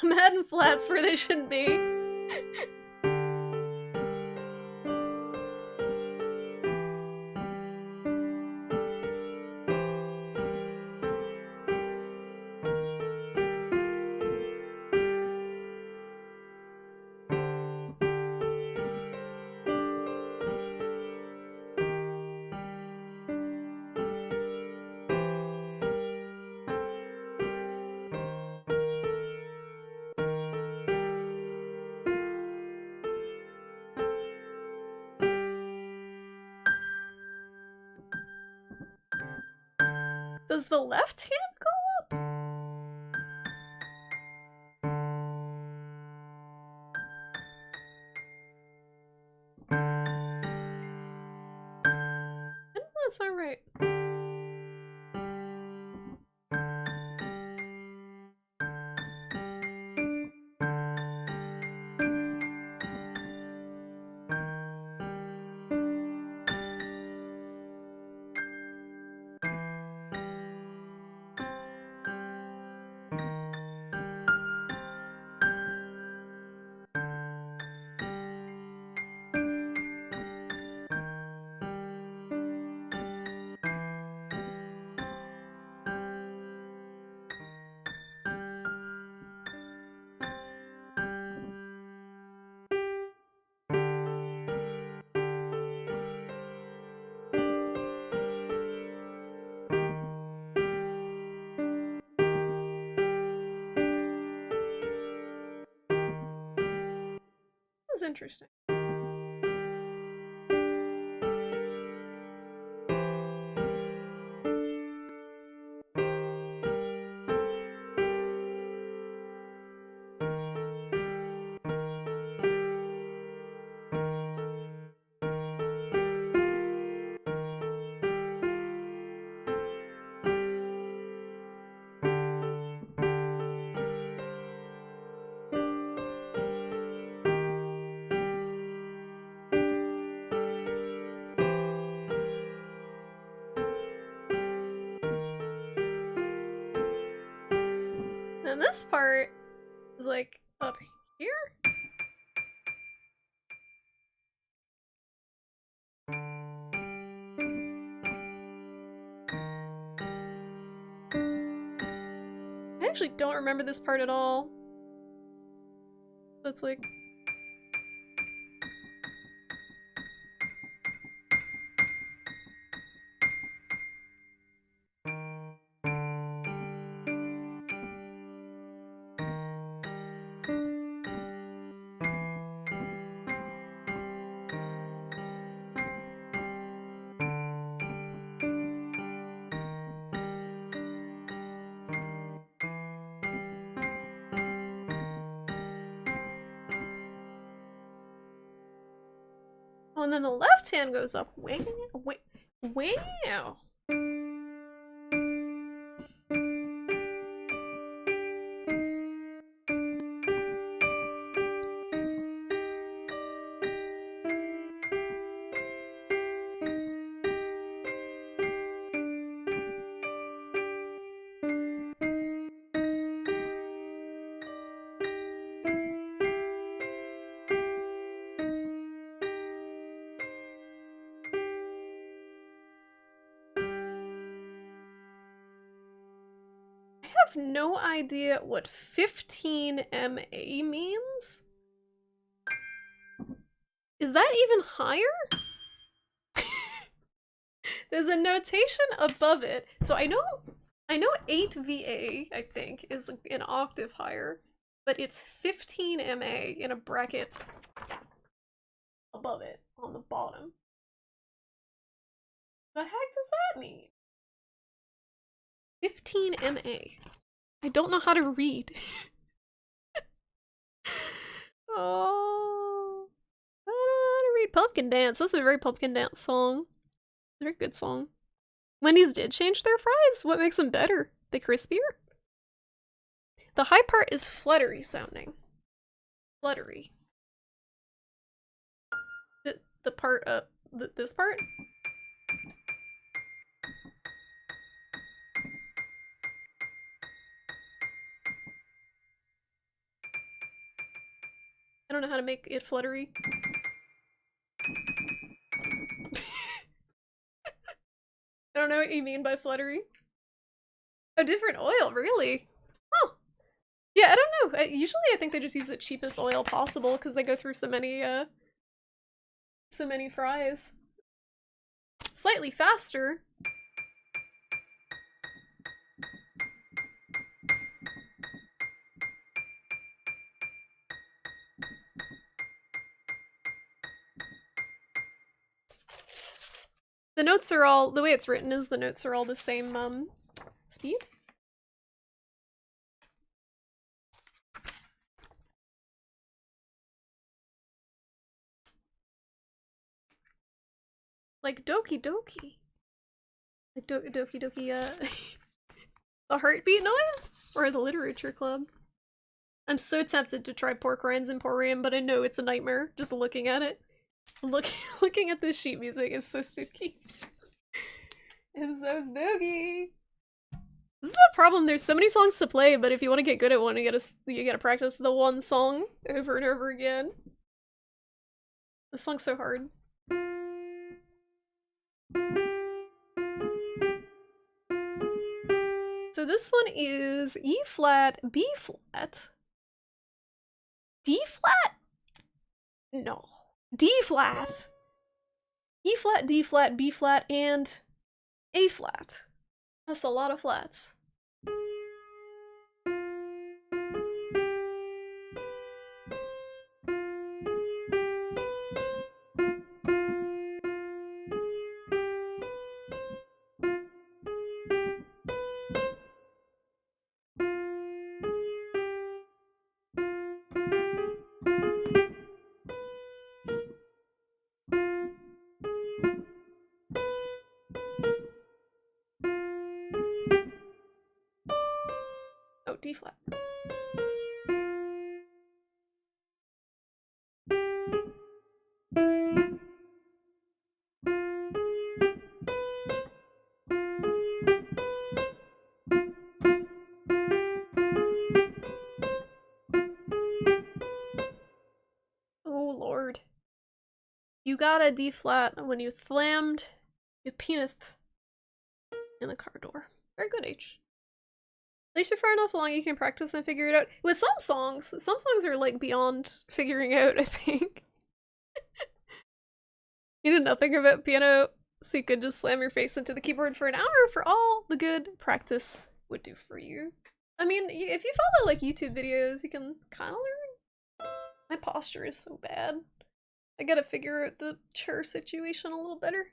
I'm heading flats where they shouldn't be. Does the left hand go up? I don't know, that's not right. This is interesting. And this part is like up here? actually don't remember this part at all. That's like... Oh, and then the left hand goes up. Wow. Wow. I have no idea what 15 MA means. Is that even higher? There's a notation above it. So I know 8 VA, I think, is an octave higher, but it's 15 MA in a bracket above it on the bottom. The heck does that mean? 15 MA. I don't know how to read. Oh, I don't know how to read Pumpkin Dance. That's a very Pumpkin Dance song. Very good song. Wendy's did change their fries. What makes them better? They crispier? The high part is fluttery sounding. Fluttery. The part this part? I don't know how to make it fluttery. I don't know what you mean by fluttery. A different oil, really? Oh. Yeah, I don't know. Usually I think they just use the cheapest oil possible because they go through so many fries. Slightly faster. The notes are all, the way it's written is the notes are all the same speed. Like Doki Doki. Like Doki Doki, the heartbeat noise? Or the literature club? I'm so tempted to try Pork Rinds Emporium, but I know it's a nightmare just looking at it. Looking at this sheet music is so spooky. It's so spooky. This is the problem. There's so many songs to play, but if you want to get good at one, you gotta practice the one song over and over again. This song's so hard. So this one is E flat, B flat, D flat? No. D flat! E flat, D flat, B flat, and A flat. That's a lot of flats. Oh, D flat. Oh lord. You got a D flat when you slammed your penis in the car door. Very good, H. least you're far enough along you can practice and figure it out. With some songs are like beyond figuring out, I think. You know nothing about piano, so you could just slam your face into the keyboard for an hour for all the good practice would do for you. I mean, if you follow like YouTube videos, you can kind of learn. My posture is so bad. I gotta figure out the chair situation a little better.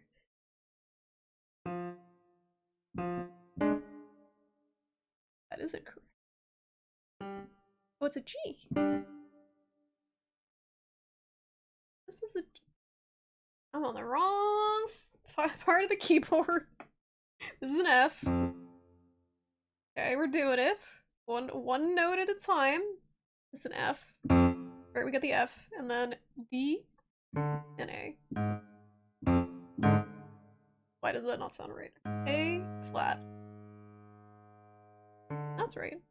That isn't correct. Oh, it's a G. This is a... I'm on the wrong part of the keyboard. This is an F. Okay, we're doing it. One note at a time. It's an F. Alright, we got the F, and then D and A. Why does that not sound right? A flat. That's right.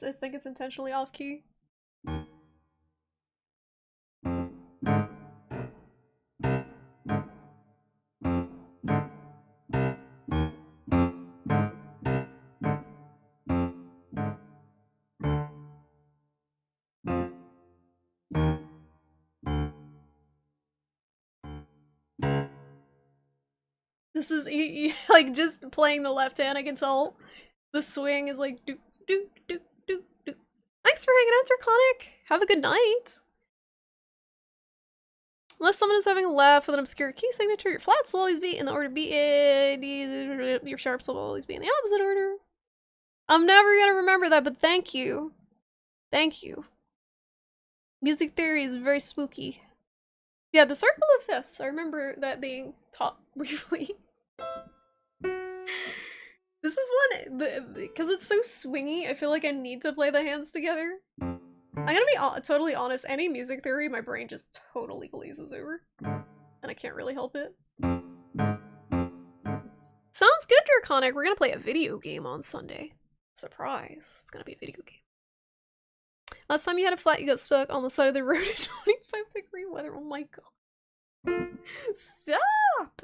I think it's intentionally off key. This is like just playing the left hand. I can tell the swing is like do do do do do. Thanks for hanging out, Draconic. Have a good night. Unless someone is having a laugh with an obscure key signature, your flats will always be in the order B. Your sharps will always be in the opposite order. I'm never gonna remember that, but thank you. Thank you. Music theory is very spooky. Yeah, the circle of fifths. I remember that being taught briefly. This is one, because it's so swingy, I feel like I need to play the hands together. I'm gonna be totally honest, any music theory, my brain just totally glazes over. And I can't really help it. Sounds good, Draconic. We're gonna play a video game on Sunday. Surprise. It's gonna be a video game. Last time you had a flat, you got stuck on the side of the road in 25-degree weather. Oh my god. Stop!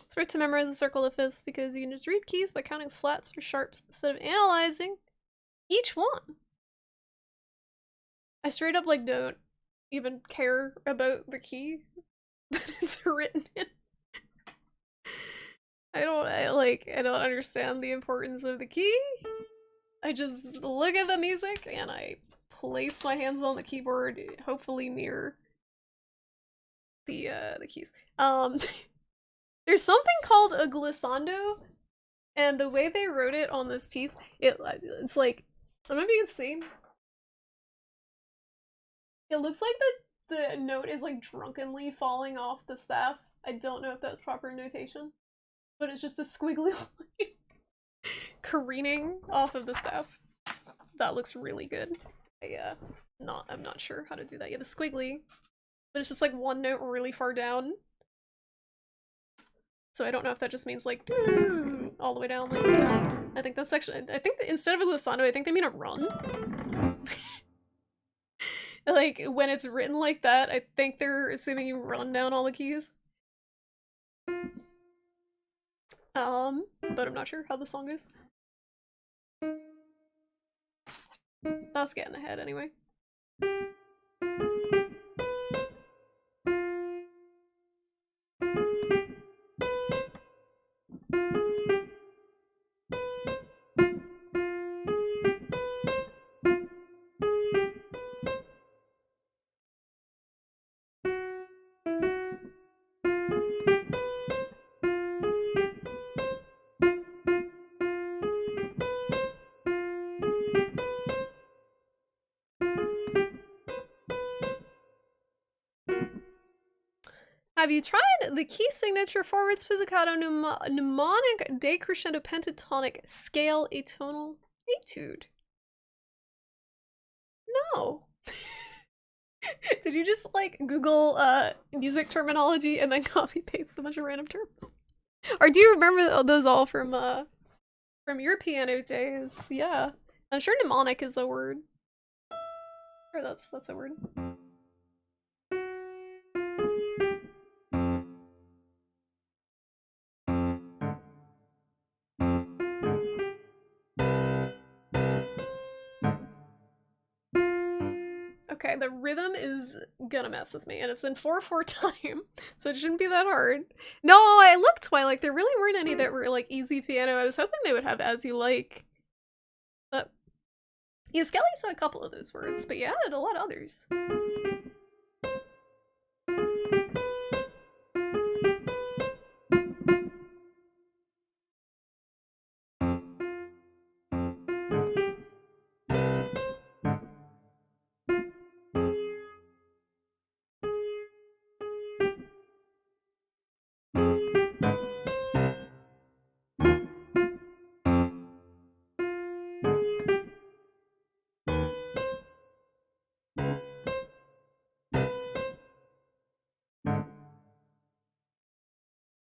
It's worth to memorize the circle of fifths because you can just read keys by counting flats or sharps instead of analyzing each one. I straight up like don't even care about the key that it's written in. I don't understand the importance of the key. I just look at the music and I place my hands on the keyboard, hopefully near the keys. There's something called a glissando, and the way they wrote it on this piece, it's like, I don't know if you can see. It looks like the note is like drunkenly falling off the staff. I don't know if that's proper notation, but it's just a squiggly line careening off of the staff. That looks really good. I'm not sure how to do that. Yeah, the squiggly, but it's just like one note really far down. So I don't know if that just means like all the way down. Like, I think that's actually, I think instead of a glissando, I think they mean a run. Like when it's written like that, I think they're assuming you run down all the keys. But I'm not sure how the song is. That's getting ahead anyway. Have you tried the key signature forwards pizzicato mnemonic decrescendo pentatonic scale atonal etude? No. Did you just like Google music terminology and then copy paste a bunch of random terms? Or do you remember those all from your piano days? Yeah. I'm sure mnemonic is a word. Sure, that's a word. Okay, the rhythm is gonna mess with me, and it's in 4/4 time, so it shouldn't be that hard. No, I looked Twilight. There really weren't any that were like easy piano. I was hoping they would have As You Like. But yeah, Skelly said a couple of those words, but you added a lot of others.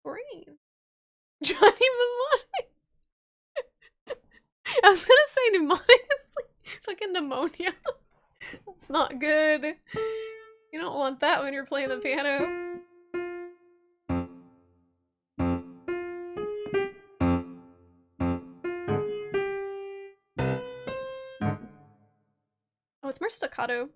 Brain. Johnny Mnemonic. I was gonna say pneumonic is like fucking pneumonia. That's not good. You don't want that when you're playing the piano. Oh, it's more staccato.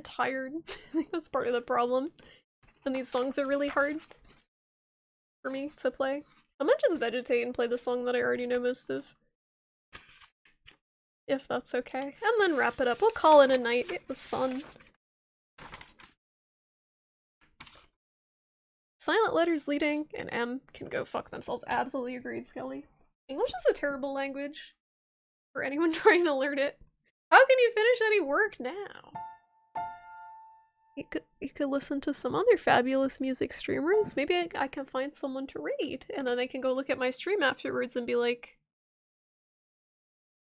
Tired. I think that's part of the problem. And these songs are really hard for me to play. I might just vegetate and play the song that I already know most of. If that's okay. And then wrap it up. We'll call it a night. It was fun. Silent letters leading and M can go fuck themselves. Absolutely agreed, Skelly. English is a terrible language for anyone trying to learn it. How can you finish any work now? You could listen to some other fabulous music streamers. Maybe I can find someone to raid, and then they can go look at my stream afterwards and be like,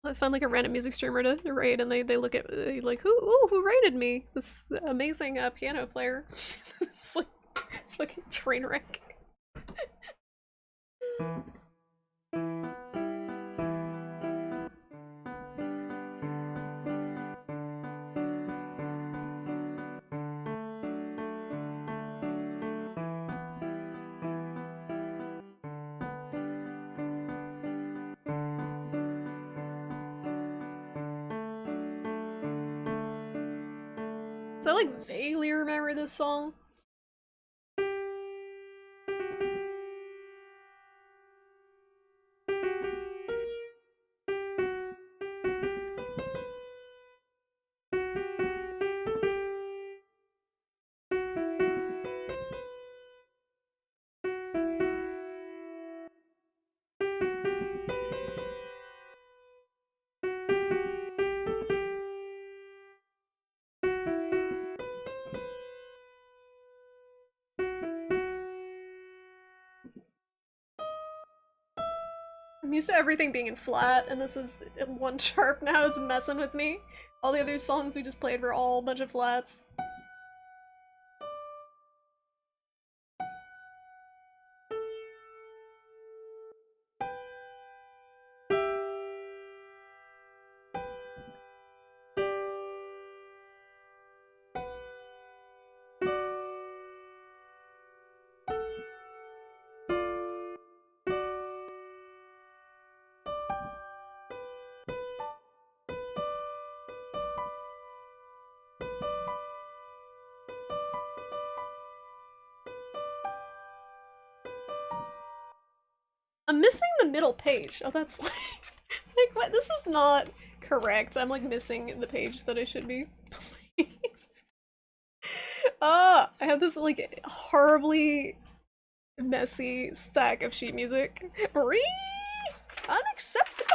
I find like a random music streamer to raid, and they look at like who raided me? This amazing piano player. It's like a train wreck. So I like vaguely remember this song. I'm used to everything being in flat, and this is in 1 sharp now. It's messing with me. All the other songs we just played were all a bunch of flats. I'm missing the middle page. Oh, that's why. Like, what? This is not correct. I'm like missing the page that I should be playing. I have this like horribly messy stack of sheet music. Unacceptable!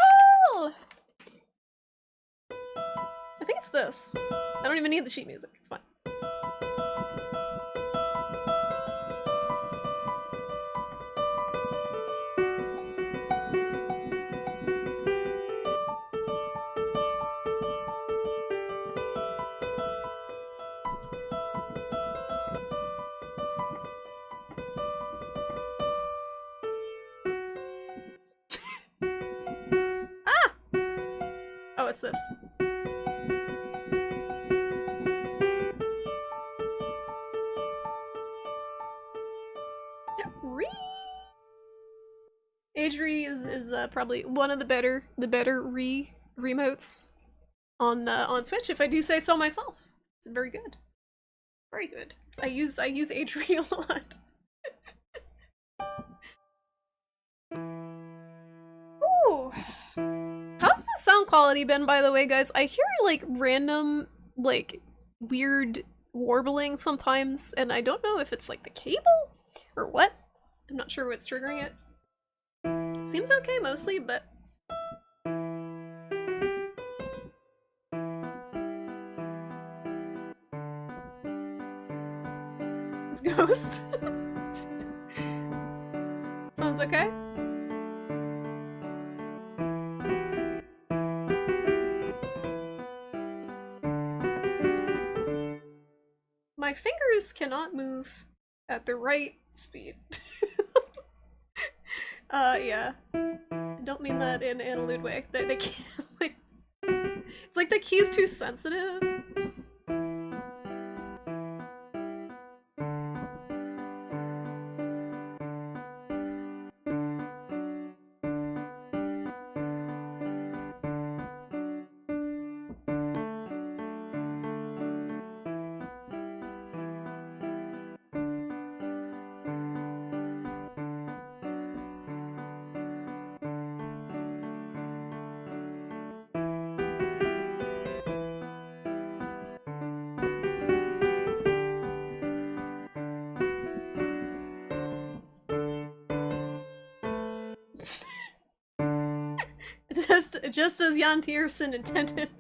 I think it's this. I don't even need the sheet music, it's fine. Oh, it's this. Adri is probably one of the better remotes on Switch, if I do say so myself. It's very good. Very good. I use Adri a lot. Ooh. How's the sound quality been, by the way, guys? I hear like random, like weird warbling sometimes, and I don't know if it's like the cable or what. I'm not sure what's triggering it. Seems okay mostly, but it's Ghost. Sounds okay. My fingers cannot move at the right speed. Yeah. I don't mean that in a lewd way. They can't, like... It's like the key's too sensitive. Just as Jan Tiersen intended.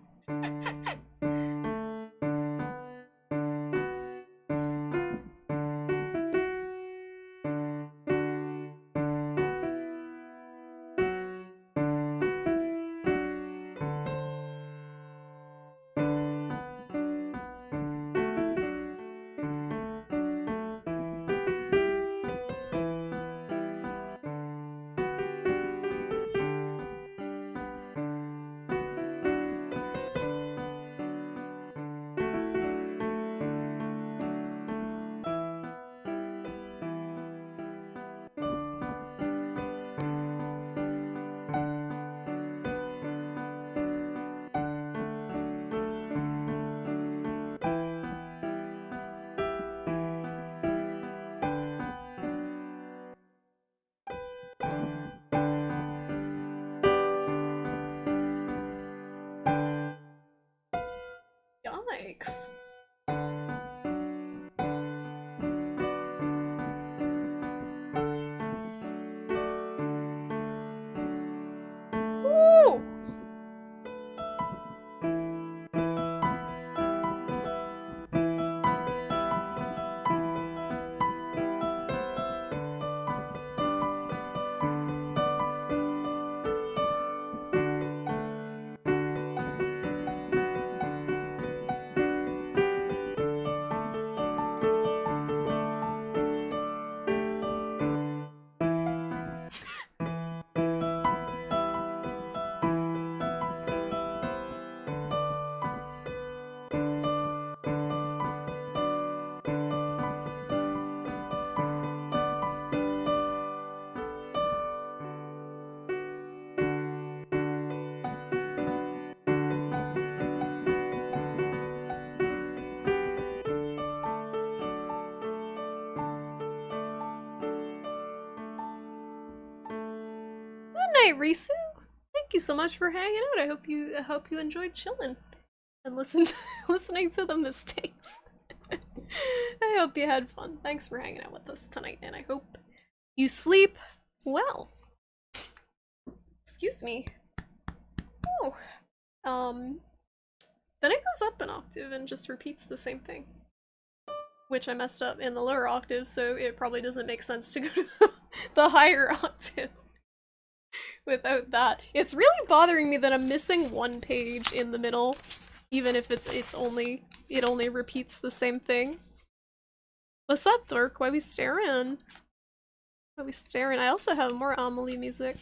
Yikes. Ooh. Good night, Risu. Thank you so much for hanging out. I hope you enjoyed chilling and listening to the mistakes. I hope you had fun. Thanks for hanging out with us tonight, and I hope You sleep well. Excuse me. Oh. Then it goes up an octave and just repeats the same thing. Which I messed up in the lower octave, so it probably doesn't make sense to go to the higher octave without that. It's really bothering me that I'm missing one page in the middle, even if it only repeats the same thing. What's up, Dork? Why we staring? Why we staring? I also have more Amelie music.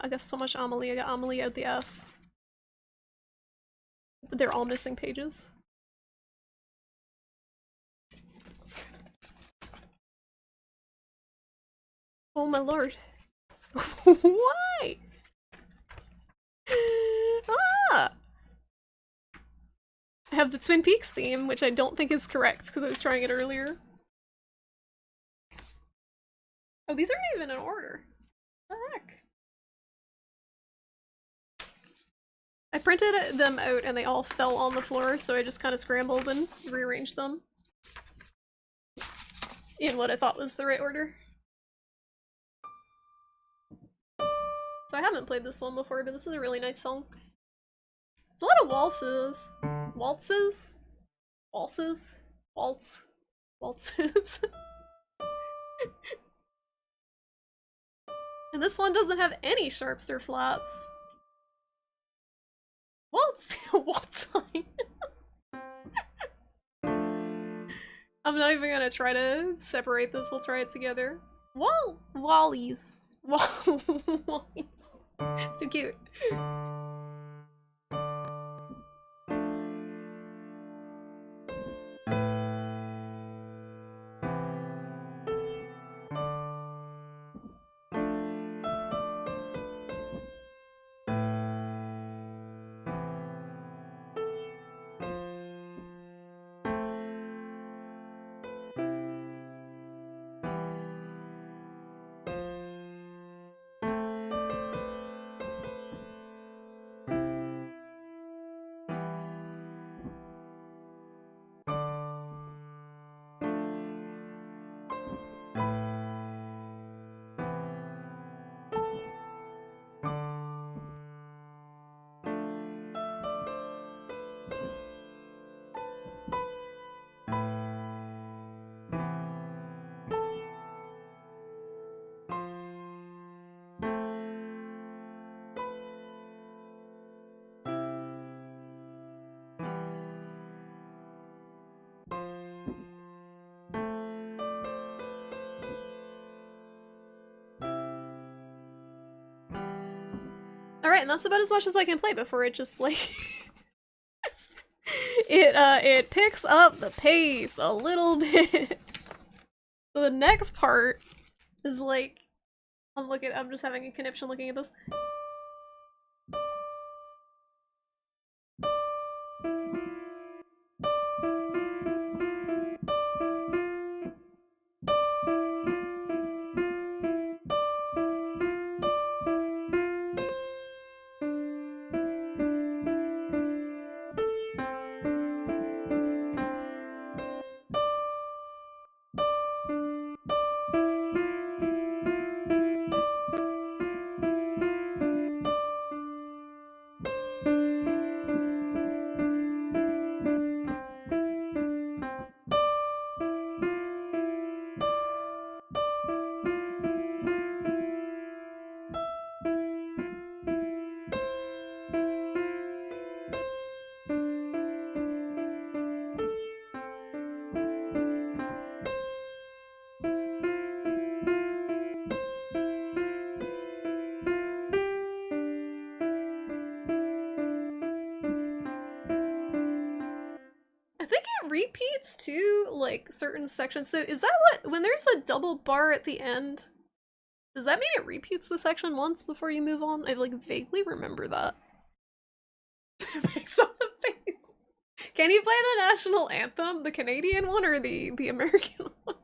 I got so much Amelie. I got Amelie out the ass. They're all missing pages. Oh my lord. Why? Ah! I have the Twin Peaks theme, which I don't think is correct because I was trying it earlier. Oh, these aren't even in order. What the heck? I printed them out and they all fell on the floor, so I just kind of scrambled and rearranged them in what I thought was the right order. So I haven't played this one before, but this is a really nice song. It's a lot of waltzes. Waltzes? Waltzes? Waltz? Waltzes? And this one doesn't have any sharps or flats. Waltz! Waltz sign! I'm not even gonna try to separate this, we'll try it together. Wallies. Wallies. It's too cute. Alright, and that's about as much as I can play before it just, like... it picks up the pace a little bit. So the next part is like... I'm just having a conniption looking at this. Repeats too, like certain sections. So is that what, when there's a double bar at the end, does that mean it repeats the section once before you move on? I like vaguely remember that. Makes up the face. Can you play the national anthem, the Canadian one or the American one?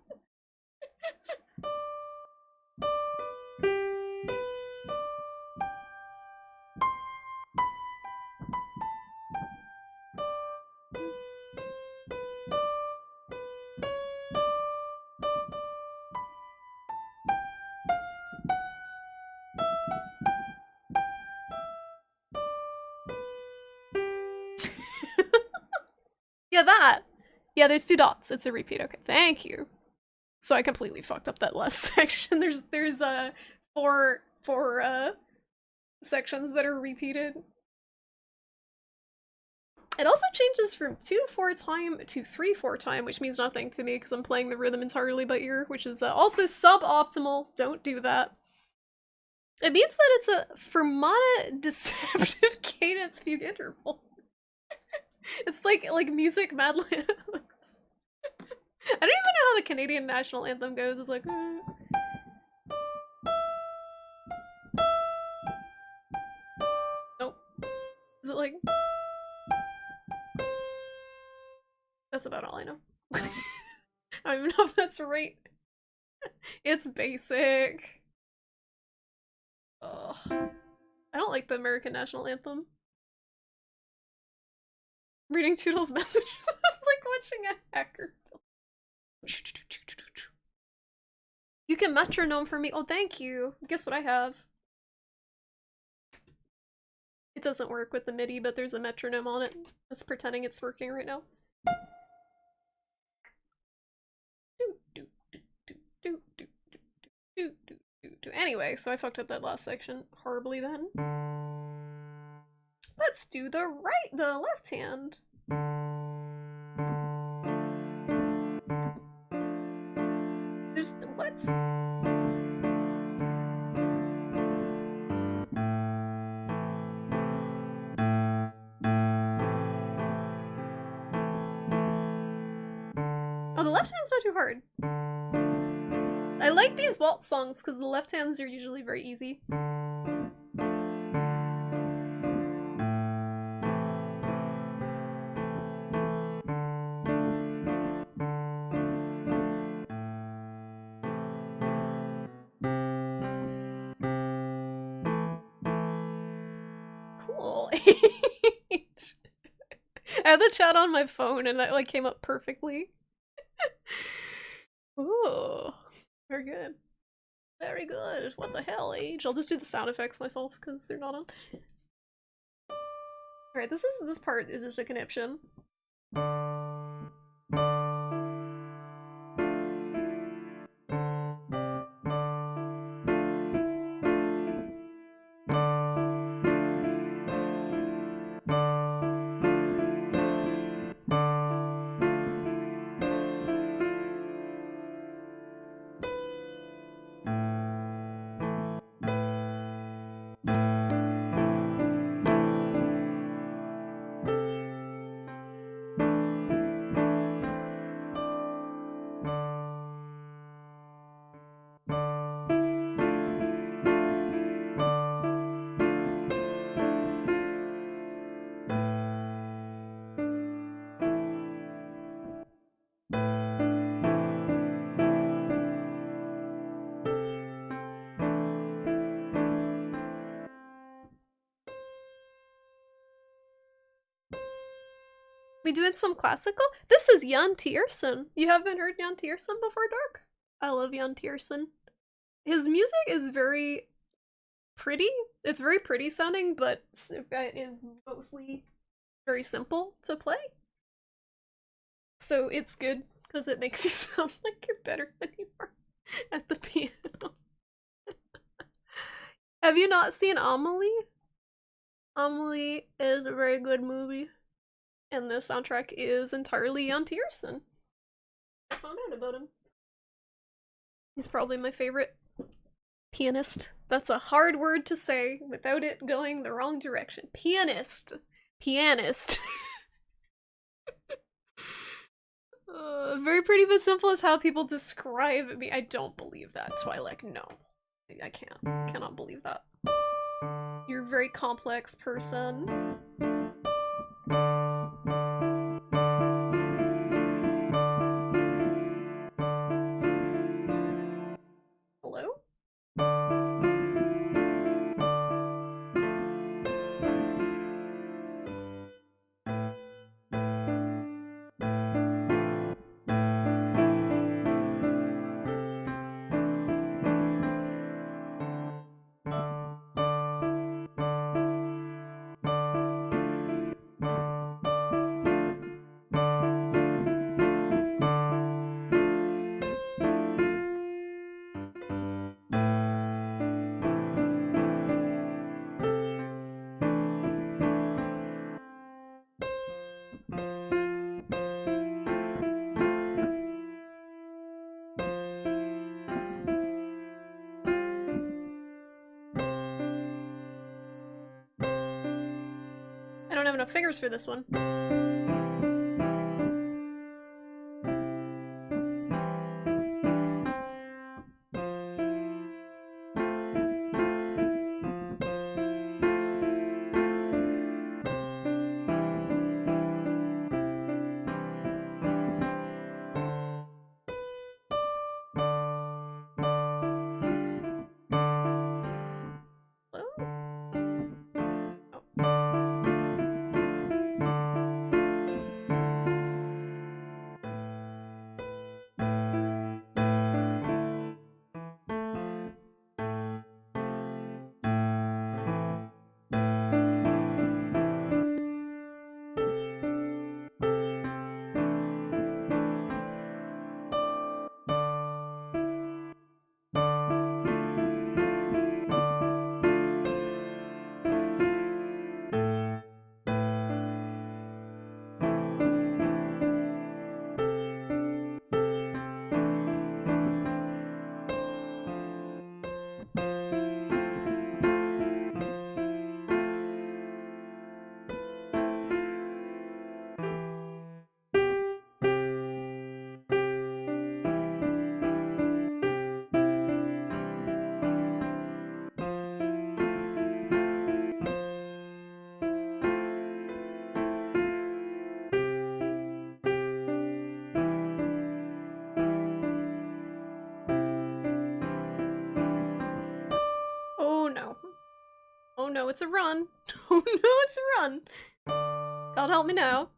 yeah, that. Yeah, there's 2 dots. It's a repeat. Okay, thank you. So I completely fucked up that last section. There's four sections that are repeated. It also changes from 2/4 time to 3/4 time, which means nothing to me because I'm playing the rhythm entirely by ear, which is also suboptimal. Don't do that. It means that it's a fermata deceptive cadence fugue interval. It's like music Mad Libs. I don't even know how the Canadian national anthem goes. It's like. Nope. Is it like? That's about all I know. I don't even know if that's right. It's basic. Ugh. I don't like the American national anthem. Reading Toodle's messages is like watching a hacker. You can metronome for me. Oh, thank you. Guess what I have? It doesn't work with the MIDI, but there's a metronome on it. It's pretending it's working right now. Anyway, so I fucked up that last section horribly then. Let's do the left hand. There's what? Oh, the left hand's not too hard. I like these waltz songs because the left hands are usually very easy. Cool. I had the chat on my phone and that like came up perfectly. Ooh. Very good. Very good. What the hell, Age? I'll just do the sound effects myself because they're not on. Alright, this part is just a conniption. We doing some classical? This is Jan Tiersen. You haven't heard Jan Tiersen before, Dark? I love Jan Tiersen. His music is very pretty. It's very pretty sounding, but it is mostly very simple to play. So it's good because it makes you sound like you're better than you are at the piano. Have you not seen Amelie? Amelie is a very good movie. And the soundtrack is entirely Jan Tiersen. I found out about him. He's probably my favorite pianist. That's a hard word to say without it going the wrong direction. Pianist. Pianist. Very pretty but simple is how people describe me. I don't believe that, Twi'lek. No. I cannot believe that. You're a very complex person. Hello? don't have enough fingers for this one. Oh no, it's a run. Oh no, it's a run. God help me now.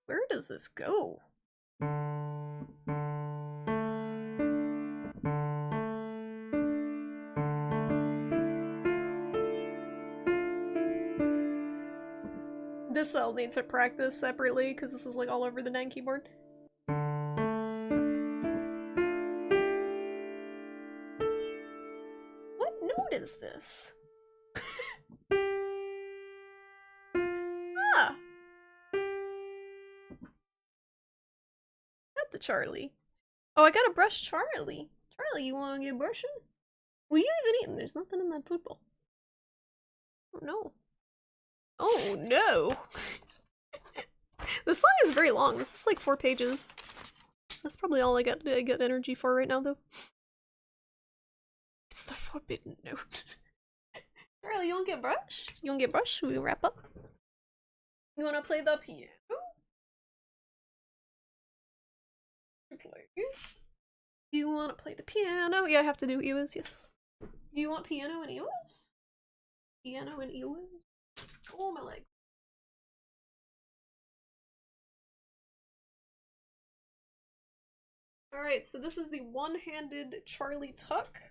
Where does this go? This I'll need to practice separately because this is like all over the dang keyboard. What note is this? Ah! Got the Charlie. Oh, I gotta brush Charlie. Charlie, you wanna get brushing? What are you even eating? There's nothing in that food bowl. Oh no. Oh no! This song is very long. This is like 4 pages. That's probably all I get energy for right now, though. It's the forbidden note. Charlie, you wanna get brushed? You wanna get brushed? Should we wrap up? You wanna play the piano? You wanna play the piano? Yeah, I have to do Ewas, yes. Do you want piano and Ewas? Piano and Ewas? Oh, my leg. Alright, so this is the one-handed Charlie Tuck.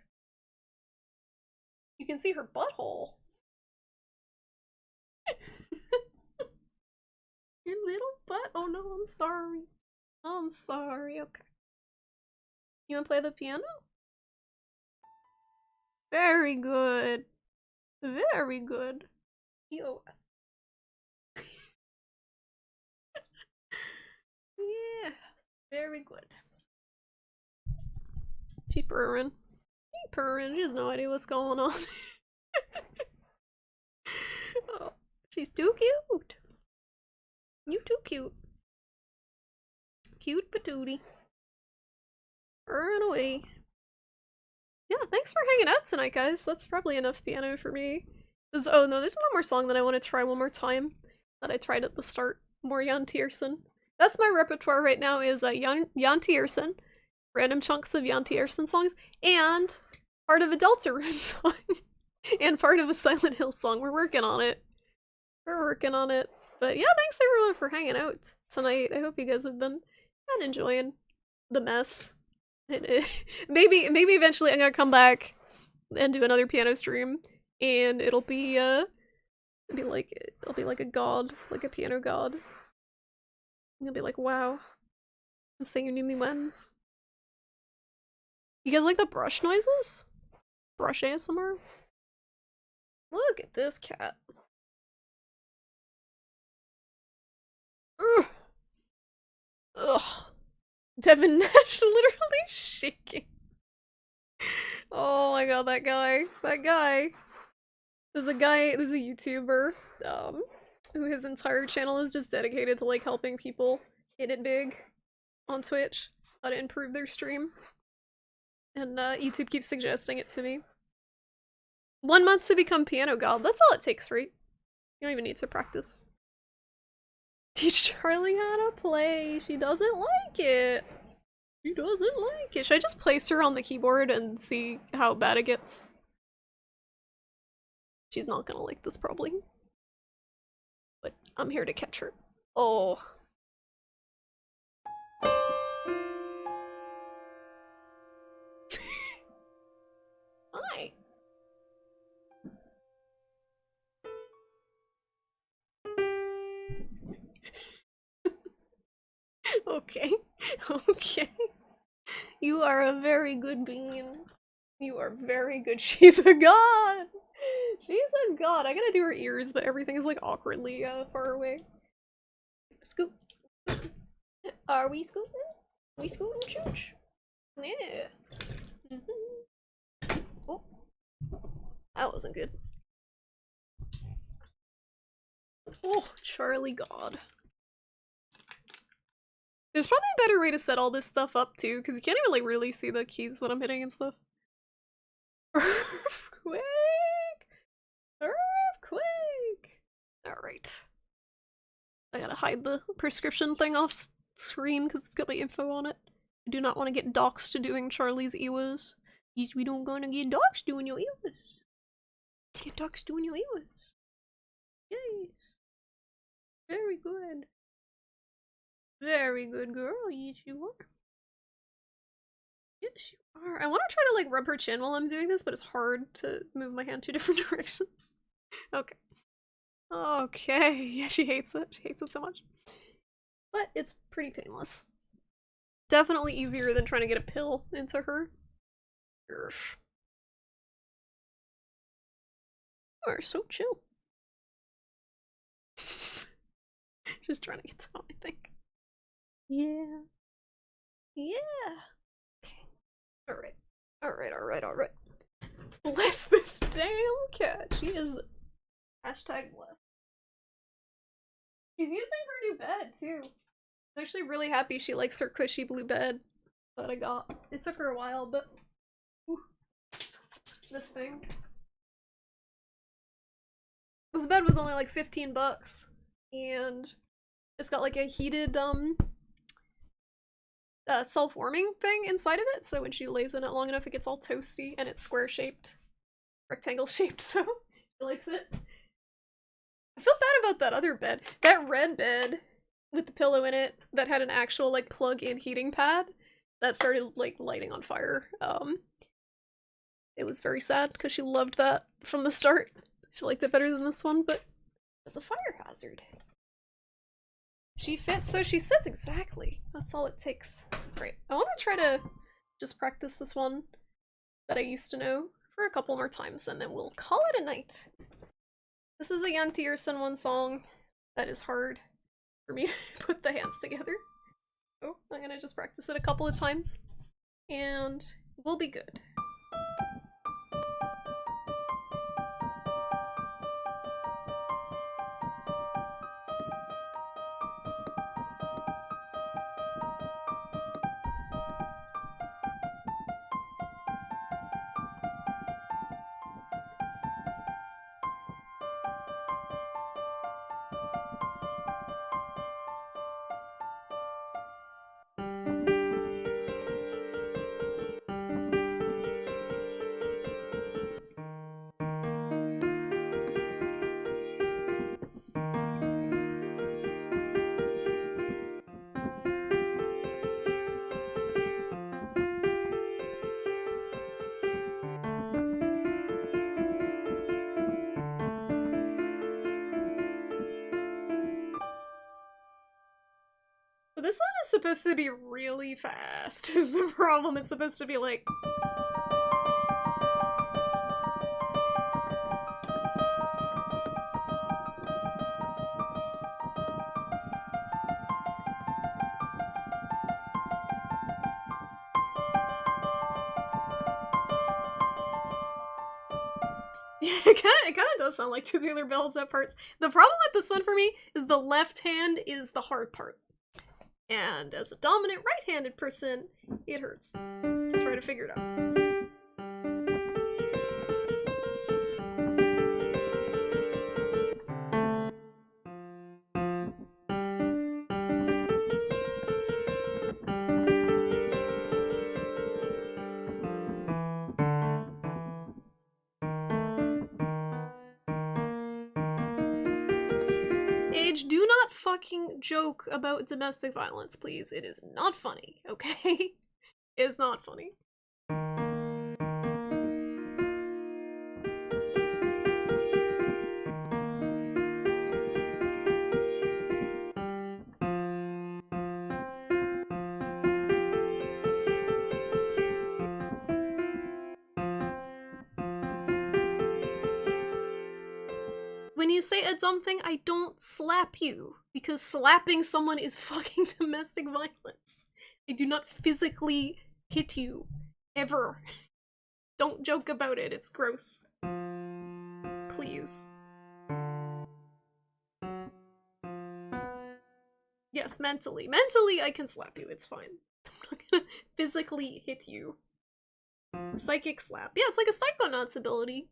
You can see her butthole. Your little butt? Oh no, I'm sorry. I'm sorry, okay. You wanna play the piano? Very good. Very good. EOS. Yes, very good. She purring. She purring. She has no idea what's going on. Oh, she's too cute. You too cute. Cute patootie. Purring away. Yeah, thanks for hanging out tonight, guys. That's probably enough piano for me. Oh no, there's one more song that I want to try one more time that I tried at the start. More Jan Tiersen. That's my repertoire right now is Jan Tiersen, random chunks of Jan Tiersen songs, and part of a Deltarune song, and part of a Silent Hill song. We're working on it. We're working on it. But yeah, thanks everyone for hanging out tonight. I hope you guys have been enjoying the mess. Maybe eventually I'm gonna come back and do another piano stream, and it'll be like a god, like a piano god. You'll be like, wow. And say you knew me when. You guys like the brush noises? Brush ASMR? Look at this cat. Ugh. Ugh. Devin Nash literally shaking. Oh my my god, that guy. That guy. There's a YouTuber, who his entire channel is just dedicated to like helping people hit it big on Twitch, how to improve their stream. And YouTube keeps suggesting it to me. 1 month to become piano god. That's all it takes, right? You don't even need to practice. Teach Charlie how to play. She doesn't like it. She doesn't like it. Should I just place her on the keyboard and see how bad it gets? She's not gonna like this probably. But I'm here to catch her. Oh. Hi. Okay. Okay. You are a very good bean. You are very good. She's a god! She's a god. I gotta do her ears, but everything is like awkwardly far away. Scoop. Are we scooting? We scooting, chooch? Yeah. Oh. That wasn't good. Oh, Charlie God. There's probably a better way to set all this stuff up too, because you can't even like really see the keys that I'm hitting and stuff. Earthquake! Earthquake! Alright. I gotta hide the prescription thing off screen because it's got my info on it. I do not want to get doxxed doing Charlie's Ewas. Yes, we don't gonna get doxxed doing your Ewas. Get doxxed doing your Ewas. Yes. Very good. Very good girl, yes you are. Yes you are. I want to try to like rub her chin while I'm doing this, but it's hard to move my hand 2 different directions. Okay. Okay, yeah, she hates it. She hates it so much. But it's pretty painless. Definitely easier than trying to get a pill into her. Urgh. You are so chill. Just trying to get to I think. Yeah. Yeah. Okay. Alright. Alright. Bless this damn cat. She is hashtag blessed. She's using her new bed too. I'm actually really happy she likes her cushy blue bed that I got. It took her a while, but whew, this thing. This bed was only like 15 bucks, and it's got like a heated self-warming thing inside of it, so when she lays in it long enough it gets all toasty, and it's square shaped, rectangle shaped, so she likes it. I feel bad about that other bed. That red bed with the pillow in it that had an actual like plug-in heating pad that started like lighting on fire. It was very sad because she loved that from the start. She liked it better than this one, but it's a fire hazard. She fits so she sits, exactly. That's all it takes. Great. I want to try to just practice this one that I used to know for a couple more times, and then we'll call it a night. This is a Jan Tiersen one song that is hard for me to put the hands together. So I'm gonna just practice it a couple of times, and we'll be good. So this one is supposed to be really fast, is the problem. It's supposed to be like... Yeah, it kinda does sound like Tubular Bells at parts. The problem with this one for me is the left hand is the hard part. And as a dominant right-handed person, it hurts to try to figure it out. Age, do not fucking joke about domestic violence, please. It is not funny, okay? It's not funny. When you say a dumb thing, I don't slap you, because slapping someone is fucking domestic violence. I do not physically hit you. Ever. Don't joke about it, it's gross. Please. Yes, mentally. Mentally, I can slap you, it's fine. I'm not gonna physically hit you. Psychic slap. Yeah, it's like a Psychonauts ability.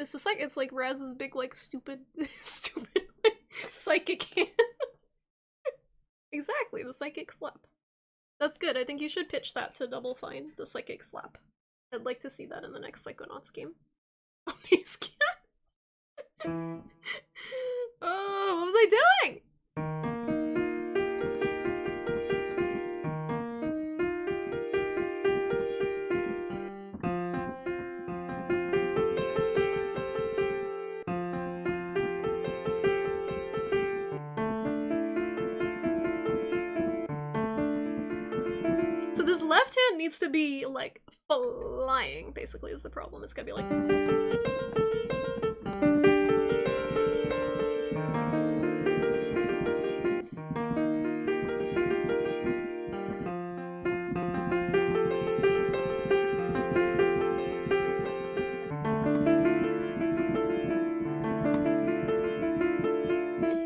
It's like Raz's big, like, stupid, stupid, like, psychic hand. Exactly, the psychic slap. That's good, I think you should pitch that to Double Fine, the psychic slap. I'd like to see that in the next Psychonauts game. Oh, he's cat. Oh, what was I doing? So this left hand needs to be, like, flying, basically, is the problem. It's gotta be like... And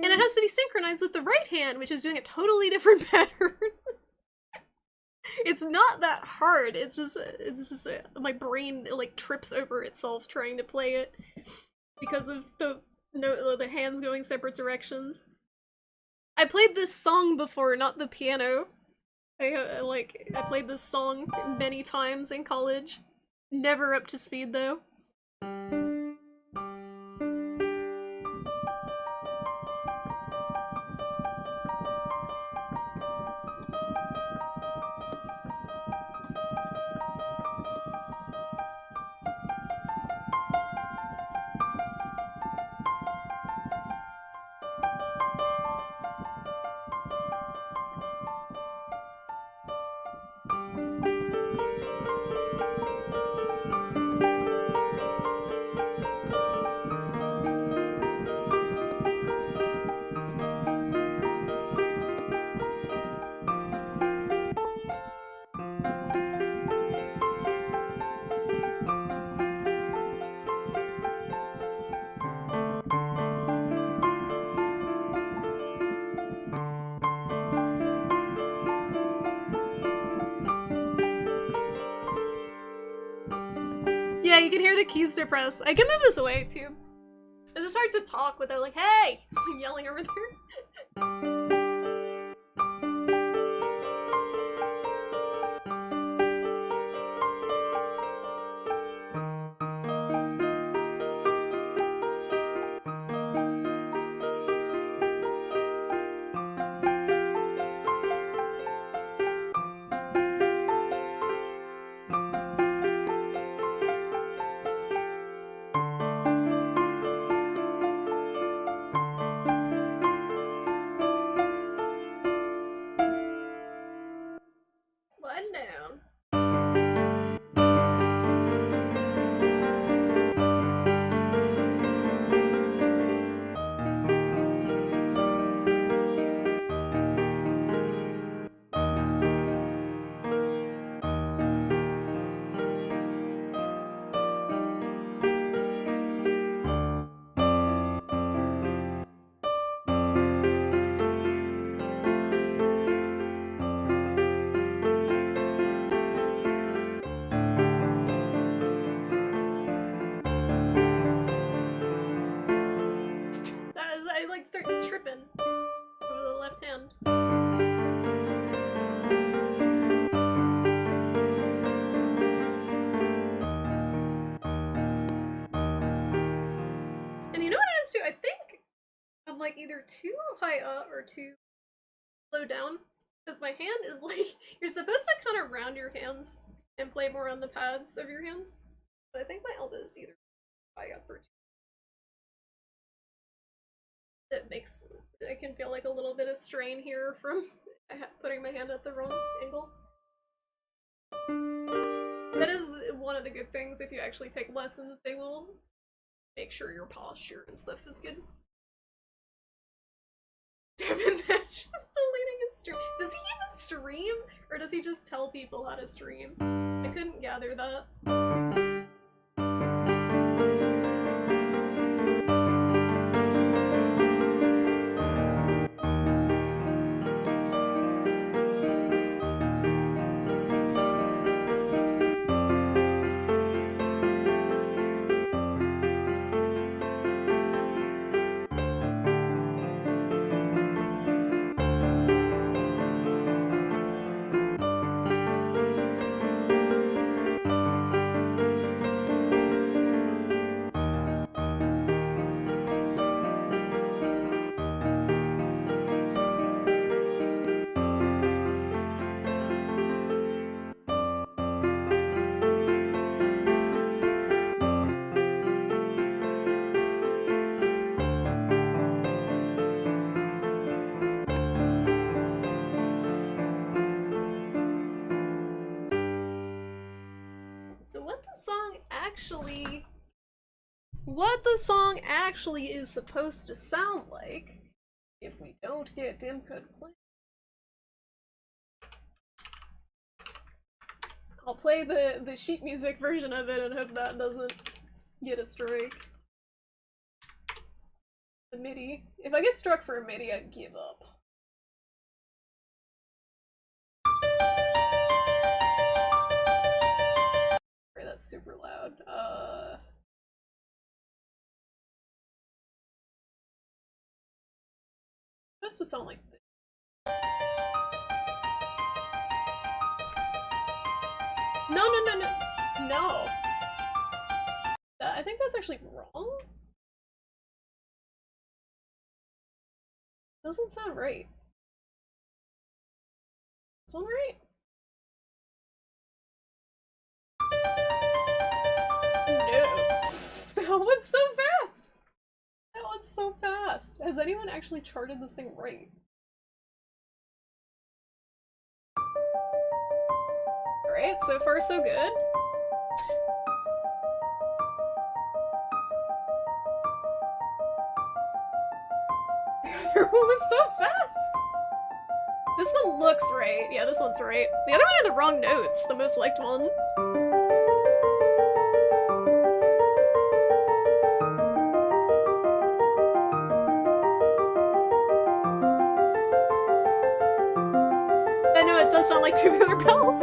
it has to be synchronized with the right hand, which is doing a totally different pattern. It's not that hard. It's just my brain like trips over itself trying to play it because of the hands going separate directions. I played this song before, not the piano. I played this song many times in college. Never up to speed though. Yeah, you can hear the keys depressed. I can move this away too. It's just hard to talk without like, hey! Yelling over there. to, I think I'm like either too high up or too low down. Because my hand is like, you're supposed to kind of round your hands and play more on the pads of your hands. But I think my elbow is either high up or too. It makes, I can feel like a little bit of strain here from putting my hand at the wrong angle. That is one of the good things. If you actually take lessons, they will make sure your posture and stuff is good. Devin Nash is still leading his stream. Does he even stream? Or does he just tell people how to stream? I couldn't gather that. So what the song actually is supposed to sound like if we don't get Dimcode played. I'll play the sheet music version of it and hope that doesn't get a strike. The MIDI. If I get struck for a MIDI, I'd give up. Sorry, that's super loud. This would sound like this. No. I think that's actually wrong. Doesn't sound right. This one right? No. That one's so fast. That one's so fast. Has anyone actually charted this thing right? Alright, so far so good. The other one was so fast! This one looks right. Yeah, this one's right. The other one had the wrong notes, the most liked one. I know it does sound like Tubular Bells.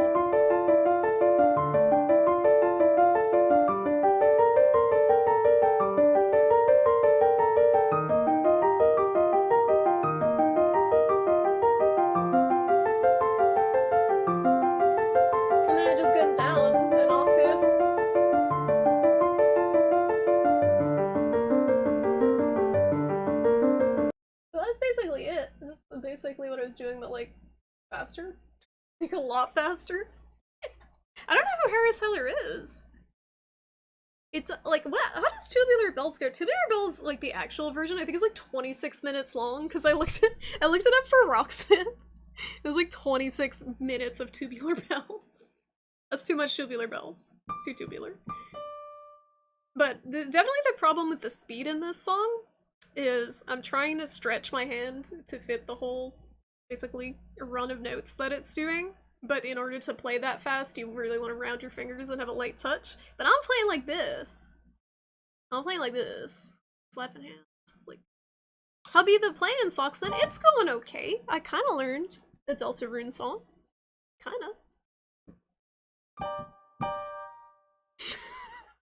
And then it just goes down an octave. So that's basically it. That's basically what I was doing, but like faster. Like a lot faster. I don't know who Harris Heller is. It's like, what? How does Tubular Bells go? Tubular Bells, like the actual version, I think is like 26 minutes long because I looked it up for Roxanne. It was like 26 minutes of Tubular Bells. That's too much Tubular Bells. Too tubular. But definitely the problem with the speed in this song is I'm trying to stretch my hand to fit the whole, basically, run of notes that it's doing. But in order to play that fast, you really want to round your fingers and have a light touch. But I'm playing like this. I'm playing like this. Slapping hands. Like, Hubby the Playing Socksman, it's going okay. I kind of learned the Deltarune song. Kind of.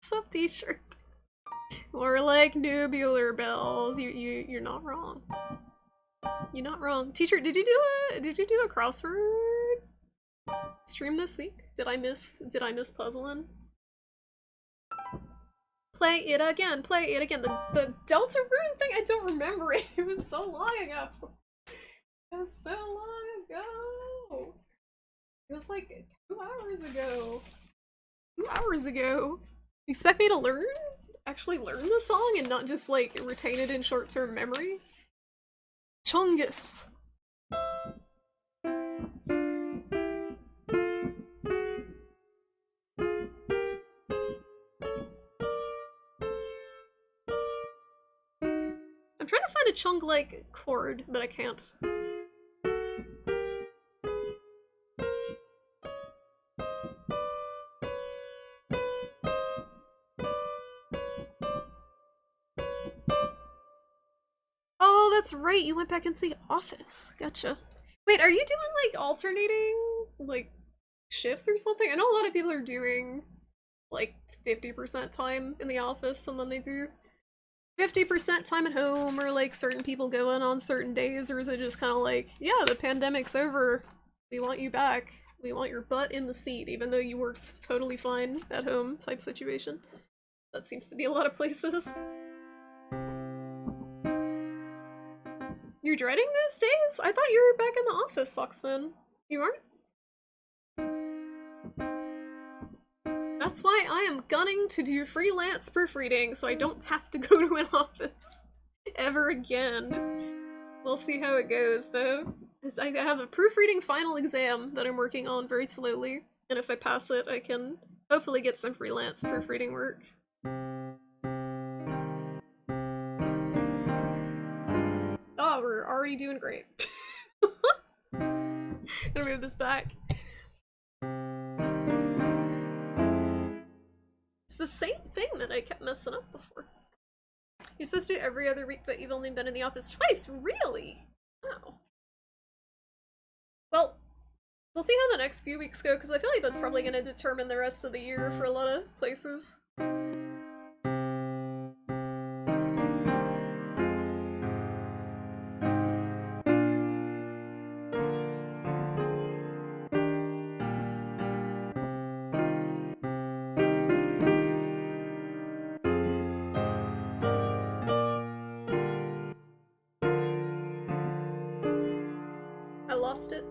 Sub t-shirt. Or like Nubular Bells. You're not wrong. You're not wrong. Teacher, did you do a crossword stream this week? Did I miss puzzling? play it again, play it again. The Deltarune thing, I don't remember it. It was so long ago. It was so long ago. It was like 2 hours ago. 2 hours ago. You expect me to actually learn the song and not just like retain it in short-term memory? Chungus. I'm trying to find a Chung-like chord, but I can't. Oh, that's right, you went back into the office. Gotcha. Wait, are you doing like alternating like shifts or something? I know a lot of people are doing like 50% time in the office and then they do 50% time at home, or like certain people go in on certain days, or is it just kind of like, yeah, the pandemic's over, we want you back, we want your butt in the seat even though you worked totally fine at home type situation? That seems to be a lot of places. You're dreading those days? I thought you were back in the office, Socksman. You aren't? That's why I am gunning to do freelance proofreading so I don't have to go to an office ever again. We'll see how it goes though. I have a proofreading final exam that I'm working on very slowly, and if I pass it I can hopefully get some freelance proofreading work. Oh, we're already doing great. Gonna move this back. It's the same thing that I kept messing up before. You're supposed to do it every other week, but you've only been in the office twice? Really? Wow. Well, we'll see how the next few weeks go, because I feel like that's probably going to determine the rest of the year for a lot of places. I lost it.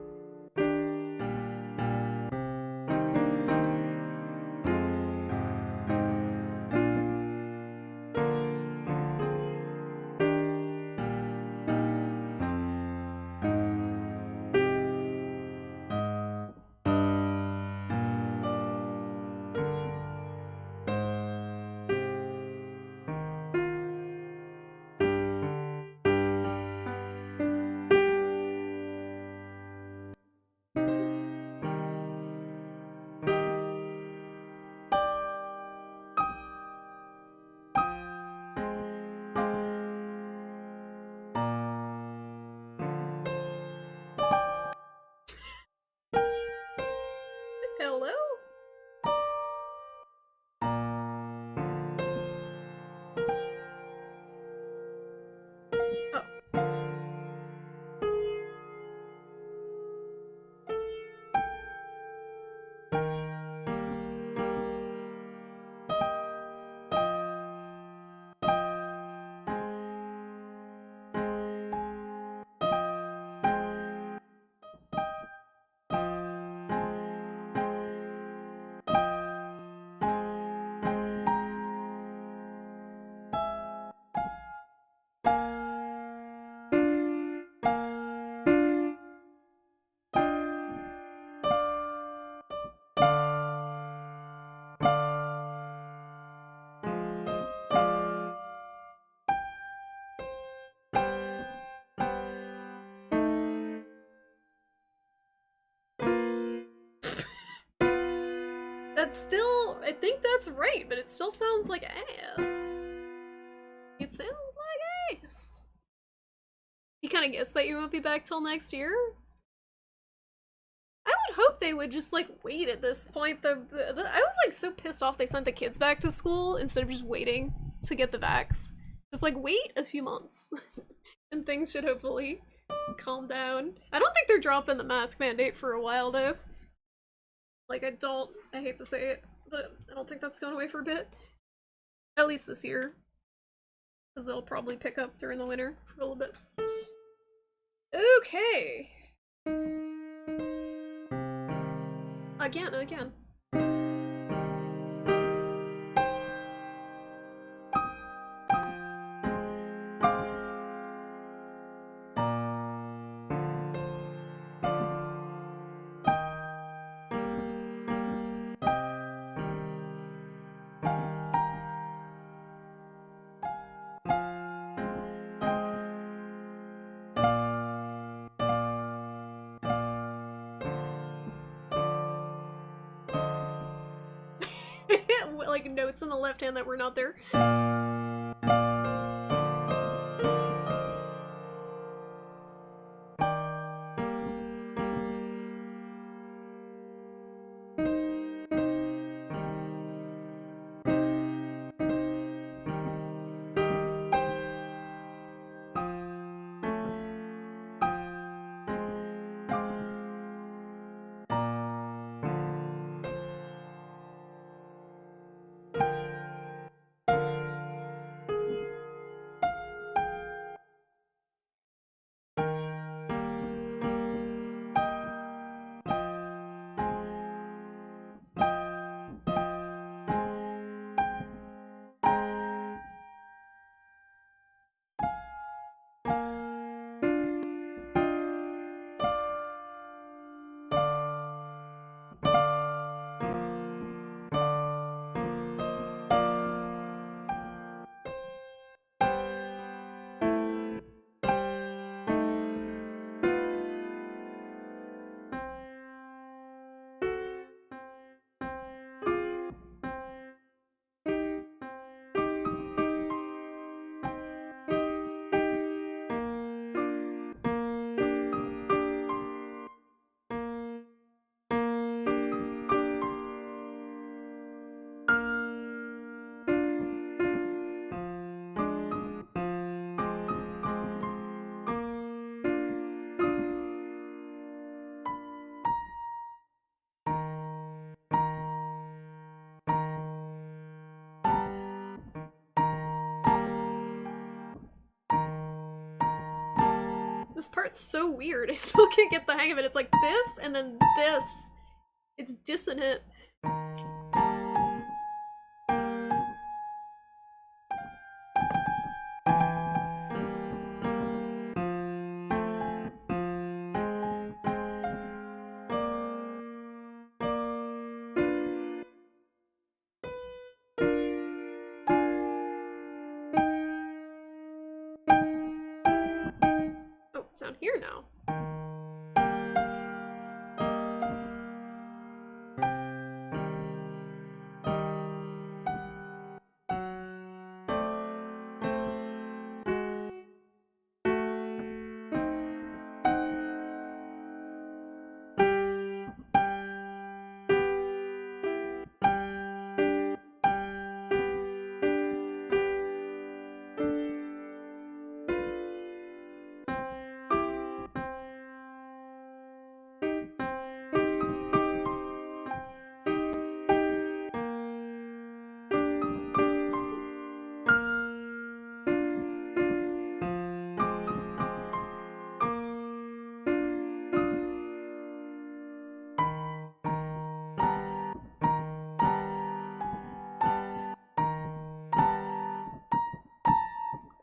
Hello? Oh. That's still, I think that's right, but it still sounds like ass. It sounds like ass. You kind of guessed that you won't be back till next year? I would hope they would just like wait at this point. I was like so pissed off they sent the kids back to school instead of just waiting to get the vax. Just like wait a few months and things should hopefully calm down. I don't think they're dropping the mask mandate for a while though. Like I hate to say it, but I don't think that's going away for a bit. At least this year. Because it'll probably pick up during the winter for a little bit. Okay. Again. Like notes on the left hand that were not there. This part's so weird. I still can't get the hang of it. It's like this and then this. It's dissonant. Oh, it's down here now.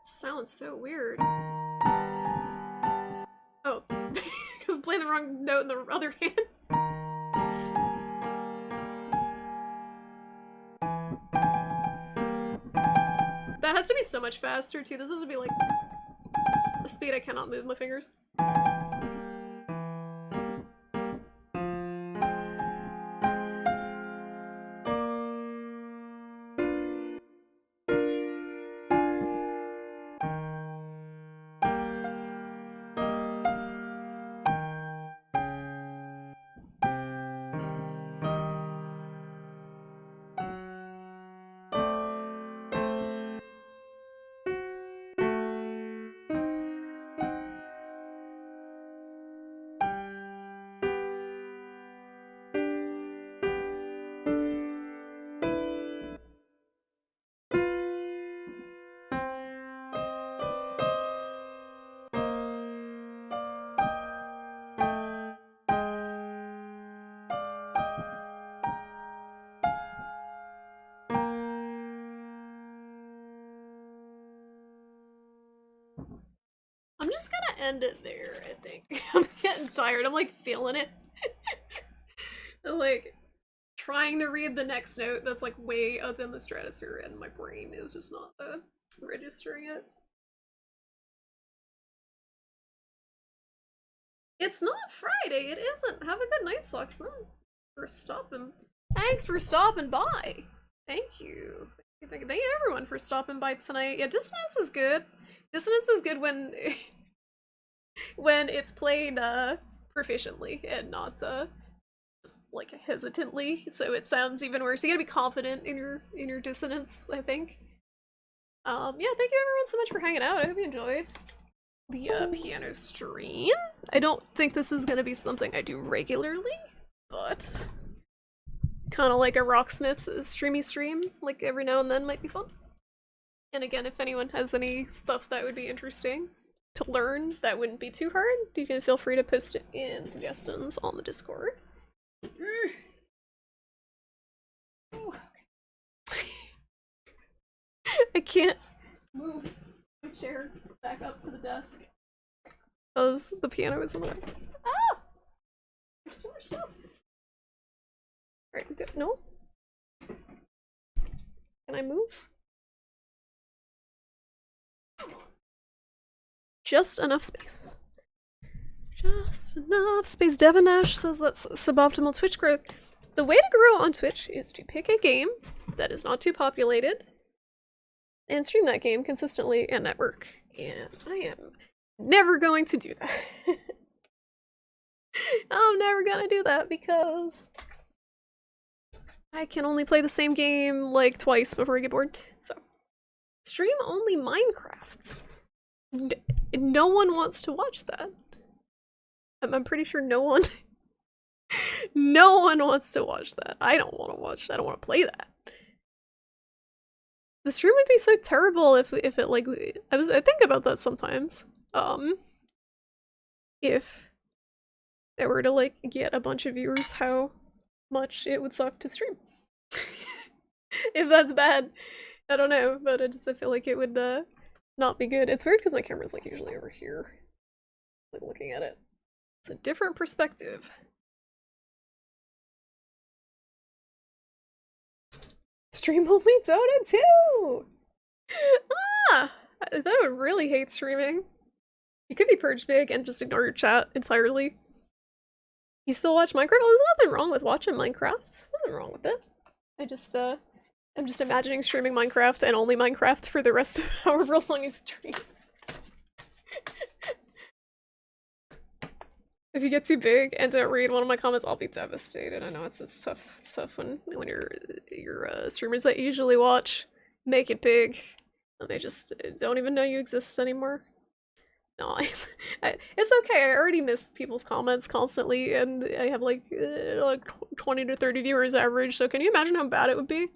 Sounds so weird. Oh, because I'm playing the wrong note in the other hand. That has to be so much faster too. This has to be like the speed I cannot move my fingers. just gonna end it there, I think. I'm getting tired. I'm like feeling it. I'm like trying to read the next note that's like way up in the stratosphere and my brain is just not registering it. It's not Friday, it isn't. Have a good night, Socksman. Thanks for stopping by. Thank you. Thank you everyone for stopping by tonight. Yeah, Dissonance is good. Dissonance is good when when it's played proficiently and not just like hesitantly, so it sounds even worse. You gotta be confident in your dissonance, I think. Yeah, thank you everyone so much for hanging out. I hope you enjoyed the piano stream. I don't think this is gonna be something I do regularly, but kind of like a Rocksmith streamy stream, like every now and then might be fun. And again, if anyone has any stuff that would be interesting to learn that wouldn't be too hard, you can feel free to post it in suggestions on the Discord. I can't move my chair back up to the desk because the piano is in the way. Ah! There's too much stuff. Alright, good. No? Can I move? Just enough space. Just enough space. Devin Nash says that's suboptimal Twitch growth. The way to grow on Twitch is to pick a game that is not too populated and stream that game consistently and network. And I am never going to do that. I'm never gonna do that because I can only play the same game like twice before I get bored. So, stream only Minecraft. No one wants to watch that. I'm pretty sure no one no one wants to watch that. I don't want to watch that. I don't want to play that. The stream would be so terrible if it like I think about that sometimes. If I were to like get a bunch of viewers, how much it would suck to stream. If that's bad, I don't know, but I feel like it would not be good. It's weird because my camera's like usually over here, like looking at it. It's a different perspective. Stream only Dota 2! Ah! I would really hate streaming. You could be purge big and just ignore your chat entirely. You still watch Minecraft? Well, there's nothing wrong with watching Minecraft. Nothing wrong with it. I'm just imagining streaming Minecraft and only Minecraft for the rest of however long I stream. If you get too big and don't read one of my comments, I'll be devastated. I know it's tough. It's tough when your streamers that you usually watch make it big and they just don't even know you exist anymore. No, it's okay. I already miss people's comments constantly, and I have like 20 to 30 viewers average. So can you imagine how bad it would be?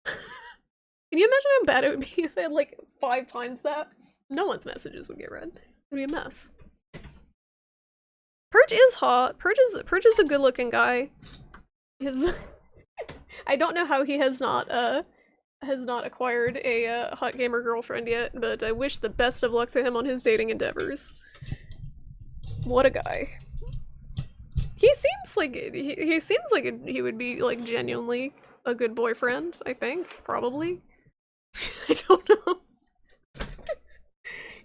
Can you imagine how bad it would be if I had like 5 times that? No one's messages would get read. It would be a mess. Purge is hot. Purge is a good-looking guy. I don't know how he has not acquired a hot gamer girlfriend yet, but I wish the best of luck to him on his dating endeavors. What a guy. He seems like he would be like genuinely a good boyfriend, I think, probably. I don't know.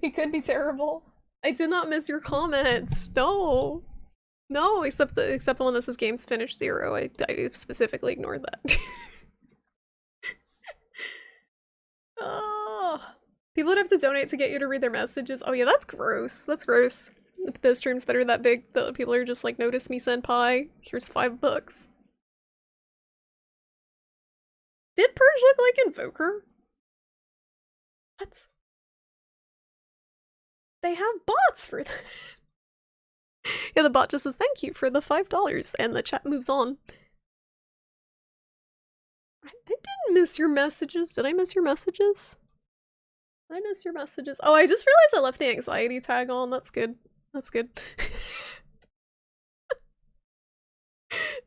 He could be terrible. I did not miss your comment. No. No, except the one that says games finished 0. I specifically ignored that. Oh, people would have to donate to get you to read their messages. Oh yeah, that's gross. That's gross. The streams that are that big, the people are just like, notice me senpai, here's $5. Did Purge look like Invoker? What? They have bots for that. Yeah, the bot just says thank you for the $5 and the chat moves on. I didn't miss your messages. Did I miss your messages? Did I miss your messages? Oh, I just realized I left the anxiety tag on. That's good. That's good.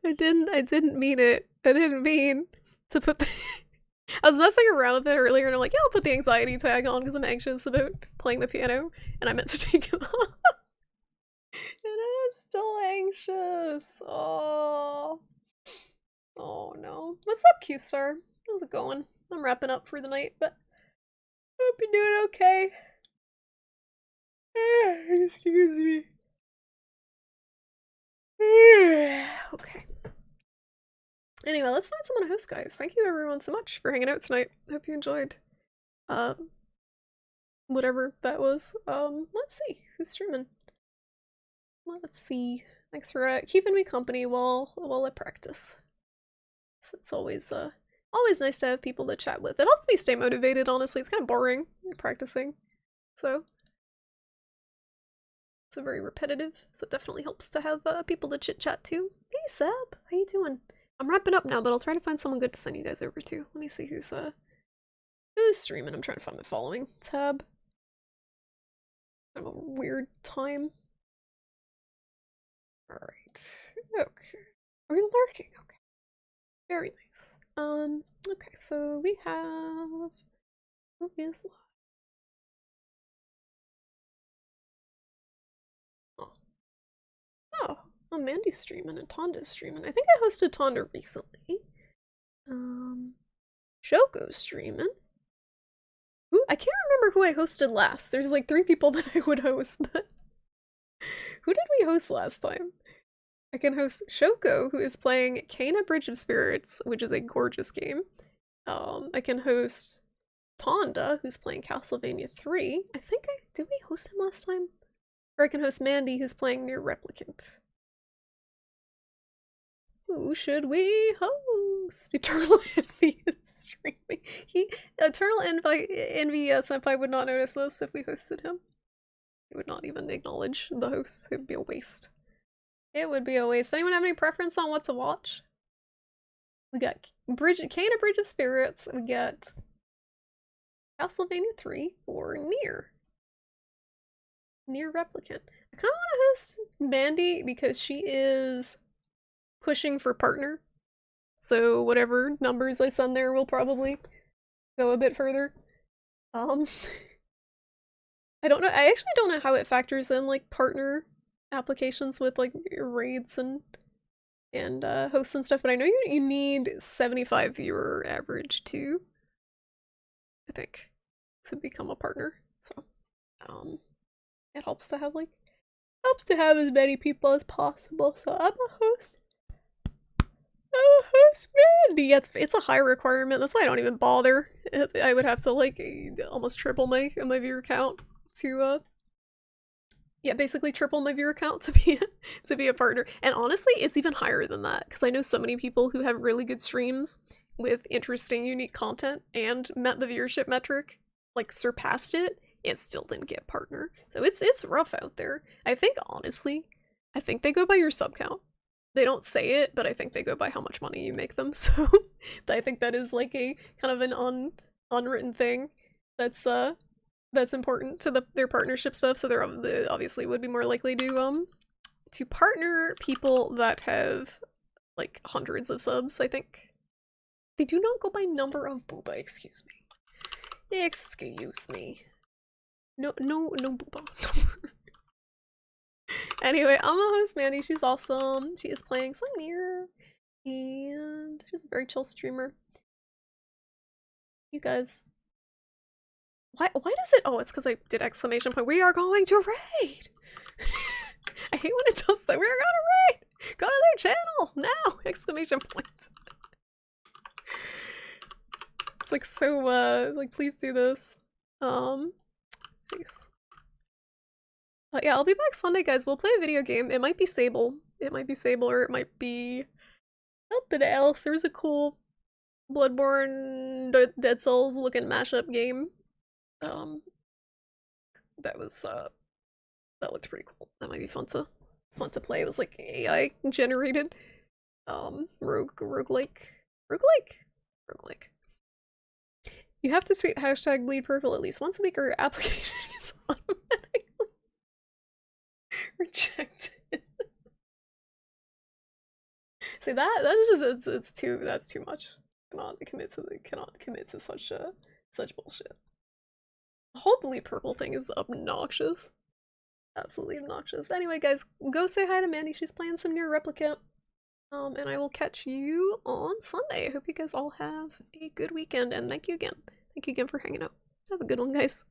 I didn't mean it. I didn't mean to put the I was messing around with it earlier and I'm like, yeah, I'll put the anxiety tag on because I'm anxious about playing the piano and I meant to take it off. And I'm still anxious. Oh. Oh no. What's up, Q-Star? How's it going? I'm wrapping up for the night, but hope you're doing okay. Excuse me. Okay. Anyway, let's find someone to host, guys. Thank you everyone so much for hanging out tonight. Hope you enjoyed. Whatever that was. Let's see. Who's streaming? Let's see. Thanks for keeping me company while I practice. It's always always nice to have people to chat with. It helps me stay motivated, honestly. It's kind of boring practicing. So it's very repetitive, so it definitely helps to have people to chit-chat to. Hey Seb, how you doing? I'm wrapping up now, but I'll try to find someone good to send you guys over to. Let me see who's streaming. I'm trying to find my following tab. I'm a weird time. Alright. Okay. Are we lurking? Okay. Very nice. Okay, so we have who is live? Oh, Mandy's streaming and Tonda's streaming. I think I hosted Tonda recently. Shoko's streaming. Ooh, I can't remember who I hosted last. There's like 3 people that I would host, but who did we host last time? I can host Shoko, who is playing Kena Bridge of Spirits, which is a gorgeous game. I can host Tonda, who's playing Castlevania 3. I think did we host him last time? Or I can host Mandy, who's playing Nier Replicant. Who should we host? Eternal Envy is streaming. Eternal Envy Senpai would not notice this if we hosted him. He would not even acknowledge the hosts. It would be a waste. It would be a waste. Anyone have any preference on what to watch? We got Kena Bridge of Spirits. We got Castlevania 3 or Nier Replicant. I kind of want to host Mandy because she is pushing for partner. So whatever numbers I send there will probably go a bit further. I don't know. I actually don't know how it factors in like partner applications with like raids and hosts and stuff, but I know you need 75 viewer average too, I think, to become a partner. So it helps to have as many people as possible. So I'm a host Mandy. Yeah, it's a high requirement. That's why I don't even bother. I would have to like almost triple my viewer count to yeah, basically triple my viewer count to be a partner. And honestly, it's even higher than that because I know so many people who have really good streams with interesting, unique content and met the viewership metric, like surpassed it, and still didn't get partner. So it's rough out there. I think honestly, they go by your sub count. They don't say it, but I think they go by how much money you make them. So I think that is like a kind of an unwritten thing that's important to their partnership stuff. So they obviously would be more likely to partner people that have like hundreds of subs. I think they do not go by number of booba. Excuse me. No booba. Anyway, I'm a host Mandy. She's awesome. She is playing some Nier, and she's a very chill streamer. You guys, why does it? Oh, it's because I did exclamation point. We are going to raid. I hate when it does that. We're gonna raid. Go to their channel now! Exclamation point. It's like so. Like please do this. Please. Yeah, I'll be back Sunday, guys. We'll play a video game. It might be Sable. Or it might be something else. There's a cool Bloodborne Dead Souls looking mashup game. That looked pretty cool. That might be fun to play. It was like AI generated. Roguelike. You have to tweet hashtag bleed purple at least once a week or your application gets automatically rejected. See that's too much. cannot commit to such bullshit. The whole Bleed Purple thing is obnoxious. Absolutely obnoxious. Anyway, guys, go say hi to Mandy. She's playing some Nier Replicant. And I will catch you on Sunday. I hope you guys all have a good weekend, and thank you again. Thank you again for hanging out. Have a good one, guys.